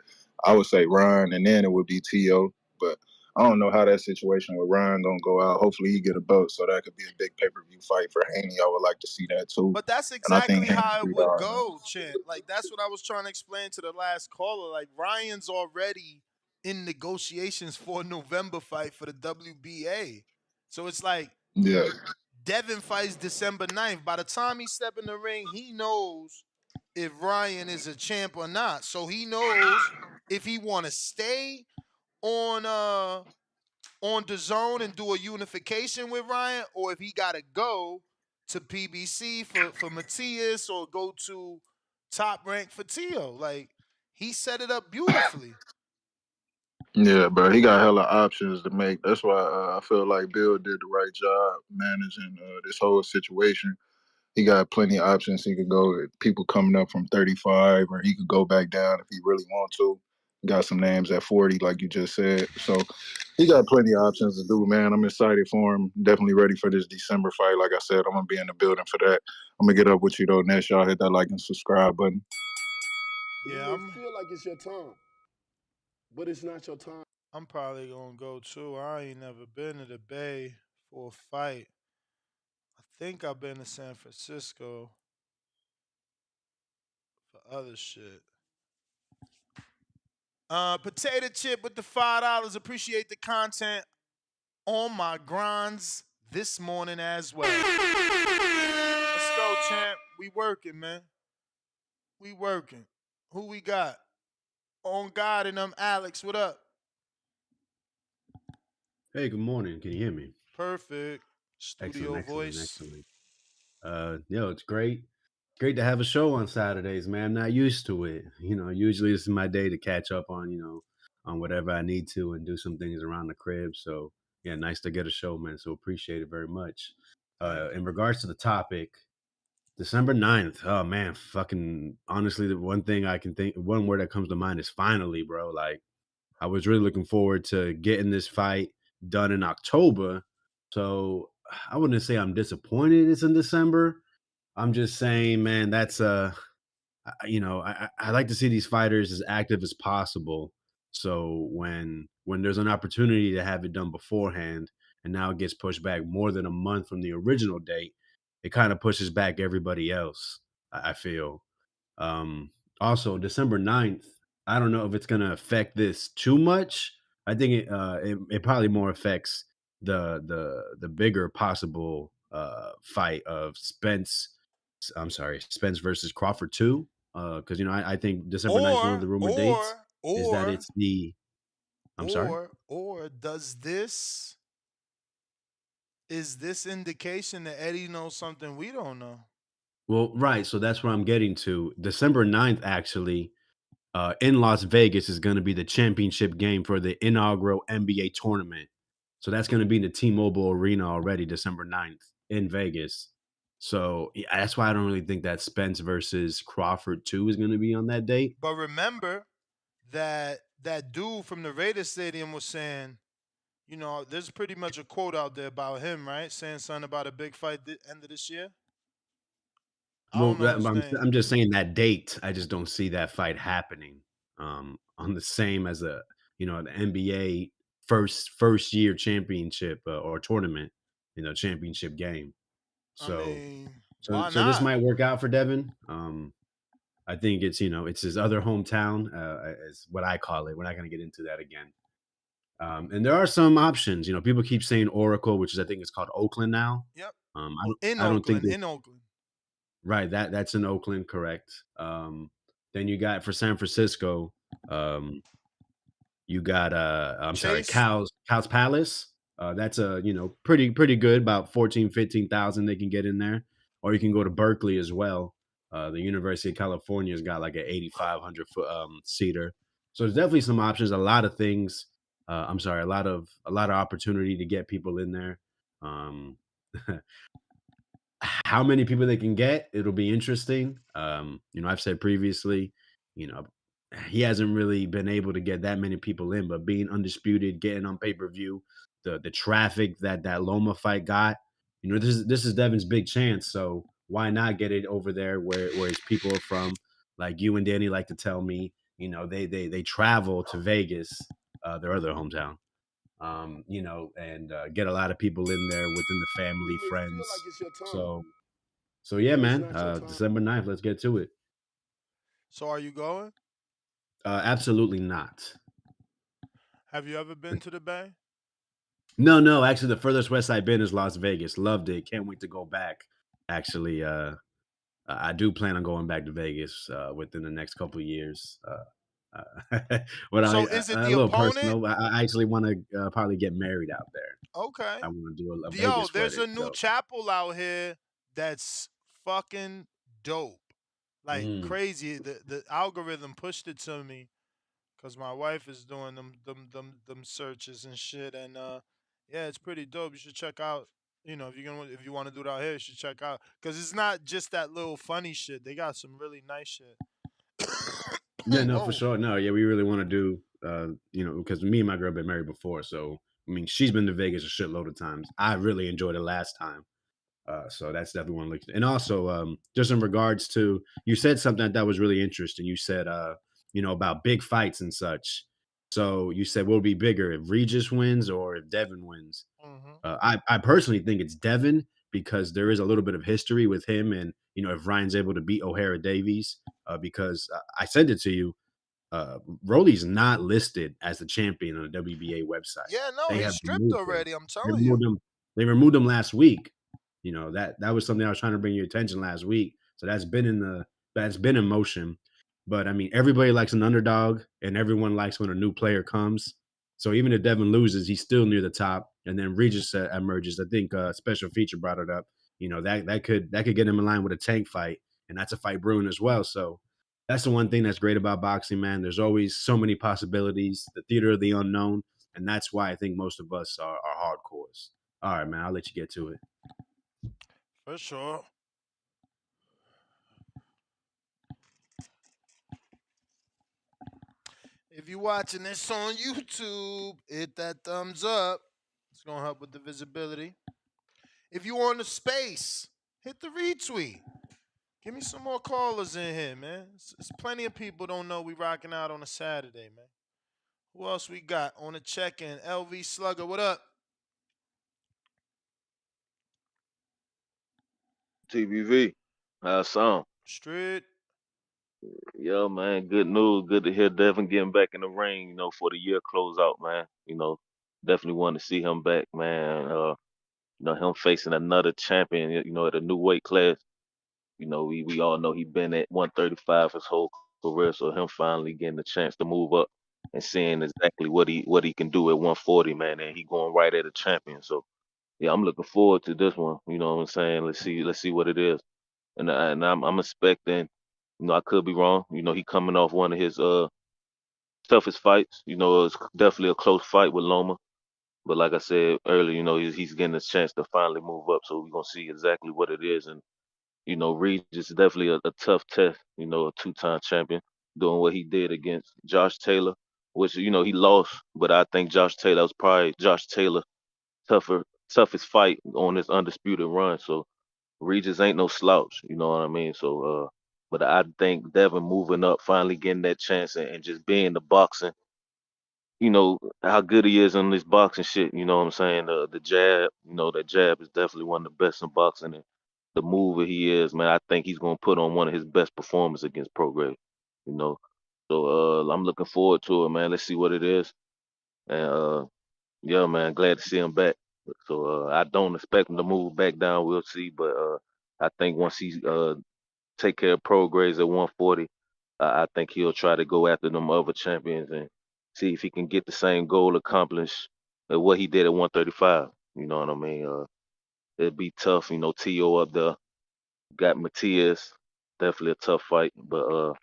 I would say Ryan, and then it would be To. But I don't know how that situation with Ryan gonna go out. Hopefully he get a belt, so that could be a big pay per view fight for Haney. I would like to see that too. But that's And I think exactly Haney how it pretty would hard, man. go, Champ. Like that's what I was trying to explain to the last caller. Like Ryan's already in negotiations for a November fight for the WBA. So it's like Yeah, Devin fights December 9th. By the time he step in the ring, he knows if Ryan is a champ or not. So he knows if he want to stay on the zone and do a unification with Ryan, or if he got to go to PBC for Matias or go to Top Rank for Tio. Like he set it up beautifully. yeah, bro. He got hella options to make. That's why I feel like Bill did the right job managing this whole situation. He got plenty of options. He could go with people coming up from 35, or he could go back down if he really want to. Got some names at 40, like you just said. So he got plenty of options to do, man. I'm excited for him. Definitely ready for this December fight. Like I said, I'm gonna be in the building for that. I'm gonna get up with you though. Next, y'all hit that like and subscribe button. You Yeah, may feel like it's your time, but it's not your time. I'm probably gonna go too. I ain't never been to the Bay for a fight. I think I've been to San Francisco for other shit. Potato chip with the $5. Appreciate the content on my grinds this morning as well. Let's go, champ. We working, man. We working. Who we got? On God and Alex. What up? Hey, good morning. Can you hear me? Perfect. Excellent, Studio excellent, voice. excellent. It's great. Great to have a show on Saturdays, man. I'm not used to it. Usually this is my day to catch up on, on whatever I need to and do some things around the crib. So yeah, nice to get a show, man. So appreciate it very much. Thank In you. regards to the topic, December 9th. Oh man, fucking honestly, the one word that comes to mind is finally, bro. Like I was really looking forward to getting this fight done in October. So I wouldn't say I'm disappointed it's in December. I'm just saying, man, that's I like to see these fighters as active as possible. So when there's an opportunity to have it done beforehand, and now it gets pushed back more than a month from the original date, it kind of pushes back everybody else. I feel. Um, Also, December 9th, I don't know if it's gonna affect this too much. I think it probably more affects the bigger possible fight of Spence. I'm sorry, Spence versus Crawford 2. Because I think December 9th, one of Or the rumored dates or is that or it's the. I'm sorry. or does this is this indication that Eddie knows something we don't know? Well, right. So that's what I'm getting to. December 9th, actually, in Las Vegas is going to be the championship game for the inaugural NBA tournament. So that's going to be in the T-Mobile Arena already, December 9th in Vegas. So yeah, that's why I don't really think that Spence versus Crawford 2 is going to be on that date. But remember that dude from the Raiders Stadium was saying, there's pretty much a quote out there about him, right? Saying something about a big fight end of this year. I Well, don't know his name. I'm just saying that date. I just don't see that fight happening on the same as an NBA first year championship or tournament, championship game. I So mean, so why so this not? might work out for Devin. I think it's his other hometown, is what I call it. We're not going to get into that again. And there are some options. People keep saying Oracle, which is I think it's called Oakland now. Yep. I Oh, don't in I don't think Oakland, that in Oakland. right that's in Oakland, correct. Then you got for San Francisco, um, you got I'm sorry, Chase. Cows Palace. That's pretty good, about 14, 15,000 they can get in there. Or you can go to Berkeley as well. The University of California's got like an 8,500 foot seater. So there's definitely some options, a lot of things. I'm sorry, a lot of opportunity to get people in there. Um, how many people they can get, it'll be interesting. I've said previously, you know, he hasn't really been able to get that many people in, but being undisputed, getting on pay-per-view, the traffic that Loma fight got, this is Devin's big chance. So why not get it over there where his people are from? Like you and Danny like to tell me, they travel to Vegas, their other hometown, and get a lot of people in there within the family, You may feel like friends. it's your time, So yeah, but it's man. not your time. December 9th, let's get to it. So are you going? Absolutely not. Have you ever been to the Bay? No, no. Actually, the furthest west I've been is Las Vegas. Loved it. Can't wait to go back. Actually, I do plan on going back to Vegas within the next couple of years. But So is it a the little opponent? personal. I actually want to probably get married out there. Okay. I want to do a Yo, Vegas there's wedding. a new So, chapel out here that's fucking dope. Like mm. crazy. The algorithm pushed it to me because my wife is doing them searches and shit. And yeah, it's pretty dope. You should check out. If you want to do it out here, you should check out because it's not just that little funny shit. They got some really nice shit. Yeah, no, for Whoa. sure. No, yeah, we really want to do, because me and my girl been married before, so I mean, she's been to Vegas a shitload of times. I really enjoyed it last time, so that's definitely one to look. And also, just in regards to, you said something that was really interesting. You said, about big fights and such. So you said, will be bigger if Regis wins or if Devin wins? Hmm. I personally think it's Devin because there is a little bit of history with him, and if Ryan's able to beat O'Hara Davies, because I sent it to you. Rolly's not listed as the champion on the WBA website. Yeah, no, They he's have stripped removed him. already. I'm They telling removed you. him. They removed him last week. That was something I was trying to bring your attention last week. So that's been in motion. But I mean, everybody likes an underdog, and everyone likes when a new player comes. So even if Devin loses, he's still near the top. And then Regis emerges. I think Special Feature brought it up. That could get him in line with a tank fight, and that's a fight brewing as well. So that's the one thing that's great about boxing, man. There's always so many possibilities, the theater of the unknown, and that's why I think most of us are hardcores. All right, man. I'll let you get to it. For sure. If you're watching this on YouTube, hit that thumbs up. It's gonna help with the visibility. If you on the space, hit the retweet. Give me some more callers in here, man. It's plenty of people don't know we rocking out on a Saturday, man. Who else we got on the check-in? LV Slugger, what up? TBV. How's some? Straight. Yeah, man. Good news. Good to hear Devin getting back in the ring, for the year close out, man. Definitely want to see him back, man. him facing another champion, at a new weight class. We all know he been at 135 his whole career, so him finally getting the chance to move up and seeing exactly what he can do at 140, man, and he going right at a champion. So yeah, I'm looking forward to this one. You know what I'm saying? Let's see what it is, and I'm expecting. I could be wrong. He coming off one of his toughest fights. It was definitely a close fight with Loma. But like I said earlier, he's getting a chance to finally move up. So we're gonna see exactly what it is. And Regis is definitely a tough test. A two-time champion doing what he did against Josh Taylor, which he lost. But I think Josh Taylor was probably Josh Taylor toughest fight on this undisputed run. So Regis ain't no slouch. You know what I mean? So but I think Devin moving up, finally getting that chance and just being the boxing how good he is on this boxing shit. You know what I'm saying? The jab, that jab is definitely one of the best in boxing. And the mover he is, man, I think he's gonna put on one of his best performances against Prograis. You know, so I'm looking forward to it, man. Let's see what it is. And yeah, man, glad to see him back. So I don't expect him to move back down. We'll see, but I think once he take care of Prograis at 140, I think he'll try to go after them other champions and see if he can get the same goal accomplished as what he did at 135. You know what I mean? It'd be tough. T.O. up there, got Matias, definitely a tough fight. But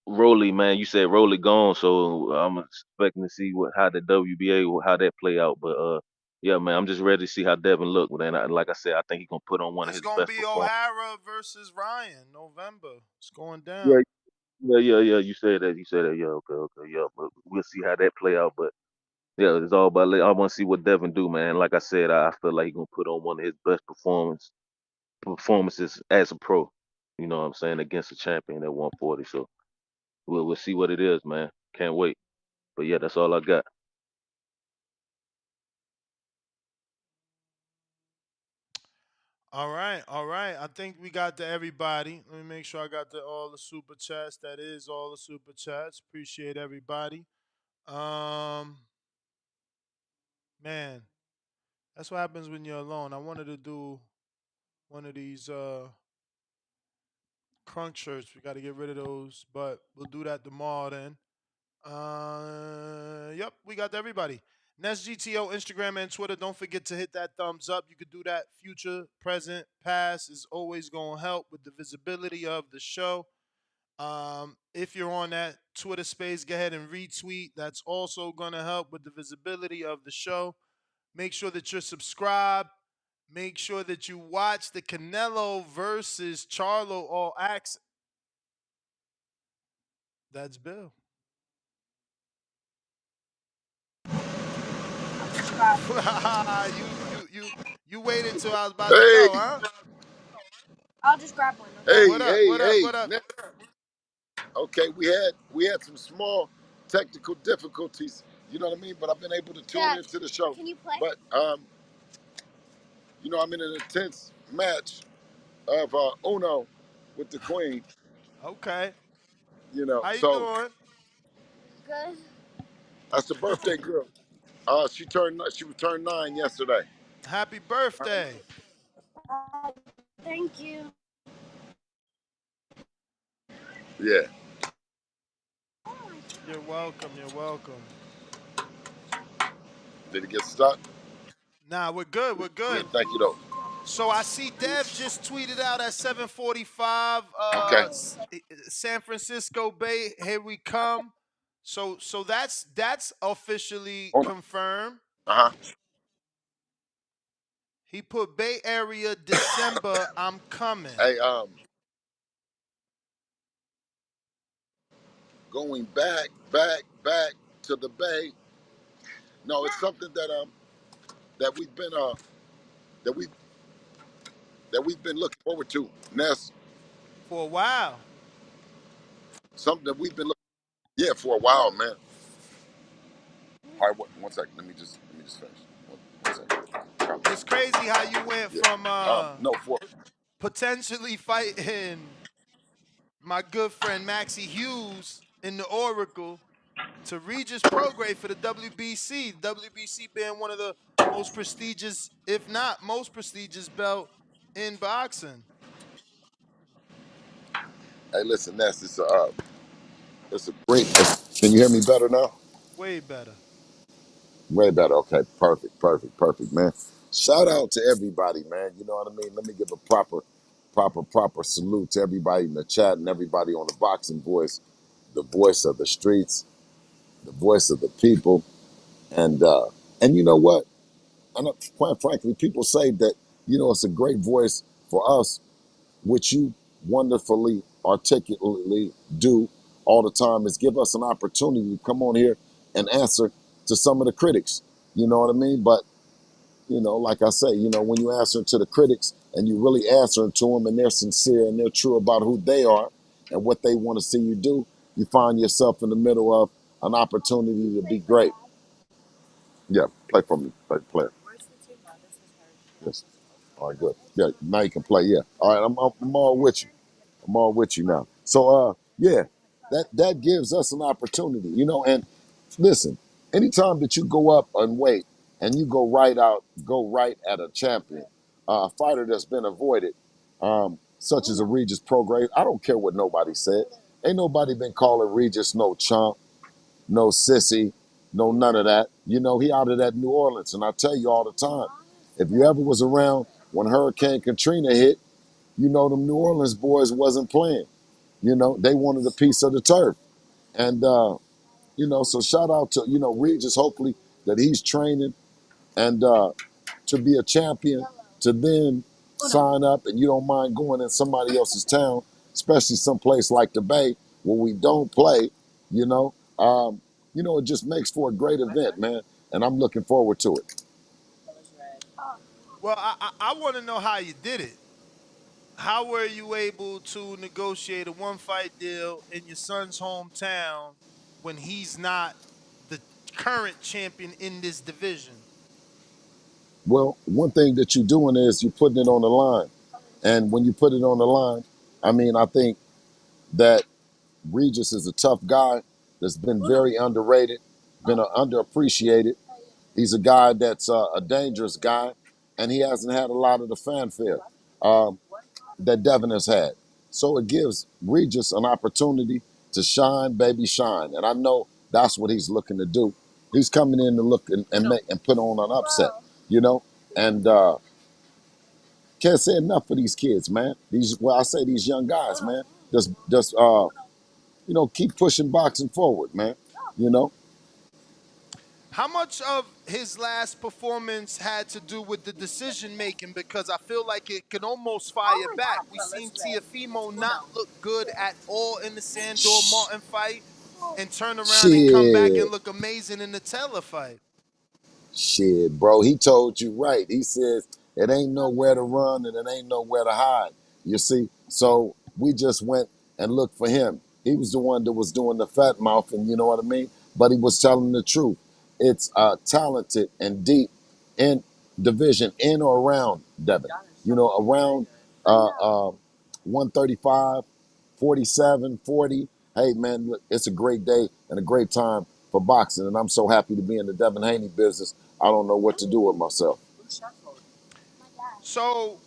Rolly, man, you said Rolly gone, so I'm expecting to see how the WBA how that play out. But yeah, man, I'm just ready to see how Devin look. Man, like I said, I think he's gonna put on one of It's his gonna best be performances. O'Hara versus Ryan, November. It's going Yeah, down. yeah. You said that. You said that. Yeah, okay. Yeah, but we'll see how that play out. But yeah, it's all about. I want to see what Devin do, man. Like I said, I feel like he's gonna put on one of his best performances as a pro. You know what I'm saying, against a champion at 140. So we'll see what it is, man. Can't wait. But yeah, that's all I got. All right, all right. I think we got to everybody. Let me make sure I got all the super chats. That is all the super chats. Appreciate everybody. Um, man, that's what happens when you're alone. I wanted to do one of these crunk shirts. We got to get rid of those, but we'll do that tomorrow then. Yep, we got to everybody. Nest GTO, Instagram, and Twitter. Don't forget to hit that thumbs up. You could do that. Future, present, past is always going to help with the visibility of the show. If you're on that Twitter space, go ahead and retweet. That's also going to help with the visibility of the show. Make sure that you're subscribed. Make sure that you watch the Canelo versus Charlo All Access. That's Bill. You waited till I was about to Hey, go, huh? I'll just grab one. Okay? What up? What up? What up? Okay, we had some small technical difficulties. You know what I mean? But I've been able to tune Dad, into the show. can you play? But I'm in an intense match of Uno with the Queen. Okay. How you So doing? Good. that's the birthday girl. She returned 9 yesterday. Happy birthday. Thank you. Yeah. You're welcome. You're welcome. Did it get stuck? Nah, we're good. We're Yeah. good. Thank you though. So I see Dev just tweeted out at 7:45. Okay. San Francisco Bay, here we come. So that's officially Hold on. confirmed. Uh huh. He put Bay Area December. I'm coming. Hey, going back to the Bay. No, it's something that we've been that we that we've been looking forward to. And that's For a while. something that we've been looking, yeah, for a while, man. All right, one second. Let me just finish. One second. It's crazy how you went Yeah. from No, for potentially fighting my good friend Maxie Hughes in the Oracle to Regis Prograis for the WBC. WBC being one of the most prestigious, if not most prestigious belt in boxing. Hey, listen, Ness, it's a great. Can you hear me better now? Way better. Way better. Okay, perfect, perfect, perfect, man. Shout out to everybody, man. You know what I mean? Let me give a proper salute to everybody in the chat and everybody on the boxing voice, the voice of the streets, the voice of the people, and you know what? And quite frankly, people say that it's a great voice for us, which you wonderfully articulately do all the time, is give us an opportunity to come on here and answer to some of the critics. You know what I mean? But like I say, when you answer to the critics and you really answer to them and they're sincere and they're true about who they are and what they want to see you do, you find yourself in the middle of an opportunity to be great. Yeah, play for me, play it. Yes. All right, good. Yeah, now you can play. Yeah. All right, I'm all with you. I'm all with you now. So yeah, that gives us an opportunity, and listen, anytime that you go up and weight and you go right at a champion, a fighter that's been avoided, such as a Regis Prograis, I don't care what nobody said. Ain't nobody been calling Regis no chump, no sissy, no none of that. He out of that New Orleans, and I tell you all the time, if you ever was around when Hurricane Katrina hit, them New Orleans boys wasn't playing. They wanted a piece of the turf. And, so shout out to, Regis, hopefully that he's training and to be a champion, to then sign up and you don't mind going in somebody else's town, especially someplace like the Bay where we don't play, you know. It just makes for a great event, man. And I'm looking forward to it. Well, I want to know how you did it. How were you able to negotiate a one fight deal in your son's hometown when he's not the current champion in this division? Well, one thing that you're doing is you're putting it on the line. And when you put it on the line, I think that Regis is a tough guy that's been very underrated, been underappreciated. He's a guy that's a dangerous guy, and he hasn't had a lot of the fanfare um, that Devin has had. So it gives Regis an opportunity to shine, baby, shine. And I know that's what he's looking to do. He's coming in to look and make and put on an upset, you know. And can't say enough for these kids, man. I say these young guys, man. Just keep pushing boxing forward, man. You know. How much of his last performance had to do with the decision making? Because I feel like it could almost fire back. We seen Tiafimo not look good at all in the Sandor Martin fight and turn around and come back and Shit. look amazing in the Taylor fight. Shit, bro. He told you right. He says it ain't nowhere to run and it ain't nowhere to hide. You see? So we just went and looked for him. He was the one that was doing the fat mouth, and you know what I mean? But he was telling the truth. It's talented and deep in division in or around Devin. Around uh, 135, 47, 40. Hey, man, look, it's a great day and a great time for boxing, and I'm so happy to be in the Devin Haney business. I don't know what to do with myself. So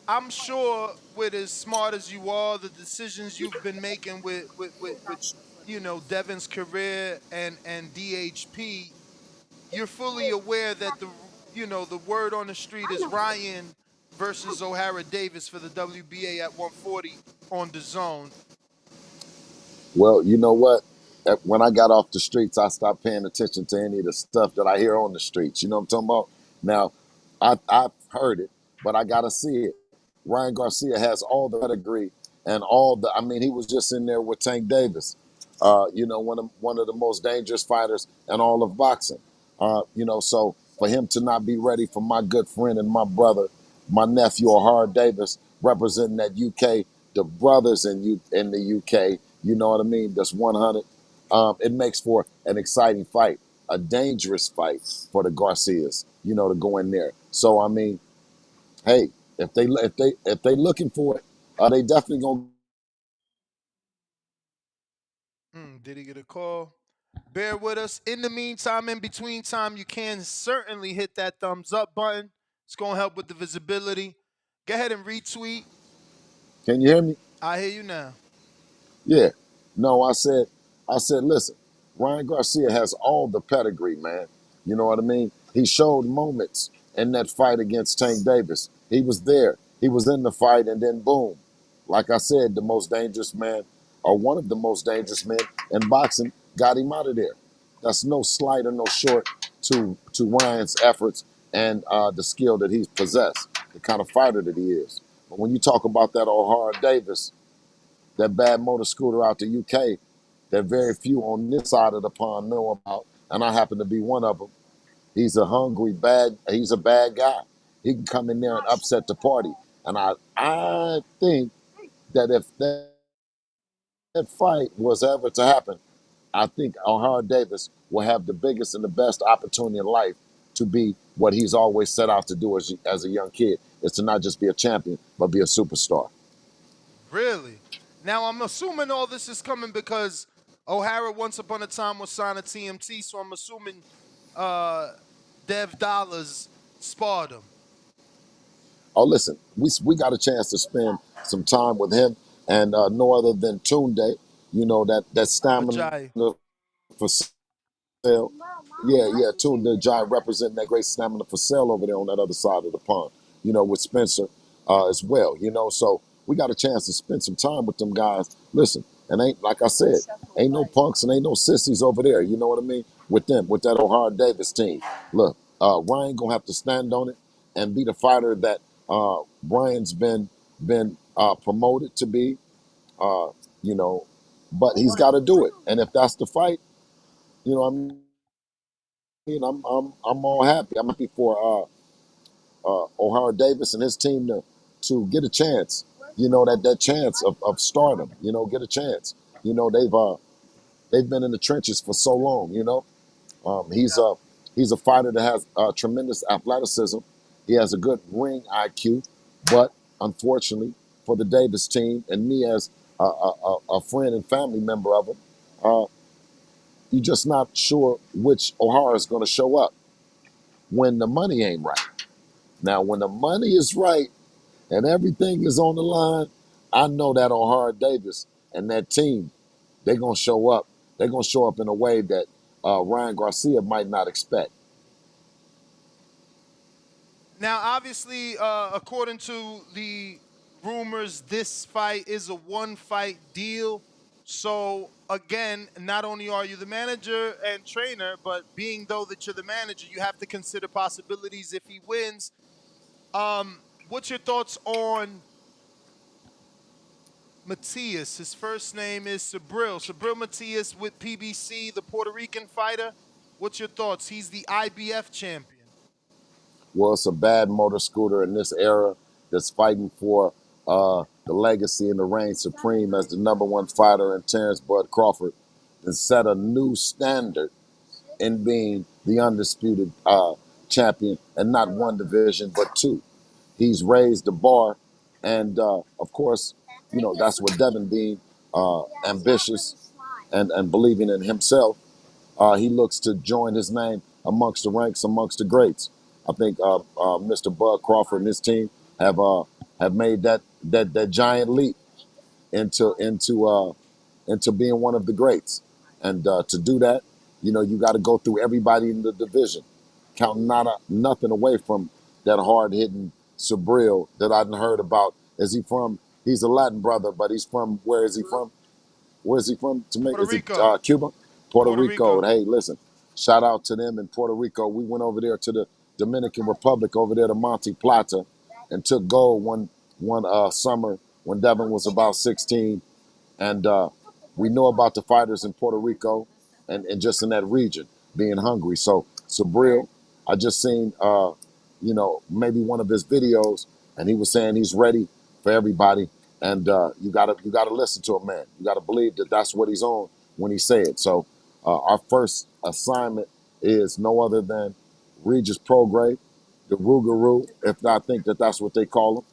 I'm sure with as smart as you are, the decisions you've been making with Devin's career and DHP, you're fully aware that the word on the street is Ryan versus O'Hara Davis for the WBA at 140 on the zone. Well, you know what? When I got off the streets, I stopped paying attention to any of the stuff that I hear on the streets. You know what I'm talking about? Now, I've heard it, but I got to see it. Ryan Garcia has all the pedigree and he was just in there with Tank Davis, one of the most dangerous fighters in all of boxing. So for him to not be ready for my good friend and my brother, my nephew, O'Hara Davis, representing that UK, the brothers in the UK, you know what I mean? That's 100. It makes for an exciting fight, a dangerous fight for the Garcias, to go in there. So hey, if they looking for it, they definitely gonna. Did he get a call? Bear with us. In the meantime, in between time, you can certainly hit that thumbs up button. It's going to help with the visibility. Go ahead and retweet. Can you hear me? I hear you now. Yeah. No, I said, listen, Ryan Garcia has all the pedigree, man. You know what I mean? He showed moments in that fight against Tank Davis. He was there. He was in the fight, and then boom. Like I said, the most dangerous man, or one of the most dangerous men in boxing, got him out of there. That's no slight or no short to Ryan's efforts and the skill that he's possessed, the kind of fighter that he is. But when you talk about that O'Hara Davis, that bad motor scooter out the UK that very few on this side of the pond know about, and I happen to be one of them. He's a bad guy. He can come in there and upset the party. And I think that if that fight was ever to happen, I think O'Hara Davis will have the biggest and the best opportunity in life to be what he's always set out to do as a young kid, is to not just be a champion, but be a superstar. Really? Now, I'm assuming all this is coming because O'Hara once upon a time was signed to TMT, so I'm assuming uh, Dev Dollars sparred him. Oh, listen, we got a chance to spend some time with him and no other than Tunde. You know that stamina Ajay. for sale. Yeah, Tunde Jai representing that great stamina for sale over there on that other side of the pond. You know, with Spencer as well. You know, so we got a chance to spend some time with them guys. Listen, and ain't like I said, ain't no punks and ain't no sissies over there. You know what I mean? With them, with that O'Hara Davis team. Look, Ryan gonna have to stand on it and be the fighter that Brian's been promoted to be. Uh, you know, but he's got to do it. And if that's the fight, you know, I'm all happy. I'm happy for O'Hara Davis and his team to get a chance. You know, that chance of stardom. You know, get a chance. You know, they've been in the trenches for so long. You know, he's a fighter that has tremendous athleticism. He has a good ring IQ, but unfortunately for the Davis team and me as a friend and family member of him, uh, you're just not sure which O'Hara is going to show up when the money ain't right. Now, when the money is right and everything is on the line, I know that O'Hara Davis and that team, they're going to show up. They're going to show up in a way that Ryan Garcia might not expect. Now, obviously, according to the rumors, this fight is a one-fight deal. So, again, not only are you the manager and trainer, but being though that you're the manager, you have to consider possibilities if he wins. What's your thoughts on Matias? His first name is Sabril. Sabril Matias with PBC, the Puerto Rican fighter. What's your thoughts? He's the IBF champion. Well, it's a bad motor scooter in this era that's fighting for the legacy and the reign supreme as the number one fighter in Terrence Bud Crawford and set a new standard in being the undisputed champion, and not one division, but two. He's raised the bar, and of course, you know, that's what Devin being ambitious and believing in himself, he looks to join his name amongst the ranks, amongst the greats. I think Mr. Bud Crawford and his team have made that giant leap into being one of the greats. And to do that, you know, you got to go through everybody in the division, counting nothing away from that hard hitting Sabril that I would heard about. Is he from? He's a Latin brother, but he's from, where is he from? Where's he from? To me, Puerto is it Rico. Cuba? Puerto Puerto Rico. Rico. Hey, listen, shout out to them in Puerto Rico. We went over there to the Dominican Republic, over there to Monte Plata, and took gold one summer when Devin was about 16. And we know about the fighters in Puerto Rico and just in that region being hungry. So Sabril, I just seen you know, maybe one of his videos, and he was saying he's ready for everybody. And you gotta listen to him, man. You gotta believe that that's what he's on when he say it. So our first assignment is no other than Regis Prograis, the Rougarou, if I think that that's what they call him,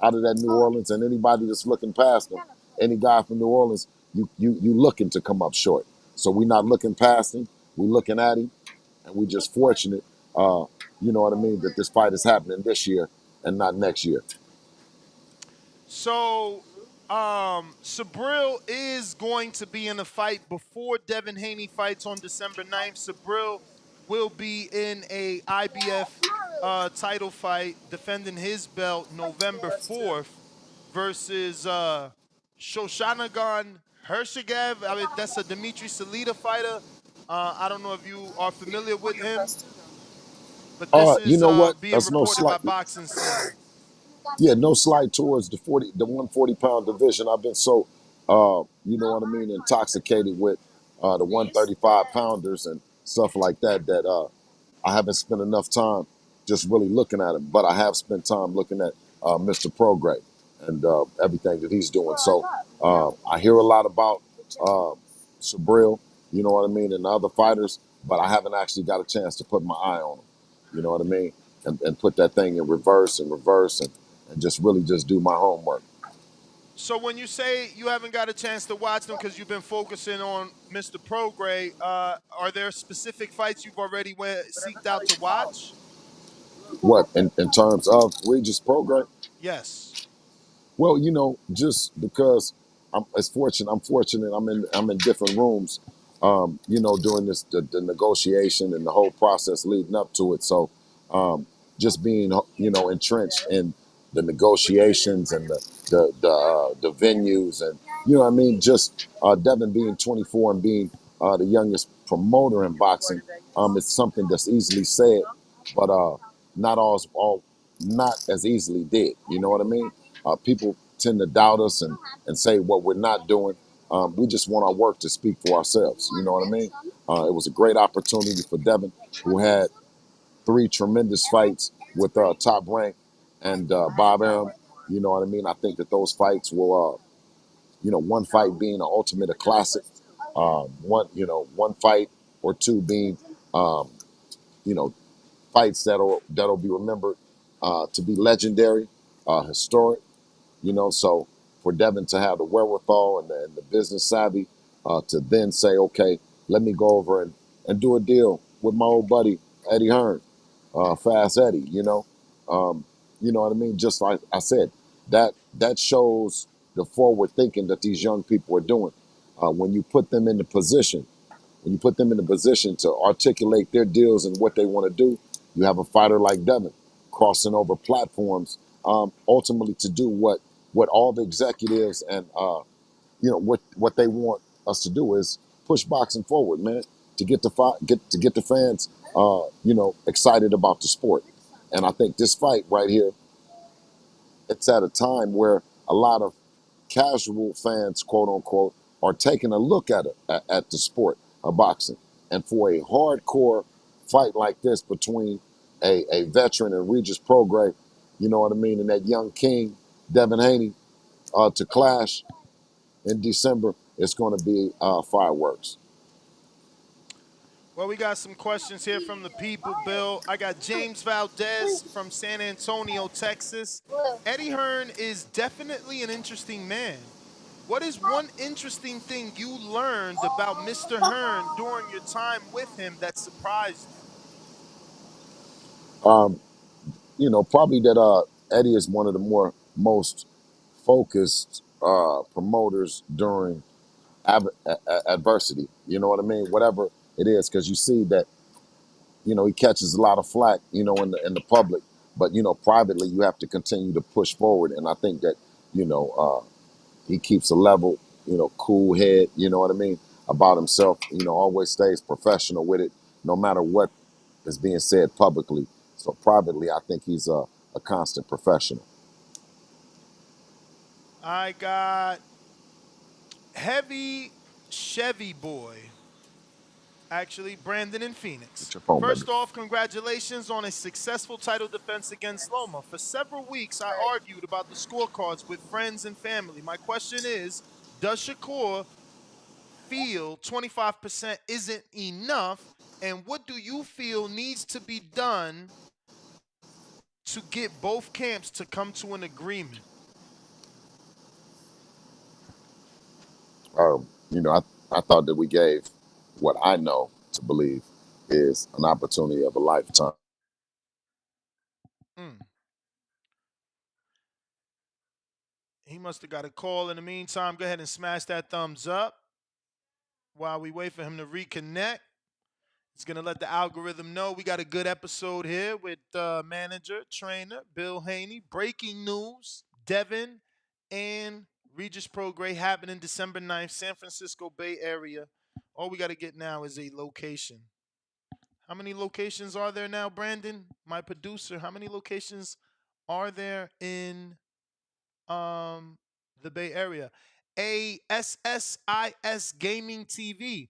out of that New Orleans, and anybody that's looking past them, any guy from New Orleans, you looking to come up short. So we're not looking past him. We're looking at him, and we're just fortunate, uh, you know what I mean, that this fight is happening this year and not next year. So, Sabril is going to be in a fight before Devin Haney fights on December 9th. Sabril will be in a IBF title fight, defending his belt November 4th versus Shoshanagon Hershigev. I mean, that's a Dimitri Salita fighter. I don't know if you are familiar with him, but this You is know what? being That's no reported slight. by Boxing Scene. Yeah, no slight towards the 140 pound division. I've been so, you know what I mean, intoxicated with the 135 pounders and stuff like that that I haven't spent enough time just really looking at him. But I have spent time looking at Mr. Prograis and everything that he's doing. So I hear a lot about uh, Sabril, you know what I mean, and the other fighters, but I haven't actually got a chance to put my eye on them. You know what I mean? And put that thing in reverse and just really just do my homework. So when you say you haven't got a chance to watch them because you've been focusing on Mr. Prograis, are there specific fights you've already seeked out to watch? What in terms of Regis Program? Yes. Well, you know, just because I'm fortunate. I'm in different rooms, you know, during the negotiation and the whole process leading up to it. So, just being, you know, entrenched in the negotiations and the venues and you know what I mean. Just Devin being 24 and being the youngest promoter in boxing, it's something that's easily said, but not all not as easily did. You know what I mean? People tend to doubt us and say what we're not doing. We just want our work to speak for ourselves. You know what I mean? It was a great opportunity for Devin, who had three tremendous fights with Top Rank and Bob Arum. You know what I mean? I think that those fights will, you know, one fight being an ultimate a classic, one fight or two being, um, you know, fights that'll be remembered to be legendary, historic. You know, so for Devin to have the wherewithal and the business savvy to then say, okay, let me go over and do a deal with my old buddy Eddie Hearn, Fast Eddie. You know what I mean. Just like I said, that shows the forward thinking that these young people are doing. When you put them in the position, when you put them in the position to articulate their deals and what they want to do, you have a fighter like Devin crossing over platforms, ultimately to do what all the executives and you know what they want us to do is push boxing forward, man, to get the fans you know excited about the sport. And I think this fight right here, it's at a time where a lot of casual fans, quote unquote, are taking a look at the sport of boxing. And for a hardcore fight like this between a veteran and Regis Prograis, you know what I mean, and that young king, Devin Haney, to clash in December, it's going to be fireworks. Well, we got some questions here from the people, Bill. I got James Valdez from San Antonio, Texas. Eddie Hearn is definitely an interesting man. What is one interesting thing you learned about Mr. Hearn during your time with him that surprised you? Um, you know, probably that Eddie is one of the more most focused promoters during adversity. You know what I mean? Whatever it is, because you see that you know he catches a lot of flack, you know, in the public, but you know privately you have to continue to push forward. And I think that you know he keeps a level, you know, cool head. You know what I mean about himself. You know, always stays professional with it, no matter what is being said publicly. So privately, I think he's a constant professional. I got Heavy Chevy Boy. Actually, Brandon in Phoenix. Get your phone, baby. First off, congratulations on a successful title defense against Loma. For several weeks, I argued about the scorecards with friends and family. My question is, does Shakur feel 25% isn't enough? And what do you feel needs to be done to get both camps to come to an agreement? You know, I thought that we gave what I know to believe is an opportunity of a lifetime. Mm. He must have got a call in the meantime. Go ahead and smash that thumbs up while we wait for him to reconnect. It's going to let the algorithm know we got a good episode here with manager, trainer, Bill Haney. Breaking news, Devin and Regis Prograis happening December 9th, San Francisco Bay Area. All we got to get now is a location. How many locations are there now, Brandon, my producer? How many locations are there in the Bay Area? ASSIS Gaming TV.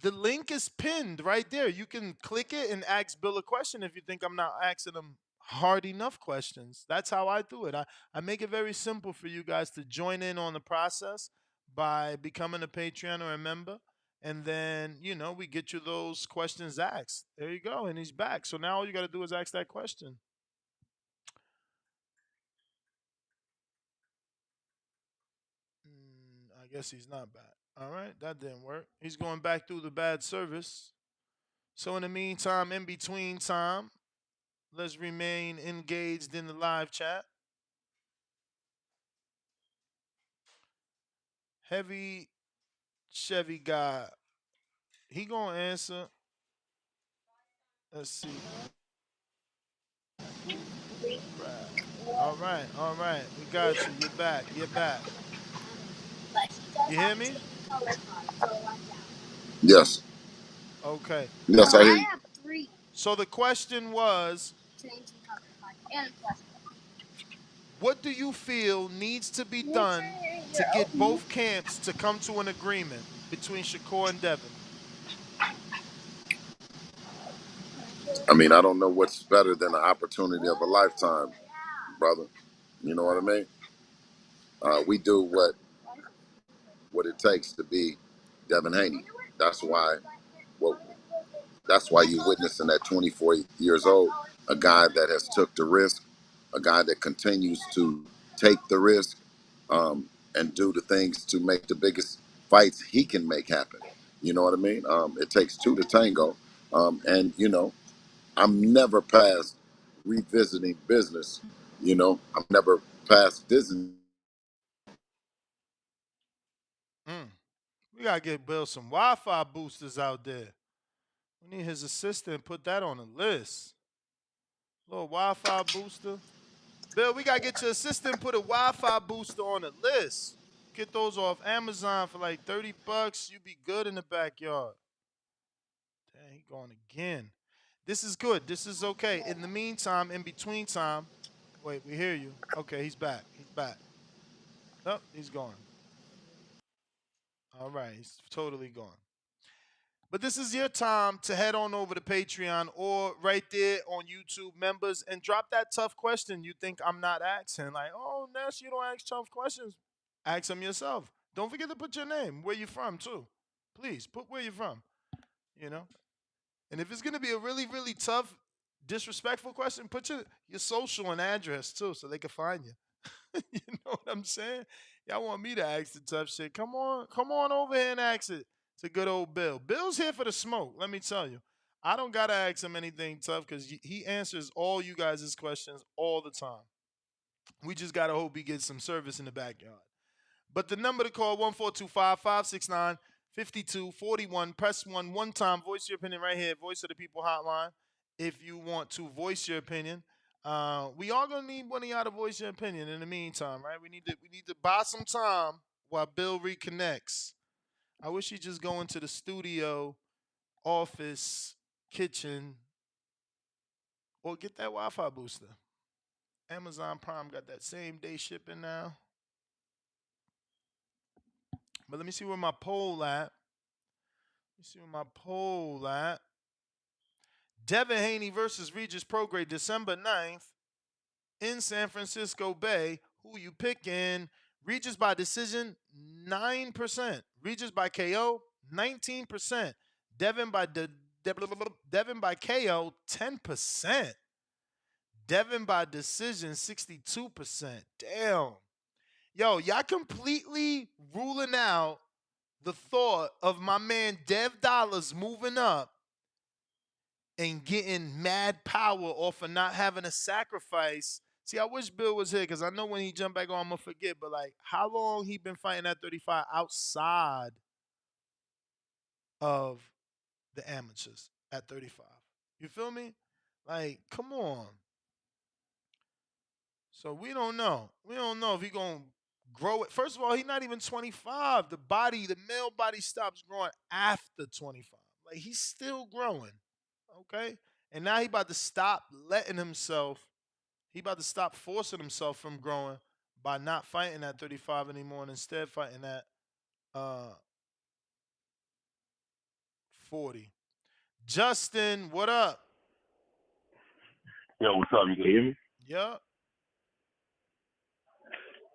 The link is pinned right there. You can click it and ask Bill a question if you think I'm not asking him hard enough questions. That's how I do it. I make it very simple for you guys to join in on the process by becoming a Patreon or a member. And then, we get you those questions asked. There you go. And he's back. So now all you got to do is ask that question. I guess he's not back. All right. That didn't work. He's going back through the bad service. So in the meantime, in between time, let's remain engaged in the live chat. Heavy Chevy guy. He gonna answer. Let's see. Who rap? All right. We got you. You're back. You're back. You hear me? Yes. Okay. Yes, I hear you. So the question was, what do you feel needs to be done to get both camps to come to an agreement between Shakur and Devin? I mean, I don't know what's better than an opportunity of a lifetime, brother. You know what I mean? We do what it takes to be Devin Haney. That's why what that's why you're witnessing at 24 years old, a guy that has took the risk, a guy that continues to take the risk, and do the things to make the biggest fights he can make happen. You know what I mean? It takes two to tango. And, I'm never past revisiting business. I'm never past visiting. Mm. We gotta get Bill some Wi-Fi boosters out there. We need his assistant. Put that on the list. Little Wi-Fi booster. Bill, we gotta get your assistant. Put a Wi-Fi booster on the list. Get those off Amazon for like $30. You be good in the backyard. Dang, he going again. This is good. This is okay. In the meantime, in between time, wait, we hear you. Okay, he's back. He's back. Nope, he's gone. All right, he's totally gone. But this is your time to head on over to Patreon or right there on YouTube, members, and drop that tough question you think I'm not asking. Like, oh, Ness, you don't ask tough questions. Ask them yourself. Don't forget to put your name, where you from, too. Please, put where you're from, you know? And if it's going to be a really, really tough, disrespectful question, put your social and address, too, so they can find you. You know what I'm saying? Y'all want me to ask the tough shit. Come on over here and ask it. It's a good old Bill. Bill's here for the smoke, let me tell you. I don't gotta ask him anything tough because he answers all you guys' questions all the time. We just gotta hope he gets some service in the backyard. But the number to call 1-425-569-5241. Press one time. Voice your opinion right here. Voice of the People Hotline. If you want to voice your opinion, we are gonna need one of y'all to voice your opinion. In the meantime, right? We need to buy some time while Bill reconnects. I wish he'd just go into the studio, office, kitchen, or get that Wi-Fi booster. Amazon Prime got that same day shipping now. But let me see where my poll at. Devin Haney versus Regis Prograis, December 9th in San Francisco Bay. Who you picking? Regis by decision, 9%. Regis by KO, 19%. Devin by Devin by KO, 10%. Devin by decision, 62%. Damn. Yo, y'all completely ruling out the thought of my man Dev Dollars moving up and getting mad power off of not having a sacrifice. See, I wish Bill was here because I know when he jumped back on, I'm gonna forget. But like, how long he been fighting at 35 outside of the amateurs at 35? You feel me? Like, come on. So we don't know. We don't know if he gonna grow it. First of all, he's not even 25. The male body stops growing after 25. Like he's still growing. Okay? And now he about to stop letting himself, he about to stop forcing himself from growing by not fighting at 35 anymore and instead fighting at uh 40. Justin, what up? Yo, what's up? You can hear me? Yup.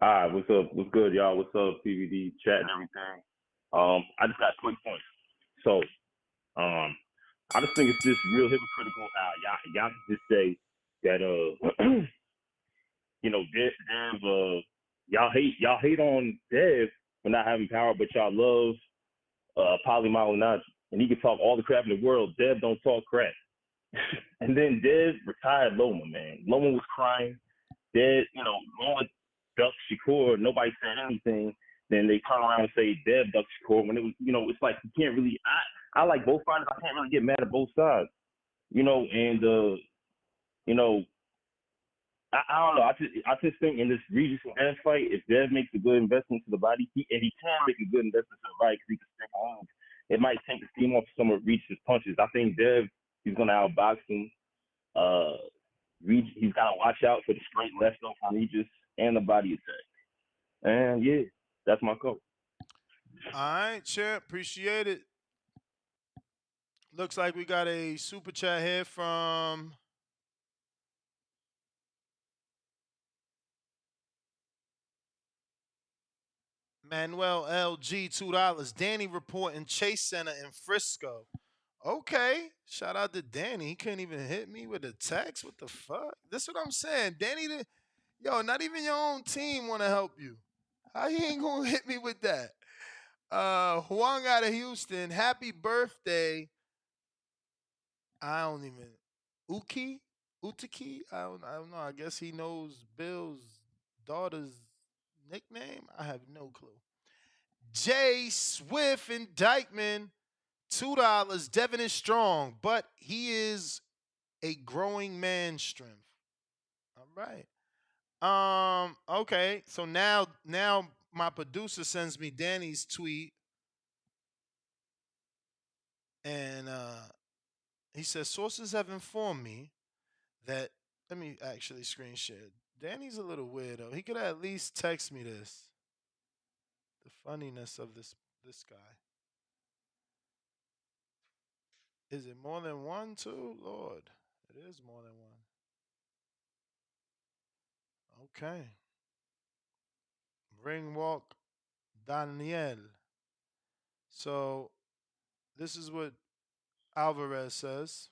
All right, what's up? What's good, y'all? What's up, PVD chat and everything? I just got quick points. So, I just think it's just real hypocritical how y'all can just say that Dev y'all hate on Dev for not having power, but y'all love Polly Malignaggi, and he can talk all the crap in the world. Dev don't talk crap. And then Dev retired Loma, man. Loma was crying. Loma ducked Shakur. Nobody said anything. Then they turn around and say Dev ducked Shakur when it was, it's like you can't really. I like both fighters. I can't really get mad at both sides. And I don't know. I just think in this Regis and fight, if Dev makes a good investment to the body, he can make a good investment to the body because he can stick on. It might take the steam off some of Regis' punches. I think Dev, he's gonna outbox him. He's gotta watch out for the straight left hook from Regis and the body attack. And yeah, that's my call. All right, champ. Appreciate it. Looks like we got a super chat here from Manuel LG, $2. Danny reporting Chase Center in Frisco. Okay. Shout out to Danny. He couldn't even hit me with a text. What the fuck? This is what I'm saying. Danny, not even your own team want to help you. How you ain't gonna hit me with that? Huang out of Houston. Happy birthday. I don't even Utiki? I don't know. I guess he knows Bill's daughter's nickname. I have no clue. Jay Swift and Dykeman, $2. Devin is strong, but he is a growing man strength. All right. Okay. So now my producer sends me Danny's tweet, and he says sources have informed me that, let me actually screen share. Danny's a little weirdo. He could at least text me this. The funniness of this guy. Is it more than one too? Lord, it is more than one. Okay. Ring walk Daniel. So this is what Alvarez says.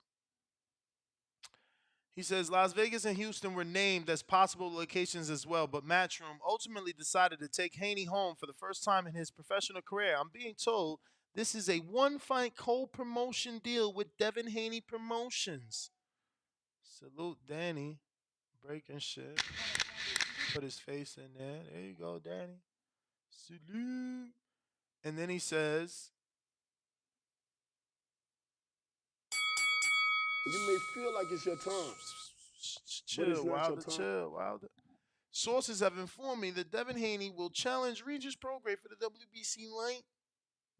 He says Las Vegas and Houston were named as possible locations as well, but Matchroom ultimately decided to take Haney home for the first time in his professional career. I'm being told this is a one-fight co-promotion deal with Devin Haney Promotions. Salute Danny. Breaking shit. Put his face in there. There you go, Danny. Salute. And then he says, You may feel like it's your time, but it's chill, not your Wilder, time. chill, Wilder. Sources have informed me that Devin Haney will challenge Regis Prograis for the WBC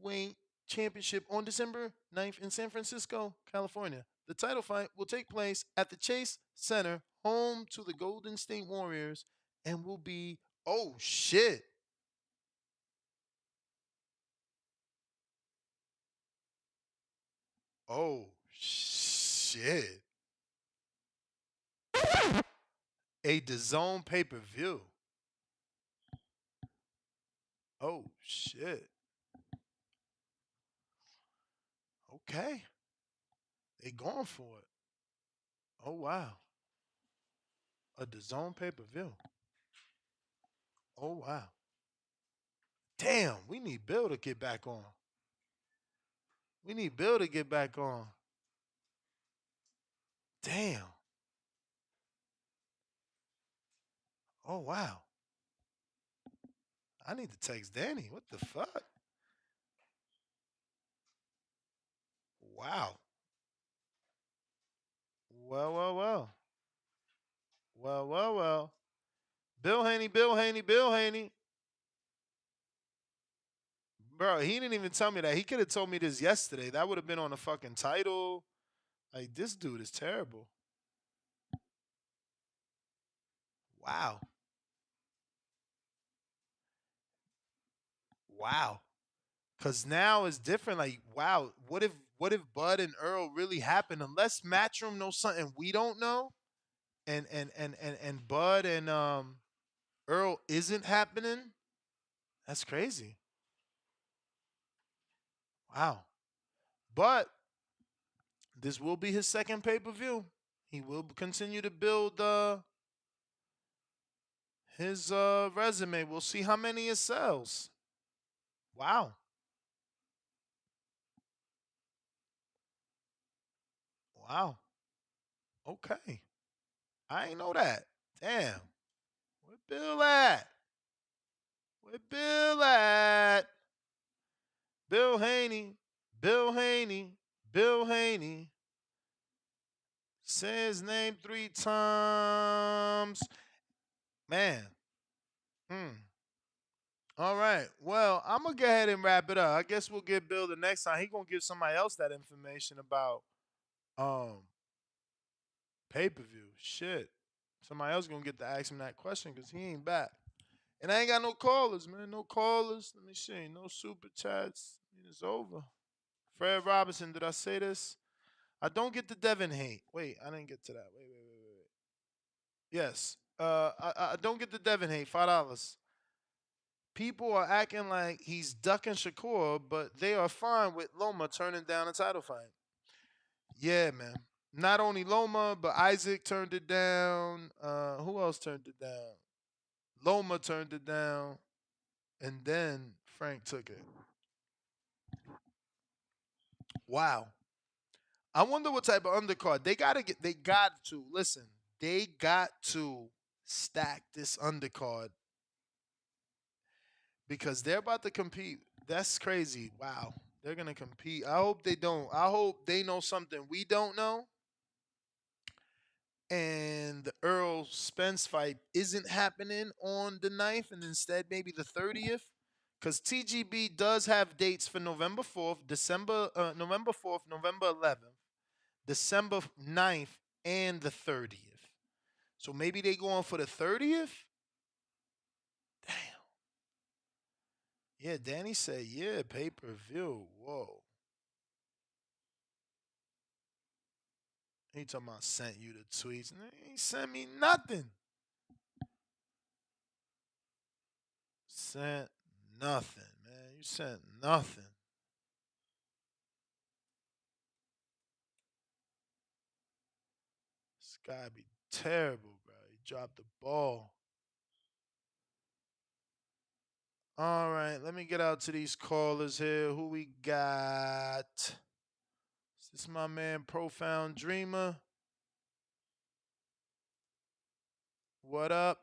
Lightweight Championship on December 9th in San Francisco, California. The title fight will take place at the Chase Center, home to the Golden State Warriors, and will be, oh shit. Oh shit. A DAZN pay-per-view. Oh shit. Okay. They going for it. Oh wow. A DAZN pay-per-view. Oh wow. Damn, we need Bill to get back on. We need Bill to get back on. Damn. Oh, wow. I need to text Danny. What the fuck? Wow. Well, well, well. Well, well, well. Bill Haney, Bill Haney, Bill Haney. Bro, he didn't even tell me that. He could have told me this yesterday. That would have been on the fucking title. Like, this dude is terrible. Wow. Wow. Cause now it's different. Like, wow, what if Bud and Earl really happened? Unless Matchroom knows something we don't know, and Bud and Earl isn't happening. That's crazy. Wow. But this will be his second pay-per-view. He will continue to build his resume. We'll see how many it sells. Wow. Wow. Okay. I ain't know that. Damn. Where Bill at? Where Bill at? Bill Haney. Bill Haney. Bill Haney. Say his name 3 times. Man. All right. Well, I'm gonna go ahead and wrap it up. I guess we'll give Bill the next time. He gonna give somebody else that information about um pay-per-view. Shit. Somebody else gonna get to ask him that question because he ain't back. And I ain't got no callers, man. No callers. Let me see. No super chats. It's over. Fred Robinson, did I say this? I don't get the Devin hate. Wait, I didn't get to that. Wait. Yes. I don't get the Devin hate. $5. People are acting like he's ducking Shakur, but they are fine with Loma turning down a title fight. Yeah, man. Not only Loma, but Isaac turned it down. Who else turned it down? Loma turned it down, and then Frank took it. Wow. I wonder what type of undercard they gotta get. They got to listen. They got to stack this undercard because they're about to compete. That's crazy. Wow. They're gonna compete. I hope they don't. I hope they know something we don't know. And the Earl Spence fight isn't happening on the 9th and instead maybe the 30th. Because TGB does have dates for November 4th, November 4th, November 11th, December 9th, and the 30th. So maybe they going for the 30th? Damn. Yeah, Danny said, yeah, pay-per-view. Whoa. He talking about sent you the tweets. He ain't sent me nothing. Sent nothing, man. You sent nothing. This guy be terrible, bro. He dropped the ball. All right, let me get out to these callers here. Who we got? Is this my man, Profound Dreamer? What up?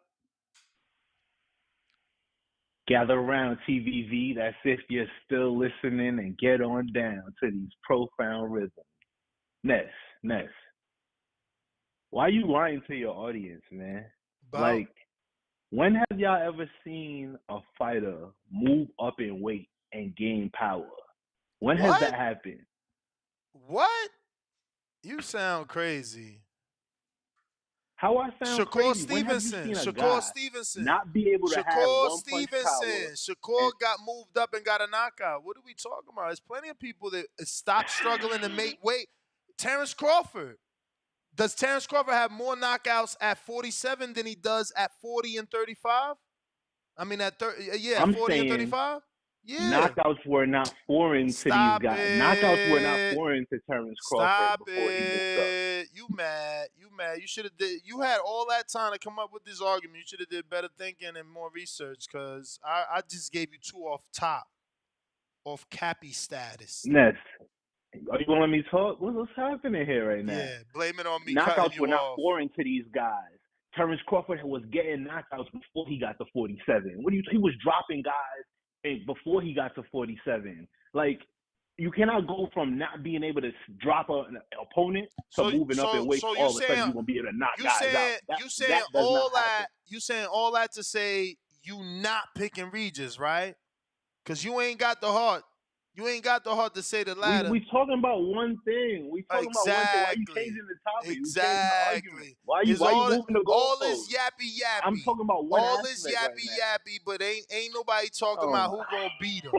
Gather around TVV. That's if you're still listening and get on down to these profound rhythms. Ness. Why you lying to your audience, man? About Like, when have y'all ever seen a fighter move up in weight and gain power? When has what? that happened? What? You sound crazy. How I sound Shakur crazy? When have you Stevenson. seen a Shakur guy Stevenson. not be able to have Shakur one punch power? Stevenson. Shakur And got moved up and got a knockout. What are we talking about? There's plenty of people that stop struggling and make weight. Terrence Crawford. Does Terrence Crawford have more knockouts at 47 than he does at 40 and 35? I mean, at 30, yeah, I'm 40 and saying 35. Yeah. Knockouts were not foreign to these Stop guys. Knockouts were not it. foreign to Terrence Crawford Stop before he moved up. it. You mad. You mad. You should have did. You had all that time to come up with this argument. You should have did better thinking and more research because I just gave you two off top, off Cappy status. Ness, are you gonna let me talk? What's happening here right now? Yeah, blame it on me cutting Knockouts you were not off. foreign to these guys. Terrence Crawford was getting knockouts before he got to 47. He was dropping guys before he got to 47. Like, you cannot go from not being able to drop an opponent to So moving up in so weight. so you All of a sudden, saying you're gonna be able to knock you guys out. saying you saying That does not all happen. that you saying all that to say you not picking Regis, right? Cause you ain't got the heart. You ain't got the heart to say the latter. We talking about one thing. We talking about one thing. Why are you Exactly. changing the topic? You changing the argument. Exactly. It's Why you moving the all this goalposts? yappy I'm yappy. talking about one All this aspect right yappy now. yappy, but ain't nobody talking Oh about my. who gonna beat him.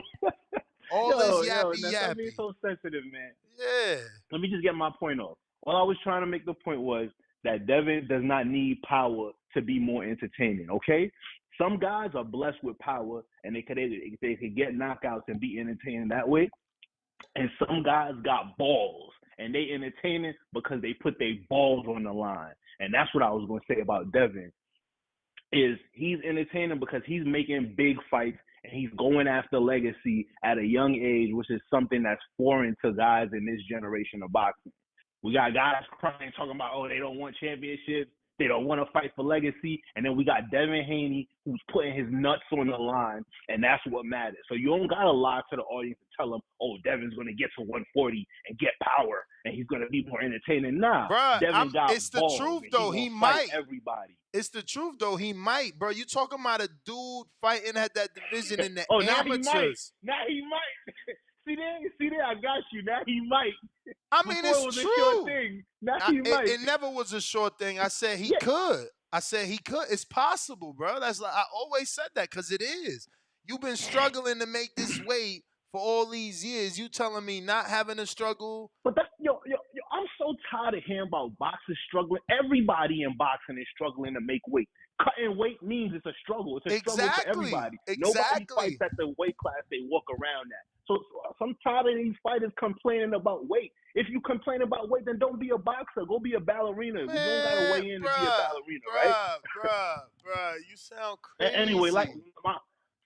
All this Yo, yappy now stop being yappy. so sensitive, man. Yeah. Let me just get my point off. All I was trying to make the point was that Devin does not need power to be more entertaining. Okay, some guys are blessed with power and they could get knockouts and be entertaining that way. And some guys got balls and they entertaining because they put their balls on the line. And that's what I was going to say about Devin. Is he's entertaining because he's making big fights and he's going after legacy at a young age, which is something that's foreign to guys in this generation of boxing. We got guys crying, talking about, oh, they don't want championships, they don't want to fight for legacy, and then we got Devin Haney who's putting his nuts on the line, and that's what matters. So you don't gotta lie to the audience and tell them, oh, Devin's gonna get to 140 and get power, and he's gonna be more entertaining. Nah, Bruh, Devin got it's the balls, truth and he though. gonna He fight might. everybody. It's the truth though. He might, bro. You talking about a dude fighting at that division in the Oh, now he might. amateurs. Now he might. see there, I got you. Now he might. I mean, Before it's it was a sure true. thing. Now he might. It never was a short thing. I said he Yeah, could. I said he could. It's possible, bro. That's like I always said that because it is. You've been struggling to make this weight for all these years. You telling me not having a struggle? but that's I'm so tired of hearing about boxers struggling. Everybody in boxing is struggling to make weight. Cutting weight means it's a struggle. It's a struggle for Exactly. everybody. Nobody fights Exactly. at the weight class they walk around at. So I'm tired of these fighters complaining about weight. If you complain about weight, then don't be a boxer. Go be a ballerina. You don't gotta Man, weigh in to be a bruh, ballerina, right? bruh. You sound Anyway, like crazy.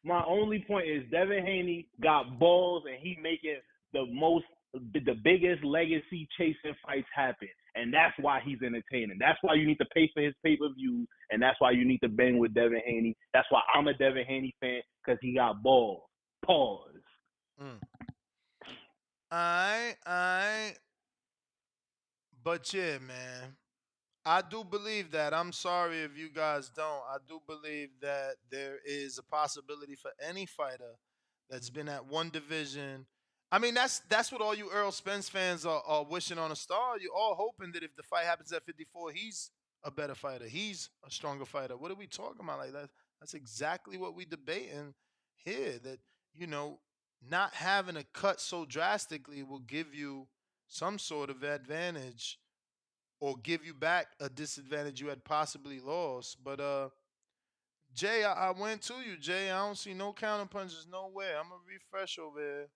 my only point is Devin Haney got balls and he making the biggest legacy chasing fights happen, and that's why he's entertaining. That's why you need to pay for his pay-per-view, and that's why you need to bang with Devin Haney. That's why I'm a Devin Haney fan because he got balls. Pause. Mm. I. But yeah, man. I do believe that. I'm sorry if you guys don't. I do believe that there is a possibility for any fighter that's been at one division. I mean, that's what all you Earl Spence fans are wishing on a star. You're all hoping that if the fight happens at 54, he's a better fighter. He's a stronger fighter. What are we talking about like that? That's exactly what we debating here. That, you know, not having a cut so drastically will give you some sort of advantage or give you back a disadvantage you had possibly lost. But Jay, I went to you, Jay. I don't see no counter punches nowhere. I'm gonna refresh over here.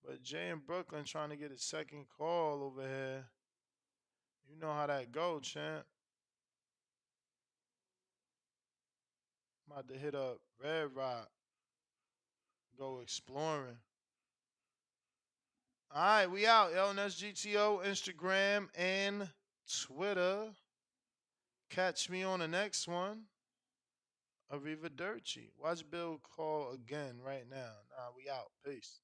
But Jay in Brooklyn trying to get a second call over here. You know how that go, champ. I'm about to hit up Red Rock. Go exploring. All right, we out, yo. And that's GTO, Instagram, and Twitter. Catch me on the next one. Arrivederci. Watch Bill call again right now. Nah, we out. Peace.